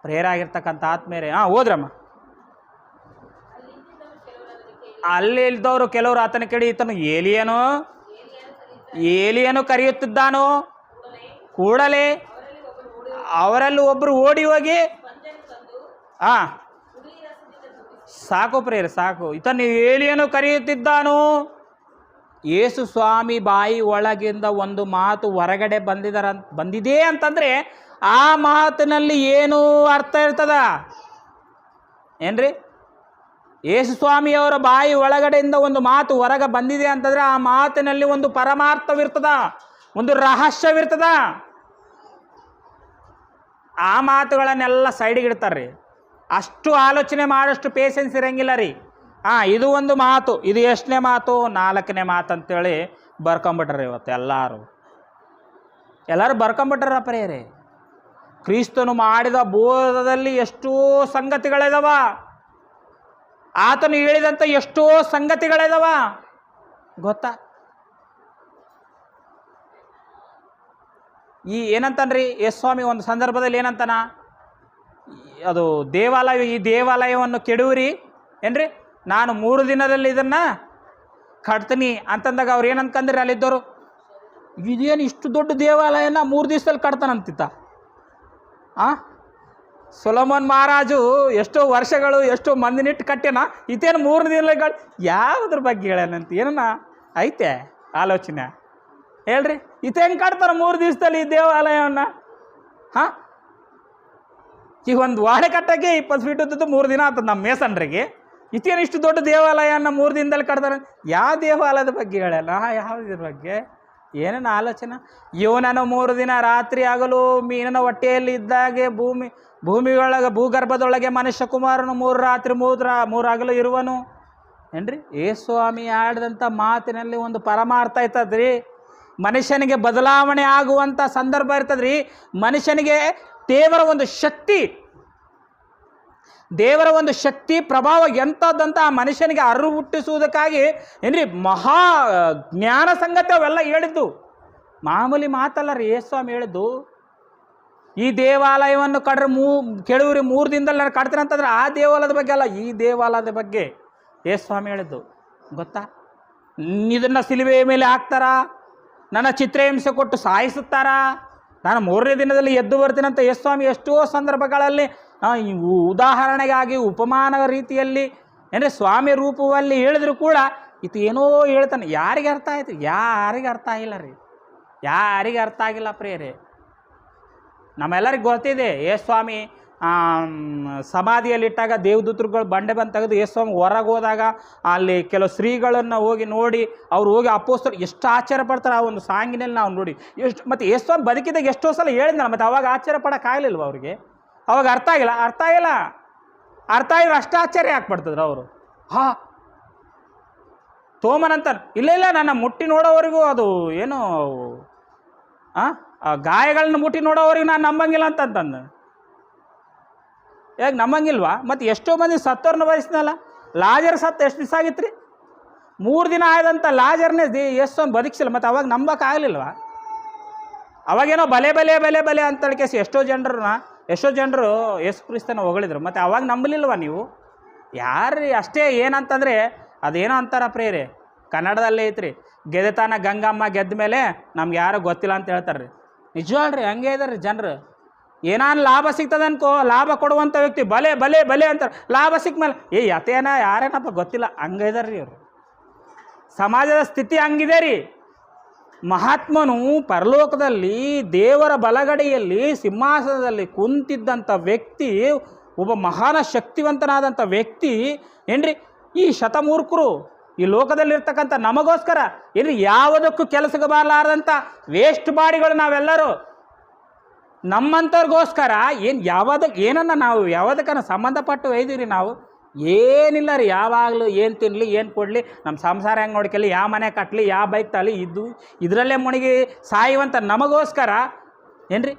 ಪ್ರೇರಾಗಿರ್ತಕ್ಕಂಥ ಆತ್ಮೇರೆ ಹೋದ್ರಮ್ಮ. ಅಲ್ಲಿ ಇಲ್ದವರು ಕೆಲವರು ಆತನ ಕೇಳಿ ಈತನು ಏಲಿಯನು ಕರೆಯುತ್ತಿದ್ದಾನೋ. ಕೂಡಲೇ ಅವರಲ್ಲಿ ಒಬ್ಬರು ಓಡಿ ಹೋಗಿ ಸಾಕು ಪ್ರೇರೆ ಸಾಕು, ಈತನು ಏಲಿಯನು ಕರೆಯುತ್ತಿದ್ದಾನು. ಯೇಸು ಸ್ವಾಮಿ ಬಾಯಿ ಒಳಗಿಂದ ಒಂದು ಮಾತು ಹೊರಗಡೆ ಬಂದಿದೆ ಅಂತಂದರೆ ಆ ಮಾತಿನಲ್ಲಿ ಏನು ಅರ್ಥ ಇರ್ತದ ಏನ್ರಿ? ಯೇಸು ಸ್ವಾಮಿಯವರ ಬಾಯಿ ಒಳಗಡೆಯಿಂದ ಒಂದು ಮಾತು ಹೊರಗೆ ಬಂದಿದೆ ಅಂತಂದರೆ ಆ ಮಾತಿನಲ್ಲಿ ಒಂದು ಪರಮಾರ್ಥವಿರ್ತದ, ಒಂದು ರಹಸ್ಯವಿರ್ತದ. ಆ ಮಾತುಗಳನ್ನೆಲ್ಲ ಸೈಡಿಗೆ ಇಡ್ತಾರ್ರಿ. ಅಷ್ಟು ಆಲೋಚನೆ ಮಾಡೋಷ್ಟು ಪೇಷನ್ಸ್ ಇರಂಗಿಲ್ಲ ರೀ. ಇದು ಒಂದು ಮಾತು, ಇದು ಎಷ್ಟನೇ ಮಾತು? 4ನೇ ಮಾತು ಅಂತೇಳಿ ಬರ್ಕೊಂಬಿಟ್ರಿ. ಇವತ್ತು ಎಲ್ಲರೂ ಬರ್ಕೊಂಬಿಟ್ರ ಪ್ರೇರೆ. ಕ್ರಿಸ್ತನು ಮಾಡಿದ ಬೋಧದಲ್ಲಿ ಎಷ್ಟೋ ಸಂಗತಿಗಳಿದಾವ, ಆತನು ಹೇಳಿದಂಥ ಎಷ್ಟೋ ಸಂಗತಿಗಳಿದಾವ ಗೊತ್ತಾ? ಏನಂತಾನ್ರಿ ಯೇಸು ಸ್ವಾಮಿ ಒಂದು ಸಂದರ್ಭದಲ್ಲಿ ಏನಂತಾನ? ಅದು ಈ ದೇವಾಲಯವನ್ನು ಕೆಡುವಿರಿ ಏನ್ರಿ, ನಾನು 3 ದಿನದಲ್ಲಿ ಇದನ್ನು ಕಟ್ತೀನಿ ಅಂತಂದಾಗ ಅವ್ರು ಏನಂತಂದ್ರಿ ಅಲ್ಲಿದ್ದವರು? ಇದೇನು ಇಷ್ಟು ದೊಡ್ಡ ದೇವಾಲಯನ 3 ದಿವಸದಲ್ಲಿ ಕಟ್ತಾನಂತಿತ್ತ? ಸೊಲೊಮೋನ್ ಮಹಾರಾಜು ಎಷ್ಟೋ ವರ್ಷಗಳು ಎಷ್ಟೋ ಮಂದಿನಿಟ್ಟು ಕಟ್ಟ್ಯಾನ, ಈತೇನು 3 ದಿನಗಳು ಯಾವುದ್ರ ಬಗ್ಗೆ ಹೇಳ್ಯಾನಂತ ಏನನ್ನ ಐತೆ ಆಲೋಚನೆ ಹೇಳ್ರಿ? ಈತೇನು ಕಟ್ತಾರ 3 ದಿವಸದಲ್ಲಿ ಈ ದೇವಾಲಯವನ್ನು? ಈಗ ಒಂದು ವಾಡೆ ಕಟ್ಟಕ್ಕೆ 20 ಫೀಟ್ ಉದ್ದದ್ದು 3 ದಿನ ಆಗ್ತದೆ ನಮ್ಮ ಮೇಸನ್ರಿಗೆ. ಇತೇನು ಇಷ್ಟು ದೊಡ್ಡ ದೇವಾಲಯನ 3 ದಿನದಲ್ಲಿ ಕಟ್ತಾರೆ. ಯಾವ ದೇವಾಲಯದ ಬಗ್ಗೆ ಹೇಳಲ್ಲ, ಯಾವುದ್ರ ಬಗ್ಗೆ ಏನೇನು ಆಲೋಚನೆ. ಇವನನ್ನು 3 ದಿನ ರಾತ್ರಿ ಆಗಲು ಮೀನಿನ ಹೊಟ್ಟೆಯಲ್ಲಿ ಇದ್ದಾಗೆ ಭೂಮಿಯೊಳಗೆ ಭೂಗರ್ಭದೊಳಗೆ ಮನುಷ್ಯ ಕುಮಾರನು 3 ರಾತ್ರಿ 3 ಹಗಲು ಇರುವನು ಏನ್ರಿ. ಸ್ವಾಮಿ ಆಡಿದಂಥ ಮಾತಿನಲ್ಲಿ ಒಂದು ಪರಮಾರ್ಥ ಇರ್ತದ್ರಿ. ಮನುಷ್ಯನಿಗೆ ಬದಲಾವಣೆ ಆಗುವಂಥ ಸಂದರ್ಭ ಇರ್ತದ್ರಿ. ಮನುಷ್ಯನಿಗೆ ದೇವರ ಒಂದು ಶಕ್ತಿ ಪ್ರಭಾವ ಎಂಥದ್ದಂತ ಆ ಮನುಷ್ಯನಿಗೆ ಅರಿವು ಹುಟ್ಟಿಸುವುದಕ್ಕಾಗಿ ಏನ್ರಿ ಮಹಾ ಜ್ಞಾನ ಸಂಗತಿ ಅವೆಲ್ಲ ಹೇಳಿದ್ದು. ಮಾಮೂಲಿ ಮಾತಲ್ಲ ರೀ ಸ್ವಾಮಿ ಹೇಳಿದ್ದು. ಈ ದೇವಾಲಯವನ್ನು ಕೆಳವ್ರಿ 3 ದಿನದಲ್ಲಿ ನಾನು ಕಟ್ತೀನಿ ಅಂತಂದ್ರೆ ಆ ದೇವಾಲಯದ ಬಗ್ಗೆ ಅಲ್ಲ, ಈ ದೇವಾಲಯದ ಬಗ್ಗೆ ಸ್ವಾಮಿ ಹೇಳಿದ್ದು. ಗೊತ್ತಾ, ಇದನ್ನು ಸಿಲುಬೆಯ ಮೇಲೆ ಹಾಕ್ತಾರಾ, ನನ್ನ ಚಿತ್ರಹಿಂಸೆ ಕೊಟ್ಟು ಸಾಯಿಸುತ್ತಾರಾ, ನಾನು 3ನೇ ದಿನದಲ್ಲಿ ಎದ್ದು ಬರ್ತೀನಂತ ಸ್ವಾಮಿ ಎಷ್ಟೋ ಸಂದರ್ಭಗಳಲ್ಲಿ ಉದಾಹರಣೆಗಾಗಿ ಉಪಮಾನ ರೀತಿಯಲ್ಲಿ ಅಂದರೆ ಸ್ವಾಮಿ ರೂಪದಲ್ಲಿ ಹೇಳಿದ್ರು ಕೂಡ ಇದು ಏನೋ ಹೇಳ್ತಾನೆ. ಯಾರಿಗೆ ಅರ್ಥ ಆಯ್ತು? ಯಾರಿಗೆ ಅರ್ಥ ಆಗಿಲ್ಲ ರೀ, ಯಾರಿಗೆ ಅರ್ಥ ಆಗಿಲ್ಲ ಪ್ರಿಯರೇ. ನಮ್ಮೆಲ್ಲರಿಗೆ ಗೊತ್ತಿದೆ ಸ್ವಾಮಿ ಸಮಾಧಿಯಲ್ಲಿಟ್ಟಾಗ ದೇವದೂತರುಗಳು ಬಂಡೆ ಬಂದು ತೆಗೆದು ಸ್ವಾಮಿ ಹೊರಗೆ ಹೋದಾಗ ಅಲ್ಲಿ ಕೆಲವು ಶ್ರೀಗಳನ್ನು ಹೋಗಿ ನೋಡಿ ಅವ್ರು ಹೋಗಿ ಅಪೋಸ್ತರು ಎಷ್ಟು ಆಶ್ಚರ್ಯ ಪಡ್ತಾರೆ. ಆ ಒಂದು ಸಾಂಗಿನಲ್ಲಿ ನಾವು ನೋಡಿ ಎಷ್ಟು. ಮತ್ತು ಸ್ವಾಮಿ ಬದುಕಿದಾಗ ಎಷ್ಟೋ ಸಲ ಹೇಳಿದ್ನಲ್ಲ, ಮತ್ತು ಅವಾಗ ಆಶ್ಚರ್ಯ ಪಡೋಕ್ಕಾಗಲಿಲ್ವ ಅವ್ರಿಗೆ? ಅವಾಗ ಅರ್ಥ ಆಗಿಲ್ಲ ಅರ್ಥ ಆಗಿಲ್ಲ ಅಷ್ಟು ಆಶ್ಚರ್ಯ ಹಾಕ್ಬಿಡ್ತಿದ್ರು ಅವರು. ತೋಮನಂತ ಇಲ್ಲ ನನ್ನ ಮುಟ್ಟಿ ನೋಡೋವರೆಗೂ ಅದು ಏನು ಗಾಯಗಳನ್ನ ಮುಟ್ಟಿ ನೋಡೋವರೆಗೂ ನಾನು ನಂಬಂಗಿಲ್ಲ ಅಂತಂದು. ಯಾಕೆ ನಂಬಂಗಿಲ್ವಾ? ಮತ್ತು ಎಷ್ಟೋ ಮಂದಿ ಸತ್ತವ್ರನ್ನ ಬಯಸ್ನಲ್ಲ. ಲಾಜರ್ ಸತ್ತು ಎಷ್ಟು ದಿವಸ ಆಗಿತ್ತು ರೀ? 3 ದಿನ ಆಯ್ದಂಥ ಲಾಜರ್ನೇ ಸ್ವಾಮಿ ಬದುಕಿಸಿಲ್ಲ. ಮತ್ತು ಅವಾಗ ನಂಬಕ್ಕಾಗಲಿಲ್ವಾ? ಅವಾಗೇನೋ ಬಲೆ ಅಂತೇಳಿ ಎಷ್ಟೋ ಜನರು ಯೇಸು ಕ್ರಿಸ್ತನ ಹೊಗಳಿದ್ರು. ಮತ್ತು ಅವಾಗ ನಂಬಲಿಲ್ವ ನೀವು? ಯಾರು ಅಷ್ಟೇ. ಏನಂತಂದರೆ ಅದೇನೋ ಅಂತಾರ ಪ್ರೇರೆ, ಕನ್ನಡದಲ್ಲೇ ಐತ್ರಿ, ಗೆದೆತಾನ ಗಂಗಮ್ಮ ಗೆದ್ದ ಮೇಲೆ ನಮ್ಗೆ ಯಾರು ಗೊತ್ತಿಲ್ಲ ಅಂತ ಹೇಳ್ತಾರೆ ರೀ. ನಿಜವಲ್ರಿ, ಹಂಗೆ ಇದಾರೆ ರೀ ಜನರು. ಏನಾನು ಲಾಭ ಸಿಗ್ತದೆ ಅನ್ಕೋ, ಲಾಭ ಕೊಡುವಂಥ ವ್ಯಕ್ತಿ ಬಲೆ ಅಂತಾರೆ. ಲಾಭ ಸಿಕ್ಕ ಮೇಲೆ ಯತೇನ ಯಾರೇನಪ್ಪ ಗೊತ್ತಿಲ್ಲ, ಹಂಗೆ ಇದಾರೆ ರೀ ಅವರು. ಸಮಾಜದ ಸ್ಥಿತಿ ಹಂಗಿದೆ ರೀ. ಮಹಾತ್ಮನು ಪರಲೋಕದಲ್ಲಿ ದೇವರ ಬಲಗಡೆಯಲ್ಲಿ ಸಿಂಹಾಸನದಲ್ಲಿ ಕುಂತಿದ್ದಂಥ ವ್ಯಕ್ತಿ, ಒಬ್ಬ ಮಹಾನ ಶಕ್ತಿವಂತನಾದಂಥ ವ್ಯಕ್ತಿ ಏನ್ರಿ. ಈ ಶತಮೂರ್ಖರು ಈ ಲೋಕದಲ್ಲಿರ್ತಕ್ಕಂಥ ನಮಗೋಸ್ಕರ ಏನ್ರಿ ಯಾವುದಕ್ಕೂ ಕೆಲಸಕ್ಕೆ ಬರಲಾರ್ದಂಥ ವೇಸ್ಟ್ ಬಾಡಿಗಳು ನಾವೆಲ್ಲರೂ. ನಮ್ಮಂಥವ್ರಿಗೋಸ್ಕರ ಏನನ್ನ ನಾವು ಯಾವುದಕ್ಕನ ಸಂಬಂಧಪಟ್ಟು ಒಯ್ದೀವಿ ರೀ ನಾವು? ಏನಿಲ್ಲ ರೀ. ಯಾವಾಗಲೂ ಏನು ತಿನ್ನಲಿ, ಏನು ಕೊಡಲಿ, ನಮ್ಮ ಸಂಸಾರ ಹೆಂಗೆ ನೋಡ್ಕೊಳ್ಳಿ, ಯಾವ ಮನೆ ಕಟ್ಟಲಿ, ಯಾವ ಬೈಕ್ ತಗಲಿ, ಇದರಲ್ಲೇ ಮುಳುಗಿ ಸಾಯುವಂಥ ನಮಗೋಸ್ಕರ ಏನ್ರಿ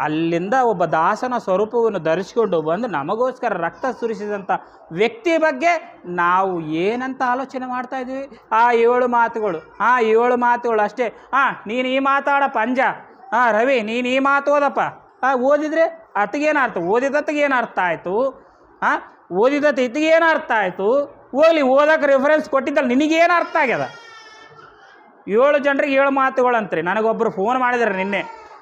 ಅಲ್ಲಿಂದ ಒಬ್ಬ ದಾಸನ ಸ್ವರೂಪವನ್ನು ಧರಿಸಿಕೊಂಡು ಬಂದು ನಮಗೋಸ್ಕರ ರಕ್ತ ಸುರಿಸಿದಂಥ ವ್ಯಕ್ತಿ ಬಗ್ಗೆ ನಾವು ಏನಂತ ಆಲೋಚನೆ ಮಾಡ್ತಾಯಿದ್ದೀವಿ? ಆ 7 ಮಾತುಗಳು ಅಷ್ಟೇ. ನೀನು ಈ ಮಾತಾಡಪ್ಪ ಅಂಜ, ರವಿ ನೀನು ಈ ಮಾತು ಓದಪ್ಪ. ಓದಿದರೆ ಅತ್ತಿಗೇನು ಅರ್ಥ? ಓದಿದತ್ತಿಗೇನು ಅರ್ಥ ಆಯಿತು? ಓದಿದತ್ತು ಇತ್ತಿಗೇನು ಅರ್ಥ ಆಯಿತು? ಹೋಗ್ಲಿ, ಓದಕ್ಕೆ ರೆಫರೆನ್ಸ್ ಕೊಟ್ಟಿದ್ದಲ್ಲ, ನಿನಗೇನು ಅರ್ಥ ಆಗ್ಯದ? 7 ಜನರಿಗೆ 7 ಮಾತುಗಳಂತ್ರಿ. ನನಗೊಬ್ಬರು ಫೋನ್ ಮಾಡಿದ್ದಾರೆ ನಿನ್ನೆ,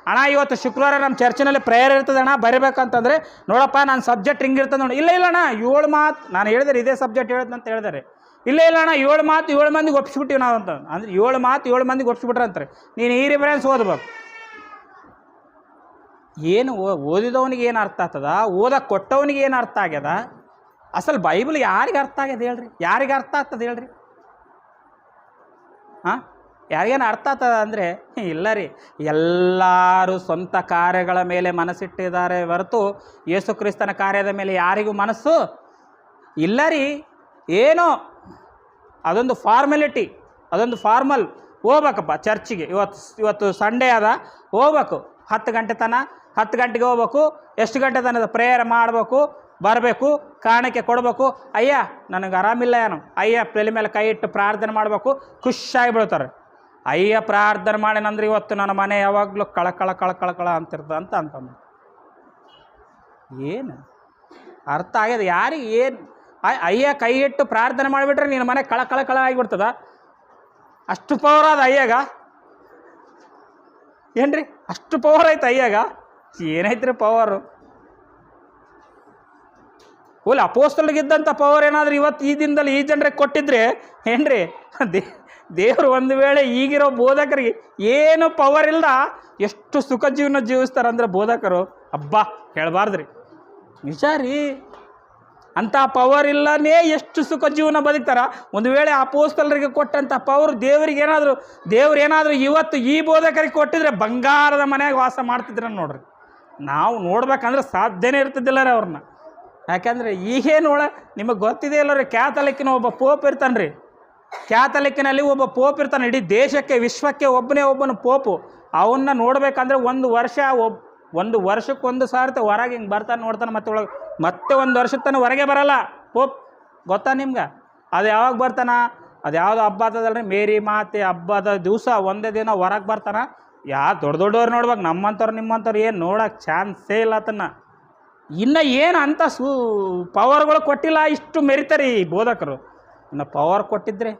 ಅಣ್ಣ ಇವತ್ತು ಶುಕ್ರವಾರ ನಮ್ಮ ಚರ್ಚಿನಲ್ಲಿ ಪ್ರೇಯರ್ ಇರ್ತದೆ ಅಣ್ಣ, ಬರಿಬೇಕಂತಂದರೆ ನೋಡಪ್ಪ ನಾನು ಸಬ್ಜೆಕ್ಟ್ ಹಿಂಗಿರ್ತದೆ ನೋಡಿ. ಇಲ್ಲ ಅಣ್ಣ 7 ಮಾತು ನಾನು ಹೇಳಿದ್ರೆ ಇದೇ ಸಬ್ಜೆಕ್ಟ್ ಹೇಳ್ದಂತ ಹೇಳಿದಾರೆ. ಇಲ್ಲ ಅಣ್ಣ 7 ಮಾತು 7 ಮಂದಿಗೆ ಒಪ್ಪಿಸ್ಬಿಟ್ಟಿವಿ ನಾವು ಅಂತ. ಅಂದರೆ 7 ಮಾತು 7 ಮಂದಿಗೆ ಒಪ್ಪಿಸ್ಬಿಟ್ರೆ ಅಂತಾರೆ. ನೀನು ಈ ರೆಫರೆನ್ಸ್ ಓದ್ಬೇಕು. ಏನು ಓದಿದವನಿಗೆ ಏನು ಅರ್ಥ ಆಗ್ತದ? ಓದಕ್ಕೆ ಕೊಟ್ಟವನಿಗೆ ಏನು ಅರ್ಥ ಆಗ್ಯದ? ಅಸಲು ಬೈಬಲ್ ಯಾರಿಗೆ ಅರ್ಥ ಆಗ್ಯದ ಹೇಳ್ರಿ? ಯಾರಿಗೆ ಅರ್ಥ ಆಗ್ತದೆ ಹೇಳ್ರಿ? ಯಾರಿಗೇನು ಅರ್ಥ ಆಗ್ತದ ಅಂದರೆ ಇಲ್ಲ ರೀ. ಎಲ್ಲರೂ ಸ್ವಂತ ಕಾರ್ಯಗಳ ಮೇಲೆ ಮನಸ್ಸಿಟ್ಟಿದ್ದಾರೆ ಹೊರತು ಯೇಸು ಕ್ರಿಸ್ತನ ಕಾರ್ಯದ ಮೇಲೆ ಯಾರಿಗೂ ಮನಸ್ಸು ಇಲ್ಲ ರೀ. ಏನೋ ಅದೊಂದು ಫಾರ್ಮಾಲಿಟಿ, ಅದೊಂದು ಫಾರ್ಮಲ್. ಹೋಗ್ಬೇಕಪ್ಪ ಚರ್ಚಿಗೆ, ಇವತ್ತು ಸಂಡೇ ಅದ, ಹೋಗ್ಬೇಕು 10 ಗಂಟೆ ತನಕ. 10 ಗಂಟೆಗೆ ಹೋಗ್ಬೇಕು, ಎಷ್ಟು ಗಂಟೆ ತನಕ ಪ್ರೇಯರ್ ಮಾಡಬೇಕು, ಬರಬೇಕು, ಕಾಣಿಕೆ ಕೊಡಬೇಕು. ಅಯ್ಯ ನನಗೆ ಆರಾಮಿಲ್ಲ ಏನು, ಅಯ್ಯ ತಲೆ ಮೇಲೆ ಕೈ ಇಟ್ಟು ಪ್ರಾರ್ಥನೆ ಮಾಡಬೇಕು, ಖುಷಿಯಾಗಿ ಬೀಳ್ತಾರೆ. ಅಯ್ಯ ಪ್ರಾರ್ಥನೆ ಮಾಡಿನಂದ್ರೆ ಇವತ್ತು ನನ್ನ ಮನೆ ಯಾವಾಗಲೂ ಕಳ ಅಂತಂದು ಏನು ಅರ್ಥ ಆಗ್ಯದ? ಯಾರಿಗೆ ಏನು? ಅಯ್ಯ ಕೈ ಇಟ್ಟು ಪ್ರಾರ್ಥನೆ ಮಾಡಿಬಿಟ್ರೆ ನಿನ್ನ ಮನೆ ಕಳ ಆಗಿಬಿಡ್ತದ? ಅಷ್ಟು ಪವರ್ ಆದ ಅಯ್ಯಾಗ ಏನ್ರಿ? ಅಷ್ಟು ಪವರ್ ಐತೆ ಅಯ್ಯಾಗ? ಏನೈತ್ರಿ ಪವರು? ಓಲಿ ಅಪೋಸ್ತಲಿಗಿದ್ದಂಥ ಪವರ್ ಏನಾದರೂ ಇವತ್ತು ಈ ದಿನದಲ್ಲಿ ಈ ಜನರಿಗೆ ಕೊಟ್ಟಿದ್ರೆ ಏನ್ರಿ? ದೇವರು ಒಂದು ವೇಳೆ ಈಗಿರೋ ಬೋಧಕರಿಗೆ ಏನು ಪವರ್ ಇಲ್ಲದ ಎಷ್ಟು ಸುಖ ಜೀವನ ಜೀವಿಸ್ತಾರಂದ್ರೆ ಬೋಧಕರು, ಹಬ್ಬ ಹೇಳಬಾರ್ದ್ರಿ. ನಿಜ ರೀ. ಅಂಥ ಪವರ್ ಇಲ್ಲನೇ ಎಷ್ಟು ಸುಖ ಜೀವನ ಬದುಕ್ತಾರ. ಒಂದು ವೇಳೆ ಅಪೊಸ್ತಲರಿಗೆ ಕೊಟ್ಟಂಥ ಪವರ್ ದೇವ್ರು ಏನಾದರೂ ಇವತ್ತು ಈ ಬೋಧಕರಿಗೆ ಕೊಟ್ಟಿದ್ರೆ ಬಂಗಾರದ ಮನೆಯಾಗ ವಾಸ ಮಾಡ್ತಿದ್ರು ನೋಡ್ರಿ. ನಾವು ನೋಡ್ಬೇಕಂದ್ರೆ ಸಾಧ್ಯನೇ ಇರ್ತಿದ್ದಿಲ್ಲ ರೀ ಅವ್ರನ್ನ. ಯಾಕೆಂದರೆ ಈಗೇನು ನಿಮಗೆ ಗೊತ್ತಿದೆ ಇಲ್ಲ ರೀ, ಕ್ಯಾಥಲಿಕ್ಕಿನ ಒಬ್ಬ ಪೋಪ್ ಇರ್ತಾನೆ ರೀ. ಕ್ಯಾಥಲಿಕ್ಕಿನಲ್ಲಿ ಒಬ್ಬ ಪೋಪ್ ಇರ್ತಾನೆ. ಇಡೀ ದೇಶಕ್ಕೆ ವಿಶ್ವಕ್ಕೆ ಒಬ್ಬನು ಪೋಪು. ಅವನ್ನ ನೋಡ್ಬೇಕಂದ್ರೆ ಒಂದು ವರ್ಷಕ್ಕೊಂದು ಸಾರ್ತಿ ಹೊರಗೆ ಹಿಂಗೆ ಬರ್ತಾನೆ ನೋಡ್ತಾನೆ, ಮತ್ತೆ ಒಂದು ವರ್ಷದ ತನಕ ಹೊರಗೆ ಬರಲ್ಲ ಪೋಪ್. ಗೊತ್ತಾ ನಿಮ್ಗೆ? ಅದು ಯಾವಾಗ ಬರ್ತಾನ? ಅದು ಯಾವುದು ಹಬ್ಬ ಆಗ್ತದಲ್ರಿ, ಮೇರಿ ಮಾತೆ ಹಬ್ಬದ ದಿವಸ ಒಂದೇ ದಿನ ಹೊರಗೆ ಬರ್ತಾನೆ. ದೊಡ್ಡವ್ರು ನೋಡ್ಬೇಕು, ನಿಮ್ಮಂಥವ್ರು ಏನು ನೋಡೋಕೆ ಚಾನ್ಸೇ ಇಲ್ಲ ಆತನ್ನ. ಇನ್ನು ಏನು ಅಂತ ಪವರ್ಗಳು ಕೊಟ್ಟಿಲ್ಲ, ಇಷ್ಟು ಮೆರಿತಾರೆ ಈ ಬೋಧಕರು. ಇನ್ನು ಪವರ್ ಕೊಟ್ಟಿದ್ರೆ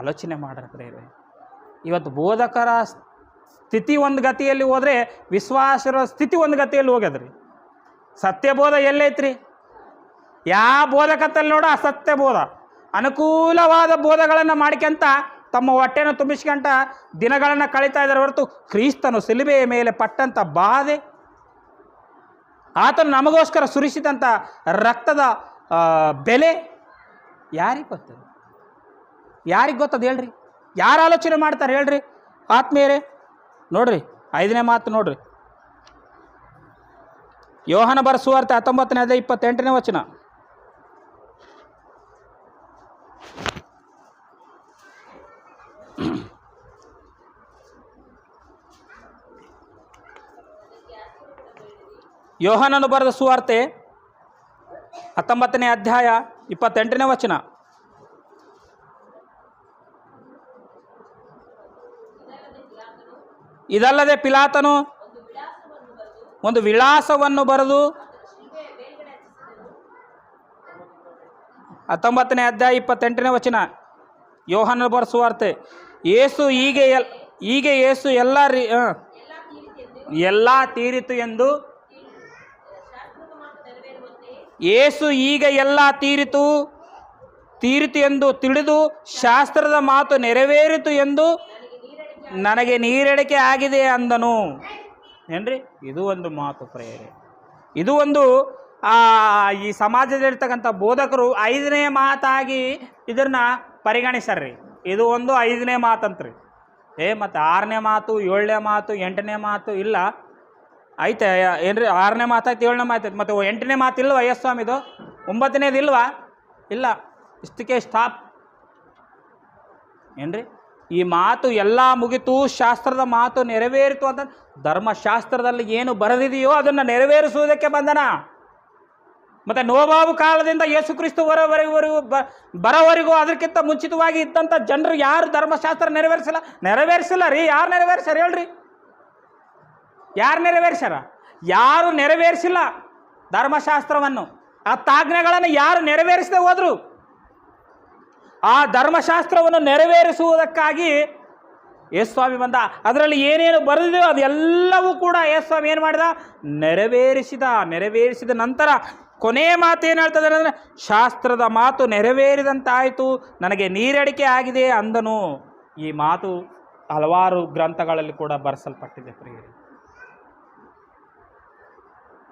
ಆಲೋಚನೆ ಮಾಡ್ರಿ. ಇವತ್ತು ಬೋಧಕರ ಸ್ಥಿತಿ ಒಂದು ಗತಿಯಲ್ಲಿ ಹೋದರೆ ವಿಶ್ವಾಸರ ಸ್ಥಿತಿ ಒಂದು ಗತಿಯಲ್ಲಿ ಹೋಗ್ಯದ್ರಿ. ಸತ್ಯಬೋಧ ಎಲ್ಲೈತ್ರಿ? ಯಾವ ಬೋಧಕತ್ತಲ್ಲಿ ನೋಡ ಅಸತ್ಯಬೋಧ, ಅನುಕೂಲವಾದ ಬೋಧಗಳನ್ನು ಮಾಡ್ಕೊಂತ ತಮ್ಮ ಹೊಟ್ಟೆನ ತುಂಬಿಸ್ಕೊಂತ ದಿನಗಳನ್ನು ಕಳೀತಾ ಇದ್ದಾರೆ ಹೊರತು ಕ್ರಿಸ್ತನು ಶಿಲುಬೆಯ ಮೇಲೆ ಪಟ್ಟಂಥ ಬಾಧೆ, ಆತನು ನಮಗೋಸ್ಕರ ಸುರಿಸಿದಂಥ ರಕ್ತದ ಬೆಲೆ ಯಾರಿಗೆ ಗೊತ್ತದ? ಯಾರಿಗೆ ಗೊತ್ತದ ಹೇಳ್ರಿ? ಯಾರು ಆಲೋಚನೆ ಮಾಡ್ತಾರೆ ಹೇಳ್ರಿ ಆತ್ಮೀಯರೇ? ನೋಡ್ರಿ 5ನೇ ಮಾತು ನೋಡ್ರಿ, ಯೋಹಾನ ಬರೆದ ಸುವಾರ್ತೆ 19ನೇ ಅಧ್ಯಾಯ 28ನೇ ವಚನ. ಯೋಹಾನನು ಬರೆದ ಸುವಾರ್ತೆ 19ನೇ ಅಧ್ಯಾಯ 28ನೇ ವಚನ. ಇದಲ್ಲದೆ ಪಿಲಾತನು ಒಂದು ವಿಳಾಸವನ್ನು ಬರೆದು 19ನೇ ಅಧ್ಯಾಯ 28ನೇ ವಚನ ಯೋಹಾನನ ಬರೆದ ಸುವಾರ್ತೆ. ಯೇಸು ಎಲ್ಲ ತೀರಿತು ಎಂದು ಯೇಸು ಈಗ ಎಲ್ಲ ತೀರಿತು ಎಂದು ತಿಳಿದು ಶಾಸ್ತ್ರದ ಮಾತು ನೆರವೇರಿತು ಎಂದು ನನಗೆ ನೀರಡಿಕೆ ಆಗಿದೆ ಅಂದನು. ಏನ್ರಿ? ಇದು ಒಂದು ಮಾತು ಪ್ರೇರೆ. ಇದು ಒಂದು ಈ ಸಮಾಜದಲ್ಲಿರ್ತಕ್ಕಂಥ ಬೋಧಕರು 5ನೇ ಮಾತಾಗಿ ಇದನ್ನು ಪರಿಗಣಿಸ್ರಿ. ಇದು ಒಂದು 5ನೇ ಮಾತಂತ್ರಿ. ಮತ್ತು 6ನೇ ಮಾತು, 7ನೇ ಮಾತು, 8ನೇ ಮಾತು ಇಲ್ಲ ಐತೆ ಏನ್ರಿ? 6ನೇ ಮಾತಾಯ್ತು, 7ನೇ ಮಾತಾಯ್ತು, ಮತ್ತು 8ನೇ ಮಾತು ಇಲ್ವಾ ಯಸ್ವಾಮಿದು? 9ನೇದು ಇಲ್ವಾ? ಇಲ್ಲ, ಇಷ್ಟಕ್ಕೆ ಸ್ಟಾಪ್. ಏನ್ರಿ? ಈ ಮಾತು ಎಲ್ಲ ಮುಗಿತು, ಶಾಸ್ತ್ರದ ಮಾತು ನೆರವೇರಿತು ಅಂತ ಧರ್ಮಶಾಸ್ತ್ರದಲ್ಲಿ ಏನು ಬರೆದಿದೆಯೋ ಅದನ್ನು ನೆರವೇರಿಸುವುದಕ್ಕೆ ಬಂದನ. ಮತ್ತು ನೋಬಾಬು ಕಾಲದಿಂದ ಯೇಸು ಕ್ರಿಸ್ತು ಬರೋವರೆಗೂ ಅದಕ್ಕಿಂತ ಮುಂಚಿತವಾಗಿ ಇದ್ದಂಥ ಜನರು ಯಾರು ಧರ್ಮಶಾಸ್ತ್ರ ನೆರವೇರಿಸಿಲ್ಲ ರೀ. ಯಾರು ನೆರವೇರಿಸ್ಯಾರ ಹೇಳ್ರಿ? ಯಾರು ನೆರವೇರಿಸ್ಯಾರ? ಯಾರು ನೆರವೇರಿಸಿಲ್ಲ ಧರ್ಮಶಾಸ್ತ್ರವನ್ನು. ಆ ತಾಜ್ಞೆಗಳನ್ನು ಯಾರು ನೆರವೇರಿಸದೆ ಹೋದರು? ಆ ಧರ್ಮಶಾಸ್ತ್ರವನ್ನು ನೆರವೇರಿಸುವುದಕ್ಕಾಗಿ ಯೇಸುಸ್ವಾಮಿ ಬಂದ. ಅದರಲ್ಲಿ ಏನೇನು ಬರೆದಿದೆಯೋ ಅದೆಲ್ಲವೂ ಕೂಡ ಯೇಸುಸ್ವಾಮಿ ಏನು ಮಾಡಿದ? ನೆರವೇರಿಸಿದ ನಂತರ ಕೊನೆಯ ಮಾತು ಏನು ಹೇಳ್ತದೆ ಅಂದರೆ, ಶಾಸ್ತ್ರದ ಮಾತು ನೆರವೇರಿದಂತಾಯಿತು, ನನಗೆ ನೀರಡಿಕೆ ಆಗಿದೆ ಅಂದನು. ಈ ಮಾತು ಹಲವಾರು ಗ್ರಂಥಗಳಲ್ಲಿ ಕೂಡ ಬರೆಸಲ್ಪಟ್ಟಿದೆ ಪ್ರಿಯರೇ.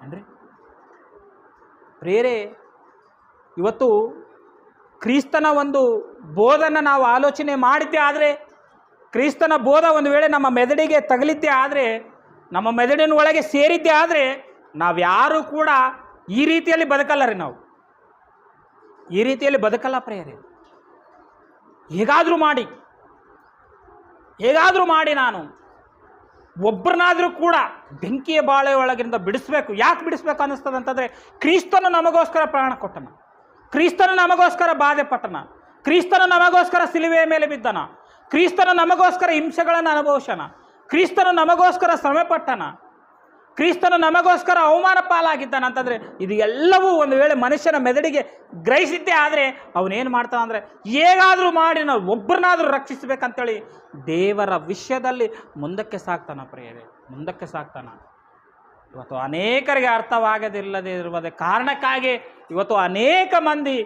ಅಂದರೆ ಪ್ರಿಯರೇ, ಇವತ್ತು ಕ್ರಿಸ್ತನ ಒಂದು ಬೋಧನ ನಾವು ಆಲೋಚನೆ ಮಾಡಿದ್ದೇ ಆದರೆ, ಕ್ರಿಸ್ತನ ಬೋಧ ಒಂದು ವೇಳೆ ನಮ್ಮ ಮೆದುಳಿಗೆ ತಗಲಿದ್ದೇ ಆದರೆ, ನಮ್ಮ ಮೆದುಳಿನ ಒಳಗೆ ಸೇರಿದ್ದೇ ಆದರೆ, ನಾವ್ಯಾರೂ ಕೂಡ ಈ ರೀತಿಯಲ್ಲಿ ಬದುಕಲ್ಲ ರೀ. ನಾವು ಈ ರೀತಿಯಲ್ಲಿ ಬದುಕಲ್ಲ ಪ್ರಿಯರೇ. ಹೇಗಾದರೂ ಮಾಡಿ ನಾನು ಒಬ್ಬರನ್ನಾದರೂ ಕೂಡ ಬೆಂಕಿಯ ಬಾಳೆ ಒಳಗಿಂದ ಬಿಡಿಸ್ಬೇಕು. ಯಾಕೆ ಬಿಡಿಸ್ಬೇಕು ಅನ್ನಿಸ್ತದೆ ಅಂತಂದರೆ, ಕ್ರಿಸ್ತನು ನಮಗೋಸ್ಕರ ಪ್ರಾಣ ಕೊಟ್ಟನ, ಕ್ರಿಸ್ತನು ನಮಗೋಸ್ಕರ ಬಾಧೆ ಪಟ್ಟನ, ಕ್ರಿಸ್ತನು ನಮಗೋಸ್ಕರ ಸಿಲುವೆಯ ಮೇಲೆ ಬಿದ್ದನ, ಕ್ರಿಸ್ತನು ನಮಗೋಸ್ಕರ ಹಿಂಸೆಗಳನ್ನು ಅನುಭವಿಸನ, ಕ್ರಿಸ್ತನು ನಮಗೋಸ್ಕರ ಶ್ರಮೆ ಪಟ್ಟನ, ಕ್ರಿಸ್ತನು ನಮಗೋಸ್ಕರ ಅವಮಾನ ಪಾಲಾಗಿದ್ದಾನೆ ಅಂತಂದರೆ, ಇದು ಎಲ್ಲವೂ ಒಂದು ವೇಳೆ ಮನುಷ್ಯನ ಮೆದುಳಿಗೆ ಗ್ರಹಿಸಿದ್ದೇ ಆದರೆ ಅವನೇನು ಮಾಡ್ತಾನೆ ಅಂದರೆ, ಹೇಗಾದರೂ ಮಾಡಿ ನಾವು ಒಬ್ಬರನ್ನಾದರೂ ರಕ್ಷಿಸಬೇಕಂತೇಳಿ ದೇವರ ವಿಷಯದಲ್ಲಿ ಮುಂದಕ್ಕೆ ಸಾಕ್ತಾನ ಪ್ರಿಯರೇ, ಮುಂದಕ್ಕೆ ಸಾಕ್ತಾನ. ಇವತ್ತು ಅನೇಕರಿಗೆ ಅರ್ಥವಾಗದಿಲ್ಲದೆ ಇರುವುದೇ ಕಾರಣಕ್ಕಾಗಿ ಇವತ್ತು ಅನೇಕ ಮಂದಿ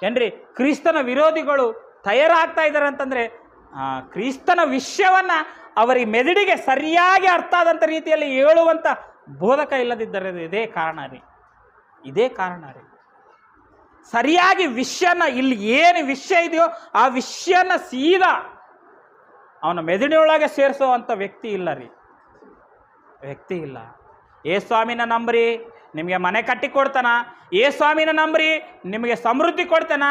ಏನ್ರಿ ಕ್ರಿಸ್ತನ ವಿರೋಧಿಗಳು ತಯಾರಾಗ್ತಾ ಇದ್ದಾರೆ ಅಂತಂದರೆ, ಕ್ರಿಸ್ತನ ವಿಷಯವನ್ನು ಅವರಿಗೆ ಮೆದುಳಿಗೆ ಸರಿಯಾಗಿ ಅರ್ಥ ಆದಂಥ ರೀತಿಯಲ್ಲಿ ಹೇಳುವಂಥ ಬೋಧಕ ಇಲ್ಲದಿದ್ದರೆ ಇದೇ ಕಾರಣ ರೀ. ಸರಿಯಾಗಿ ವಿಷಯನ, ಇಲ್ಲಿ ಏನು ವಿಷಯ ಇದೆಯೋ ಆ ವಿಷಯನ ಸೀದಾ ಅವನ ಮೆದುಳಿನೊಳಗೆ ಸೇರಿಸುವಂಥ ವ್ಯಕ್ತಿ ಇಲ್ಲ ರೀ, ವ್ಯಕ್ತಿ ಇಲ್ಲ. ಏ ಸ್ವಾಮಿನ ನಂಬ್ರಿ ನಿಮಗೆ ಮನೆ ಕಟ್ಟಿ ಕೊಡ್ತಾನ, ಏ ಸ್ವಾಮಿನ ನಂಬ್ರಿ ನಿಮಗೆ ಸಮೃದ್ಧಿ ಕೊಡ್ತಾನ,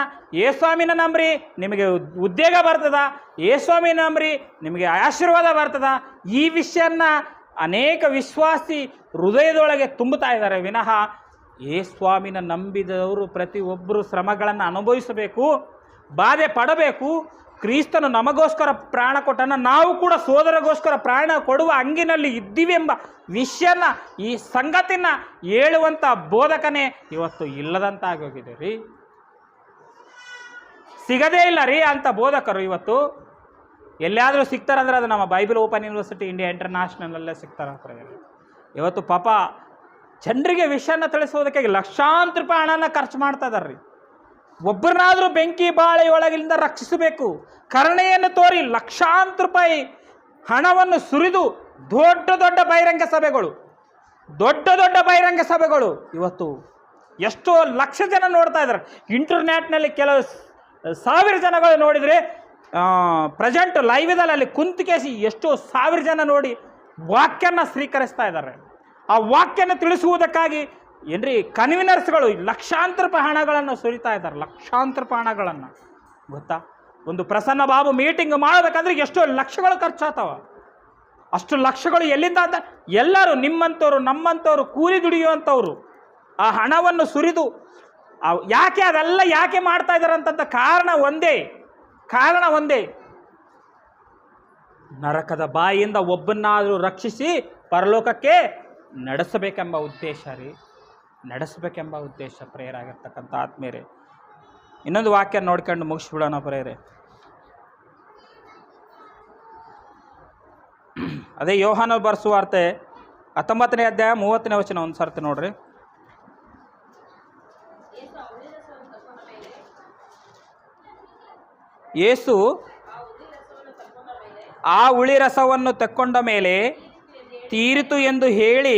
ಏ ಸ್ವಾಮಿನ ನಂಬ್ರಿ ನಿಮಗೆ ಉದ್ಯೋಗ ಬರ್ತದ, ಏ ಸ್ವಾಮಿನ ನಂಬ್ರಿ ನಿಮಗೆ ಆಶೀರ್ವಾದ ಬರ್ತದ. ಈ ವಿಷಯನ ಅನೇಕ ವಿಶ್ವಾಸಿ ಹೃದಯದೊಳಗೆ ತುಂಬುತ್ತಾ ಇದ್ದಾರೆ ವಿನಃ ಏ ಸ್ವಾಮಿನ ನಂಬಿದವರು ಪ್ರತಿಯೊಬ್ಬರು ಶ್ರಮಗಳನ್ನು ಅನುಭವಿಸಬೇಕು, ಬಾಧೆ ಪಡಬೇಕು. ಕ್ರಿಸ್ತನು ನಮಗೋಸ್ಕರ ಪ್ರಾಣ ಕೊಟ್ಟನ, ನಾವು ಕೂಡ ಸೋದರಗೋಸ್ಕರ ಪ್ರಾಣ ಕೊಡುವ ಹಂಗಿನಲ್ಲಿ ಇದ್ದೀವಿ ಎಂಬ ವಿಷಯನ, ಈ ಸಂಗತಿನ ಹೇಳುವಂಥ ಬೋಧಕನೇ ಇವತ್ತು ಇಲ್ಲದಂತಾಗೋಗಿದೆ ರೀ. ಸಿಗದೇ ಇಲ್ಲ ರೀ ಅಂಥ ಬೋಧಕರು ಇವತ್ತು. ಎಲ್ಲಿಯಾದರೂ ಸಿಗ್ತಾರಂದ್ರೆ ಅದು ನಮ್ಮ ಬೈಬಲ್ ಓಪನ್ ಯೂನಿವರ್ಸಿಟಿ ಇಂಡಿಯಾ ಇಂಟರ್ನ್ಯಾಷನಲ್ಲೇ ಸಿಗ್ತಾರೆ. ಇವತ್ತು ಪಾಪ ಜನರಿಗೆ ವಿಷಯನ ತಿಳಿಸೋದಕ್ಕೆ ಲಕ್ಷಾಂತರ ರೂಪಾಯಿ ಹಣನ ಖರ್ಚು ಮಾಡ್ತಾ ಇದ್ದಾರೆ ರೀ. ಒಬ್ಬರನ್ನಾದರೂ ಬೆಂಕಿ ಬಾಳೆಯೊಳಗಿಂದ ರಕ್ಷಿಸಬೇಕು, ಕರುಣೆಯನ್ನು ತೋರಿ ಲಕ್ಷಾಂತರ ರೂಪಾಯಿ ಹಣವನ್ನು ಸುರಿದು ದೊಡ್ಡ ದೊಡ್ಡ ಬಹಿರಂಗ ಸಭೆಗಳು, ದೊಡ್ಡ ದೊಡ್ಡ ಬಹಿರಂಗ ಸಭೆಗಳು ಇವತ್ತು ಎಷ್ಟೋ ಲಕ್ಷ ಜನ ನೋಡ್ತಾ ಇದ್ದಾರೆ. ಇಂಟರ್ನೆಟ್ನಲ್ಲಿ ಕೆಲವು ಸಾವಿರ ಜನಗಳು ನೋಡಿದರೆ ಪ್ರೆಸೆಂಟ್ ಲೈವ್ದಲ್ಲಿ ಅಲ್ಲಿ ಕುಂತಿಕೇಸಿ ಎಷ್ಟೋ ಸಾವಿರ ಜನ ನೋಡಿ ವಾಕ್ಯನ ಸ್ವೀಕರಿಸ್ತಾ ಇದ್ದಾರೆ. ಆ ವಾಕ್ಯನ ತಿಳಿಸುವುದಕ್ಕಾಗಿ ಏನ್ರಿ ಕನ್ವೀನರ್ಸ್ಗಳು ಲಕ್ಷಾಂತರ ರೂಪಾಯಿ ಹಣಗಳನ್ನು ಸುರಿತಾ ಇದ್ದಾರೆ, ಲಕ್ಷಾಂತರ ರೂಪಾಯಿ ಹಣಗಳನ್ನು. ಗೊತ್ತಾ, ಒಂದು ಪ್ರಸನ್ನ ಬಾಬು ಮೀಟಿಂಗ್ ಮಾಡಬೇಕಂದ್ರೆ ಎಷ್ಟೋ ಲಕ್ಷಗಳು ಖರ್ಚಾಗ್ತಾವ. ಅಷ್ಟು ಲಕ್ಷಗಳು ಎಲ್ಲಿಂದ ಅಂತ ಎಲ್ಲರೂ ನಿಮ್ಮಂಥವ್ರು ನಮ್ಮಂಥವ್ರು ಕೂಲಿ ದುಡಿಯುವಂಥವ್ರು ಆ ಹಣವನ್ನು ಸುರಿದು ಯಾಕೆ ಅದೆಲ್ಲ ಯಾಕೆ ಮಾಡ್ತಾ ಇದ್ದಾರೆ ಅಂತಂತ ಕಾರಣ ಒಂದೇ, ನರಕದ ಬಾಯಿಯಿಂದ ಒಬ್ಬನ್ನಾದರೂ ರಕ್ಷಿಸಿ ಪರಲೋಕಕ್ಕೆ ನಡೆಸಬೇಕೆಂಬ ಉದ್ದೇಶ ರೀ, ನಡೆಸಬೇಕೆಂಬ ಉದ್ದೇಶ ಪ್ರೇಯರ್ ಆಗಿರ್ತಕ್ಕಂಥ ಆತ್ಮೀಯರೇ. ಇನ್ನೊಂದು ವಾಕ್ಯ ನೋಡ್ಕೊಂಡು ಮುಗಿಸ್ಬಿಡೋಣ ಪ್ರೇಯರೇ. ಅದೇ ಯೋಹಾನ ಬರೆಸುವಾರ್ತೆ 19ನೇ ಅಧ್ಯಾಯ 30ನೇ ವಚನ ಒಂದು ಸರ್ತಿ ನೋಡ್ರಿ. ಯೇಸು ಆ ಹುಳಿ ರಸವನ್ನು ತೆಕ್ಕೊಂಡ ಮೇಲೆ ತೀರಿತು ಎಂದು ಹೇಳಿ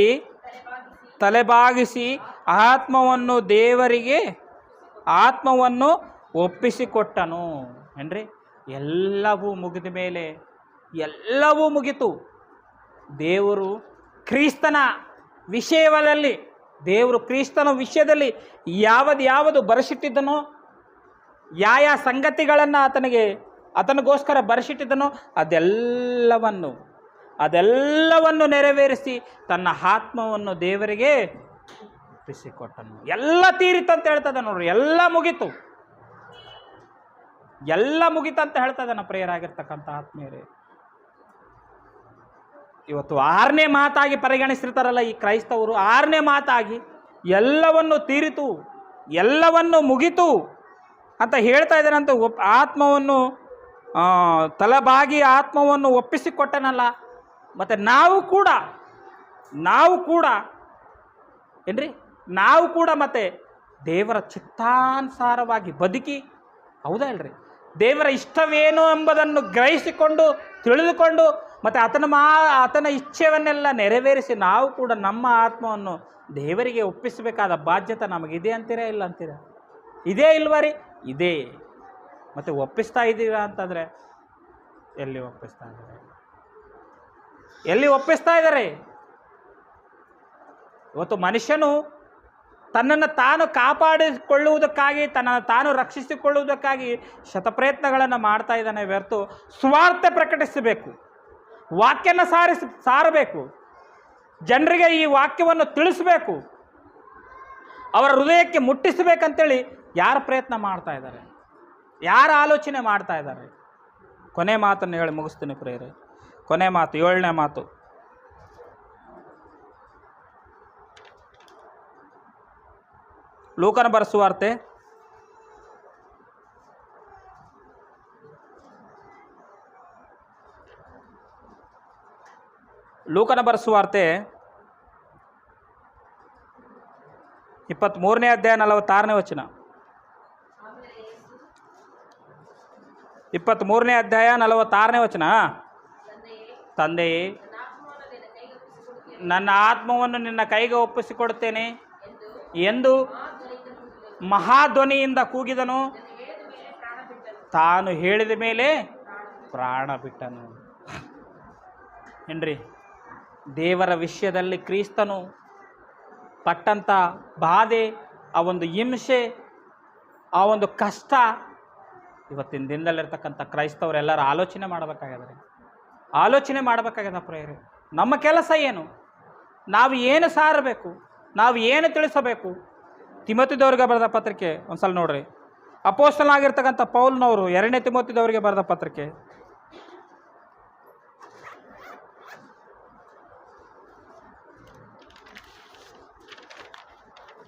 ತಲೆಬಾಗಿಸಿ ಆತ್ಮವನ್ನು ಒಪ್ಪಿಸಿಕೊಟ್ಟನು. ಏನ್ರಿ, ಎಲ್ಲವೂ ಮುಗಿದ ಮೇಲೆ ಎಲ್ಲವೂ ಮುಗಿತು. ದೇವರು ಕ್ರಿಸ್ತನ ವಿಷಯದಲ್ಲಿ ಯಾವುದು ಬರೆಸಿಟ್ಟಿದ್ದನೋ, ಯಾವ ಸಂಗತಿಗಳನ್ನು ಆತನಿಗೋಸ್ಕರ ಬರೆಸಿಟ್ಟಿದ್ದನೋ ಅದೆಲ್ಲವನ್ನು ನೆರವೇರಿಸಿ ತನ್ನ ಆತ್ಮವನ್ನು ದೇವರಿಗೆ ಒಪ್ಪಿಸಿಕೊಟ್ಟನು. ಎಲ್ಲ ತೀರಿತಂತ ಹೇಳ್ತದೆ ನೋಡ್ರಿ, ಎಲ್ಲ ಮುಗಿತಂತ ಹೇಳ್ತದೆ ಪ್ರೇಯರ್ ಆಗಿರ್ತಕ್ಕಂಥ ಆತ್ಮೀಯರೇ. ಇವತ್ತು 6ನೇ ಮಾತಾಗಿ ಪರಿಗಣಿಸಿರ್ತಾರಲ್ಲ ಈ ಕ್ರೈಸ್ತವರು, 6ನೇ ಮಾತಾಗಿ ಎಲ್ಲವನ್ನು ತೀರಿತು, ಎಲ್ಲವನ್ನು ಮುಗಿತು ಅಂತ ಹೇಳ್ತಾ ಇದ್ದಾರೆ. ಅಂತ ಆತ್ಮವನ್ನು ತಲೆಬಾಗಿ ಆತ್ಮವನ್ನು ಒಪ್ಪಿಸಿಕೊಟ್ಟನಲ್ಲ. ಮತ್ತು ನಾವು ಕೂಡ ಮತ್ತೆ ದೇವರ ಚಿತ್ತಾನುಸಾರವಾಗಿ ಬದುಕಿ, ಹೌದಾ ಇಲ್ರಿ, ದೇವರ ಇಷ್ಟವೇನು ಎಂಬುದನ್ನು ಗ್ರಹಿಸಿಕೊಂಡು ತಿಳಿದುಕೊಂಡು ಮತ್ತು ಆತನ ಇಚ್ಛೆಯನ್ನೆಲ್ಲ ನೆರವೇರಿಸಿ ನಾವು ಕೂಡ ನಮ್ಮ ಆತ್ಮವನ್ನು ದೇವರಿಗೆ ಒಪ್ಪಿಸಬೇಕಾದ ಬಾಧ್ಯತೆ ನಮಗಿದೆ ಅಂತೀರಾ, ಇಲ್ಲ ಅಂತೀರಾ? ಇದೇ ಇಲ್ವಾ ರೀ? ಇದೇ. ಮತ್ತು ಒಪ್ಪಿಸ್ತಾ ಇದ್ದೀರಾ ಅಂತಂದರೆ ಎಲ್ಲಿ ಒಪ್ಪಿಸ್ತಾ ಇದ್ದಾರೆ? ಇವತ್ತು ಮನುಷ್ಯನು ತನ್ನನ್ನು ತಾನು ಕಾಪಾಡಿಕೊಳ್ಳುವುದಕ್ಕಾಗಿ, ತನ್ನನ್ನು ತಾನು ರಕ್ಷಿಸಿಕೊಳ್ಳುವುದಕ್ಕಾಗಿ ಶತಪ್ರಯತ್ನಗಳನ್ನು ಮಾಡ್ತಾ ಇದ್ದಾನೆ ಹೊರತು ಸ್ವಾರ್ಥ ಪ್ರಕಟಿಸಬೇಕು, ವಾಕ್ಯನ ಸಾರಬೇಕು, ಜನರಿಗೆ ಈ ವಾಕ್ಯವನ್ನು ತಿಳಿಸಬೇಕು, ಅವರ ಹೃದಯಕ್ಕೆ ಮುಟ್ಟಿಸಬೇಕಂತೇಳಿ ಯಾರು ಪ್ರಯತ್ನ ಮಾಡ್ತಾ ಇದ್ದಾರೆ, ಯಾರು ಆಲೋಚನೆ ಮಾಡ್ತಾ ಇದ್ದಾರೆ? ಕೊನೆ ಮಾತನ್ನು ಹೇಳಿ ಮುಗಿಸ್ತೀನಿ ಪ್ರೇಯರೇ. ಕೊನೆ ಮಾತು, 7ನೇ ಮಾತು. ಲೂಕನ ಬರೆಸುವಾರ್ತೆ 23ನೇ ಅಧ್ಯಾಯ 46ನೇ ವಚನ. 23ನೇ ಅಧ್ಯಾಯ 46ನೇ ವಚನ. ತಂದೆಯೇ, ನನ್ನ ಆತ್ಮವನ್ನು ನಿನ್ನ ಕೈಗೆ ಒಪ್ಪಿಸಿಕೊಡುತ್ತೇನೆ ಎಂದು ಮಹಾಧ್ವನಿಯಿಂದ ಕೂಗಿದನು, ತಾನು ಹೇಳಿದ ಮೇಲೆ ಪ್ರಾಣ ಬಿಟ್ಟನು. ಏನ್ರಿ, ದೇವರ ವಿಷಯದಲ್ಲಿ ಕ್ರಿಸ್ತನು ಪಟ್ಟಂಥ ಬಾಧೆ, ಆ ಒಂದು ಹಿಂಸೆ, ಆ ಒಂದು ಕಷ್ಟ ಇವತ್ತಿನ ದಿನದಲ್ಲಿರ್ತಕ್ಕಂಥ ಕ್ರೈಸ್ತವರೆಲ್ಲರೂ ಆಲೋಚನೆ ಮಾಡಬೇಕಾಗ್ಯದ ಪ್ರೇರೆ. ನಮ್ಮ ಕೆಲಸ ಏನು? ನಾವು ಏನು ಸಾರಬೇಕು? ನಾವು ಏನು ತಿಳಿಸಬೇಕು? ತಿಮೋತಿದವರಿಗೆ ಬರೆದ ಪತ್ರಿಕೆ ಒಂದ್ಸಲ ನೋಡ್ರಿ. ಅಪೊಸ್ತಲನಾಗಿರ್ತಕ್ಕಂಥ ಪೌಲನವರು 2ನೇ ತಿಮೋತಿದವರಿಗೆ ಬರೆದ ಪತ್ರಿಕೆ,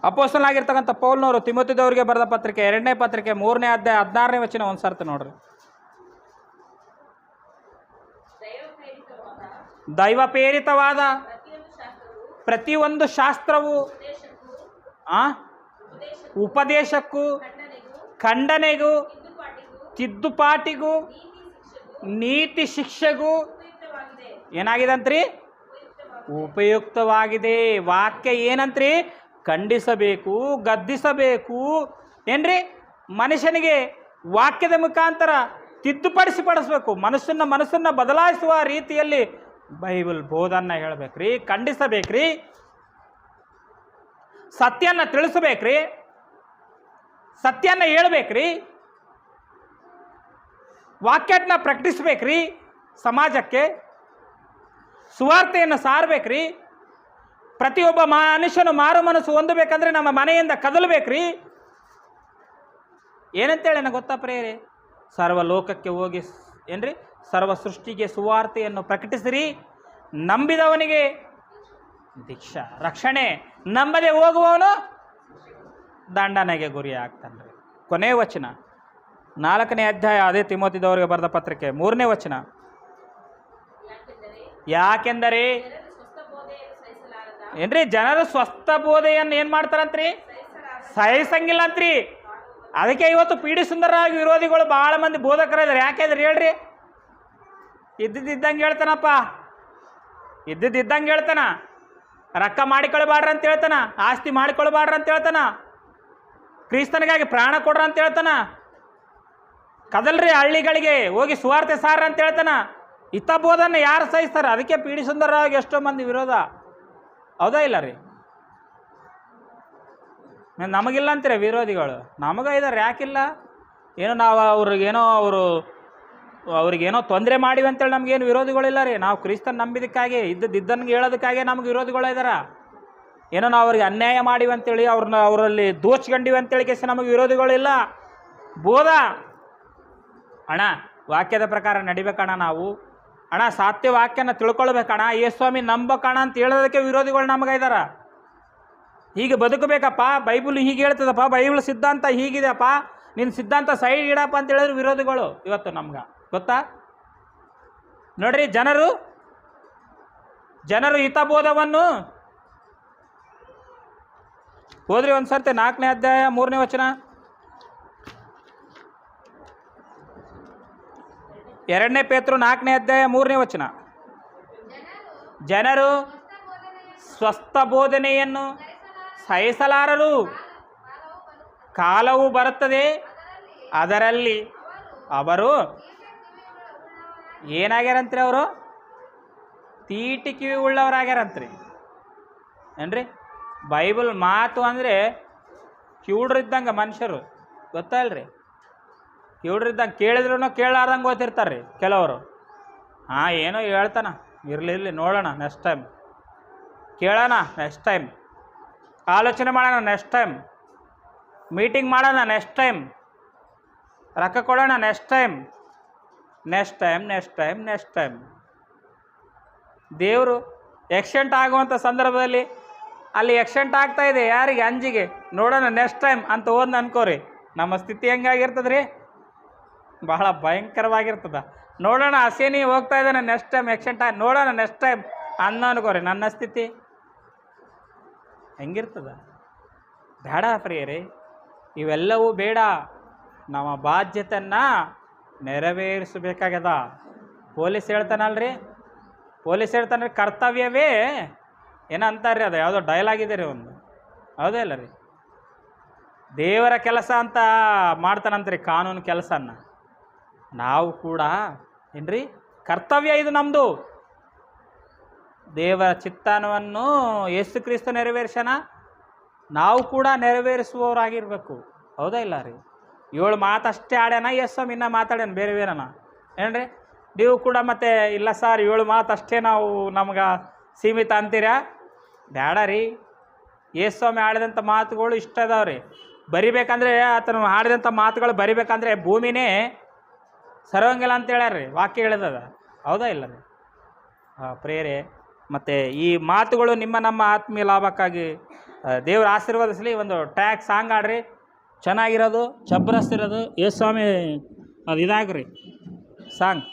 ಅಪೊಸ್ತಲನಾಗಿರ್ತಕ್ಕಂಥ ಪೌಲನವರು ತಿಮೋತಿದವರಿಗೆ ಬರೆದ ಪತ್ರಿಕೆ 2ನೇ ಪತ್ರಿಕೆ 3ನೇ ಅಧ್ಯಾಯ 16ನೇ ವಚನ ಒಂದ್ಸರ್ತಿ ನೋಡ್ರಿ. ದೈವ ಪ್ರೇರಿತವಾದ ಪ್ರತಿಯೊಂದು ಶಾಸ್ತ್ರವು ಉಪದೇಶಕ್ಕೂ ಖಂಡನೆಗೂ ತಿದ್ದುಪಾಟಿಗೂ ನೀತಿ ಶಿಕ್ಷೆಗೂ ಏನಾಗಿದಂತ್ರಿ? ಉಪಯುಕ್ತವಾಗಿದೆ. ವಾಕ್ಯ ಏನಂತ್ರಿ? ಖಂಡಿಸಬೇಕು, ಗದ್ದಿಸಬೇಕು. ಏನ್ರಿ? ಮನುಷ್ಯನಿಗೆ ವಾಕ್ಯದ ಮುಖಾಂತರ ತಿದ್ದುಪಡಿಸಬೇಕು. ಮನಸ್ಸನ್ನು ಬದಲಾಯಿಸುವ ರೀತಿಯಲ್ಲಿ ಬೈಬಲ್ ಬೋಧನ್ನ ಹೇಳಬೇಕ್ರಿ, ಖಂಡಿಸಬೇಕ್ರಿ, ಸತ್ಯನ ತಿಳಿಸಬೇಕ್ರಿ, ಸತ್ಯನ ಹೇಳ್ಬೇಕ್ರಿ, ವಾಕ್ಯನ ಪ್ರಕಟಿಸ್ಬೇಕ್ರಿ, ಸಮಾಜಕ್ಕೆ ಸುವಾರ್ತೆಯನ್ನು ಸಾರಬೇಕ್ರಿ. ಪ್ರತಿಯೊಬ್ಬ ಮನುಷ್ಯನು ಮಾರು ಮನಸ್ಸು ಹೊಂದಬೇಕಂದ್ರೆ ನಮ್ಮ ಮನೆಯಿಂದ ಕದಲಬೇಕ್ರಿ. ಏನಂತೇಳಿ ನನಗೆ ಗೊತ್ತಾ ಪ್ರೇರೆ? ಸರ್ವ ಲೋಕಕ್ಕೆ ಹೋಗಿ ಏನ್ರಿ, ಸರ್ವ ಸೃಷ್ಟಿಗೆ ಸುವಾರ್ತೆಯನ್ನು ಪ್ರಕಟಿಸಿರಿ, ನಂಬಿದವನಿಗೆ ದೀಕ್ಷಾ ರಕ್ಷಣೆ, ನಂಬದೆ ಹೋಗುವವನು ದಂಡನೆಗೆ ಗುರಿ ಆಗ್ತಾನ್ರಿ. ಕೊನೆಯ ವಚನ 4ನೇ ಅಧ್ಯಾಯ, ಅದೇ ತಿಮೋತಿದವರಿಗೆ ಬರೆದ ಪತ್ರಿಕೆ 3ನೇ ವಚನ. ಯಾಕೆಂದರೆ ಏನ್ರಿ, ಜನರು ಸ್ವಸ್ಥ ಬೋಧೆಯನ್ನು ಏನು ಮಾಡ್ತಾರಂತ್ರಿ? ಸಹಿಸಂಗಿಲ್ಲ ಅಂತ್ರಿ. ಅದಕ್ಕೆ ಇವತ್ತು ಪೀಡಿ ಸುಂದರರಾಗಿ ವಿರೋಧಿಗಳು ಭಾಳ ಮಂದಿ ಬೋಧಕರಿದ್ದಾರೆ. ಯಾಕೆಂದ್ರೆ ಹೇಳ್ರಿ, ಇದ್ದಿದ್ದಂಗೆ ಹೇಳ್ತಾನಪ್ಪ, ಇದ್ದಿದ್ದಂಗೆ ಹೇಳ್ತಾನ. ರೊಕ್ಕ ಮಾಡಿಕೊಳ್ಬಾಡ್ರಿ ಅಂತ ಹೇಳ್ತಾನ, ಆಸ್ತಿ ಮಾಡಿಕೊಳ್ಬಾಡ್ರಿ ಅಂತ ಹೇಳ್ತಾನ, ಕ್ರಿಸ್ತನಿಗಾಗಿ ಪ್ರಾಣ ಕೊಡ್ರ ಅಂತ ಹೇಳ್ತಾನ, ಕದಲ್ರಿ ಹಳ್ಳಿಗಳಿಗೆ ಹೋಗಿ ಸುವಾರ್ತೆ ಸಾರ ಅಂತ ಹೇಳ್ತಾನ. ಇತ್ತ ಬೋಧನೆ ಯಾರು ಸಹಿಸ್ತಾರೆ? ಅದಕ್ಕೆ ಪೀಡಿ ಸುಂದರರಾಗಿ ಎಷ್ಟೋ ಮಂದಿ ವಿರೋಧ. ಹೌದಾ ಇಲ್ಲ ರೀ? ನಮಗಿಲ್ಲ ಅಂತೀರ ವಿರೋಧಿಗಳು? ನಮಗ ಇದ್ದಾರೆ. ಯಾಕಿಲ್ಲ? ಏನೋ ನಾವು ಅವ್ರಿಗೇನೋ ತೊಂದರೆ ಮಾಡಿವಿ ಅಂತೇಳಿ ನಮಗೇನು ವಿರೋಧಿಗಳಿಲ್ಲ ರೀ. ನಾವು ಕ್ರಿಸ್ತನ್ ನಂಬಿದಕ್ಕಾಗಿ ಇದ್ದನ್ಗೆ ಹೇಳೋದಕ್ಕಾಗಿ ನಮ್ಗೆ ವಿರೋಧಿಗಳು ಇದ್ದಾರೆ. ಏನೋ ನಾವು ಅವ್ರಿಗೆ ಅನ್ಯಾಯ ಮಾಡಿವಿ ಅಂತೇಳಿ ಅವರಲ್ಲಿ ದೋಚ್ಕೊಂಡಿವಿ ಅಂತೇಳಿ ಕೇಸಿ ನಮಗೆ ವಿರೋಧಿಗಳಿಲ್ಲ. ಬೋಧ ಅಣ್ಣ ವಾಕ್ಯದ ಪ್ರಕಾರ ನಡಿಬೇಕಣ್ಣ ನಾವು. ಅಣ್ಣ ಸಾತ್ಯ ವಾಕ್ಯನ ತಿಳ್ಕೊಳ್ಬೇಕಣ್ಣ, ಯೇಸ್ವಾಮಿ ನಂಬಕಣ್ಣ ಅಂತ ಹೇಳೋದಕ್ಕೆ ವಿರೋಧಿಗಳು ನಮಗೆ ಇದ್ದಾರೆ. ಹೀಗೆ ಬದುಕಬೇಕಪ್ಪ, ಬೈಬಲ್ ಹೀಗೆ ಹೇಳ್ತದಪ್ಪ, ಬೈಬಲ್ ಸಿದ್ಧಾಂತ ಹೀಗಿದೆಯಪ್ಪ, ನಿನ್ನ ಸಿದ್ಧಾಂತ ಸೈಡ್ ಇಡಪ್ಪ ಅಂತ ಹೇಳಿದ್ರು ವಿರೋಧಿಗಳು ಇವತ್ತು ನಮ್ಗೆ. ಗೊತ್ತಾ? ನೋಡ್ರಿ, ಜನರು ಹಿತಬೋಧವನ್ನು ಹೋದ್ರಿ ಒಂದ್ಸರ್ತಿ 4ನೇ ಅಧ್ಯಾಯ 3ನೇ ವಚನ. 2ನೇ ಪೇತ್ರ 4ನೇ ಅಧ್ಯಾಯ 3ನೇ ವಚನ. ಜನರು ಸ್ವಸ್ಥ ಬೋಧನೆಯನ್ನು ಸಹಿಸಲಾರರು, ಕಾಲವು ಬರುತ್ತದೆ ಅದರಲ್ಲಿ ಅವರು ಏನಾಗ್ಯಾರಂತ್ರಿ? ಅವರು ತೀಟಿ ಕಿವಿ ಉಳ್ಳವರಾಗ್ಯಾರಂತ್ರಿ. ಏನ್ರಿ? ಬೈಬಲ್ ಮಾತು ಅಂದರೆ ಕಿವುಡ್ರಿದ್ದಂಗೆ ಮನುಷ್ಯರು. ಗೊತ್ತಾ ಇಲ್ರಿ? ಕಿವುಡ್ರಿದ್ದಂಗೆ ಕೇಳಿದ್ರೂ ಕೇಳಾರ್ದಂಗೆ ಓದ್ತಿರ್ತಾರೆ ರೀ ಕೆಲವರು. ಏನೋ ಹೇಳ್ತಾನ, ಇರಲಿ ನೋಡೋಣ, ನೆಕ್ಸ್ಟ್ ಟೈಮ್ ಕೇಳೋಣ, ನೆಕ್ಸ್ಟ್ ಟೈಮ್ ಆಲೋಚನೆ ಮಾಡೋಣ, ನೆಕ್ಸ್ಟ್ ಟೈಮ್ ಮೀಟಿಂಗ್ ಮಾಡೋಣ, ನೆಕ್ಸ್ಟ್ ಟೈಮ್ ರೊಕ್ಕ ಕೊಡೋಣ, ನೆಕ್ಸ್ಟ್ ಟೈಮ್. ದೇವರು ಆಕ್ಸಿಡೆಂಟ್ ಆಗುವಂಥ ಸಂದರ್ಭದಲ್ಲಿ ಅಲ್ಲಿ ಆಕ್ಸಿಡೆಂಟ್ ಆಗ್ತಾಯಿದೆ, ಯಾರಿಗೆ? ಅಂಜಿಗೆ. ನೋಡೋಣ ನೆಕ್ಸ್ಟ್ ಟೈಮ್ ಅಂತ ಓದ್ ಅನ್ಕೋರಿ. ನಮ್ಮ ಸ್ಥಿತಿ ಹೆಂಗಾಗಿರ್ತದೆ ರೀ? ಬಹಳ ಭಯಂಕರವಾಗಿರ್ತದ. ನೋಡೋಣ ಹಸೇನಿ ಹೋಗ್ತಾ ಇದ್ದಾನೆ, ನೆಕ್ಸ್ಟ್ ಟೈಮ್ ಆಕ್ಸಿಡೆಂಟ್ ಆಗಿ ನೋಡೋಣ ನೆಕ್ಸ್ಟ್ ಟೈಮ್ ಅನ್ಕೋರಿ. ನನ್ನ ಸ್ಥಿತಿ ಹೆಂಗಿರ್ತದ? ಬೇಡ ಪ್ರಿಯರೇ, ಇವೆಲ್ಲವೂ ಬೇಡ. ನಮ್ಮ ಬಾಧ್ಯತೆಯನ್ನು ನೆರವೇರಿಸಬೇಕಾಗ್ಯದ. ಪೊಲೀಸ್ ಹೇಳ್ತಾನಲ್ರಿ, ಕರ್ತವ್ಯವೇ ಏನಂತಾರೆ, ಅದು ಯಾವುದೋ ಡೈಲಾಗ್ ಇದೆ ರೀ ಒಂದು. ಹೌದೇ ಇಲ್ಲ ರೀ? ದೇವರ ಕೆಲಸ ಅಂತ ಮಾಡ್ತಾನಂತ್ರಿ, ಕಾನೂನು ಕೆಲಸನ. ನಾವು ಕೂಡ ಏನ್ರಿ, ಕರ್ತವ್ಯ ಇದು ನಮ್ಮದು. ದೇವರ ಚಿತ್ತವನ್ನು ಯೇಸು ಕ್ರಿಸ್ತ ನೆರವೇರಿಸೋಣ, ನಾವು ಕೂಡ ನೆರವೇರಿಸುವವರಾಗಿರ್ಬೇಕು. ಹೌದಾ ಇಲ್ಲ ರೀ? 7 ಮಾತಷ್ಟೇ ಆಡ್ಯಾನ, ಸ್ವಾಮಿ ಇನ್ನೂ ಮಾತಾಡ್ಯಾನ ಬೇರೆ ಬೇರೆನ ಏನ್ರಿ? ನೀವು ಕೂಡ ಮತ್ತೆ ಇಲ್ಲ ಸರ್ 7 ಮಾತಷ್ಟೇ ನಾವು ನಮ್ಗೆ ಸೀಮಿತ ಅಂತೀರಾ? ಬೇಡ ರೀ. ಸ್ವಾಮಿ ಆಡಿದಂಥ ಮಾತುಗಳು ಇಷ್ಟ ಇದಾವೆ ರೀ. ಬರಿಬೇಕಂದ್ರೆ ಆತನು ಆಡಿದಂಥ ಮಾತುಗಳು ಬರಿಬೇಕಂದ್ರೆ ಭೂಮಿನೇ ಸರ್ವಂಗಿಲ್ಲ ಅಂತ ಹೇಳ್ಯಾರ ರೀ, ವಾಕ್ಯ ಹೇಳಿದದ. ಹೌದಾ ಇಲ್ಲ ರೀ? ಪ್ರೇರೆ, ಮತ್ತು ಈ ಮಾತುಗಳು ನಮ್ಮ ಆತ್ಮೀಯ ಲಾಭಕ್ಕಾಗಿ ದೇವ್ರ ಆಶೀರ್ವಾದಿಸಲಿ. ಒಂದು ಟ್ಯಾಗ್ ಸಾಂಗ್ ಆಡ್ರಿ, ಚೆನ್ನಾಗಿರೋದು, ಜಬರ್ದಸ್ತ್ ಇರೋದು. ಸ್ವಾಮಿ ಅದು ಇದಾಗ್ರಿ ಸಾಂಗ್.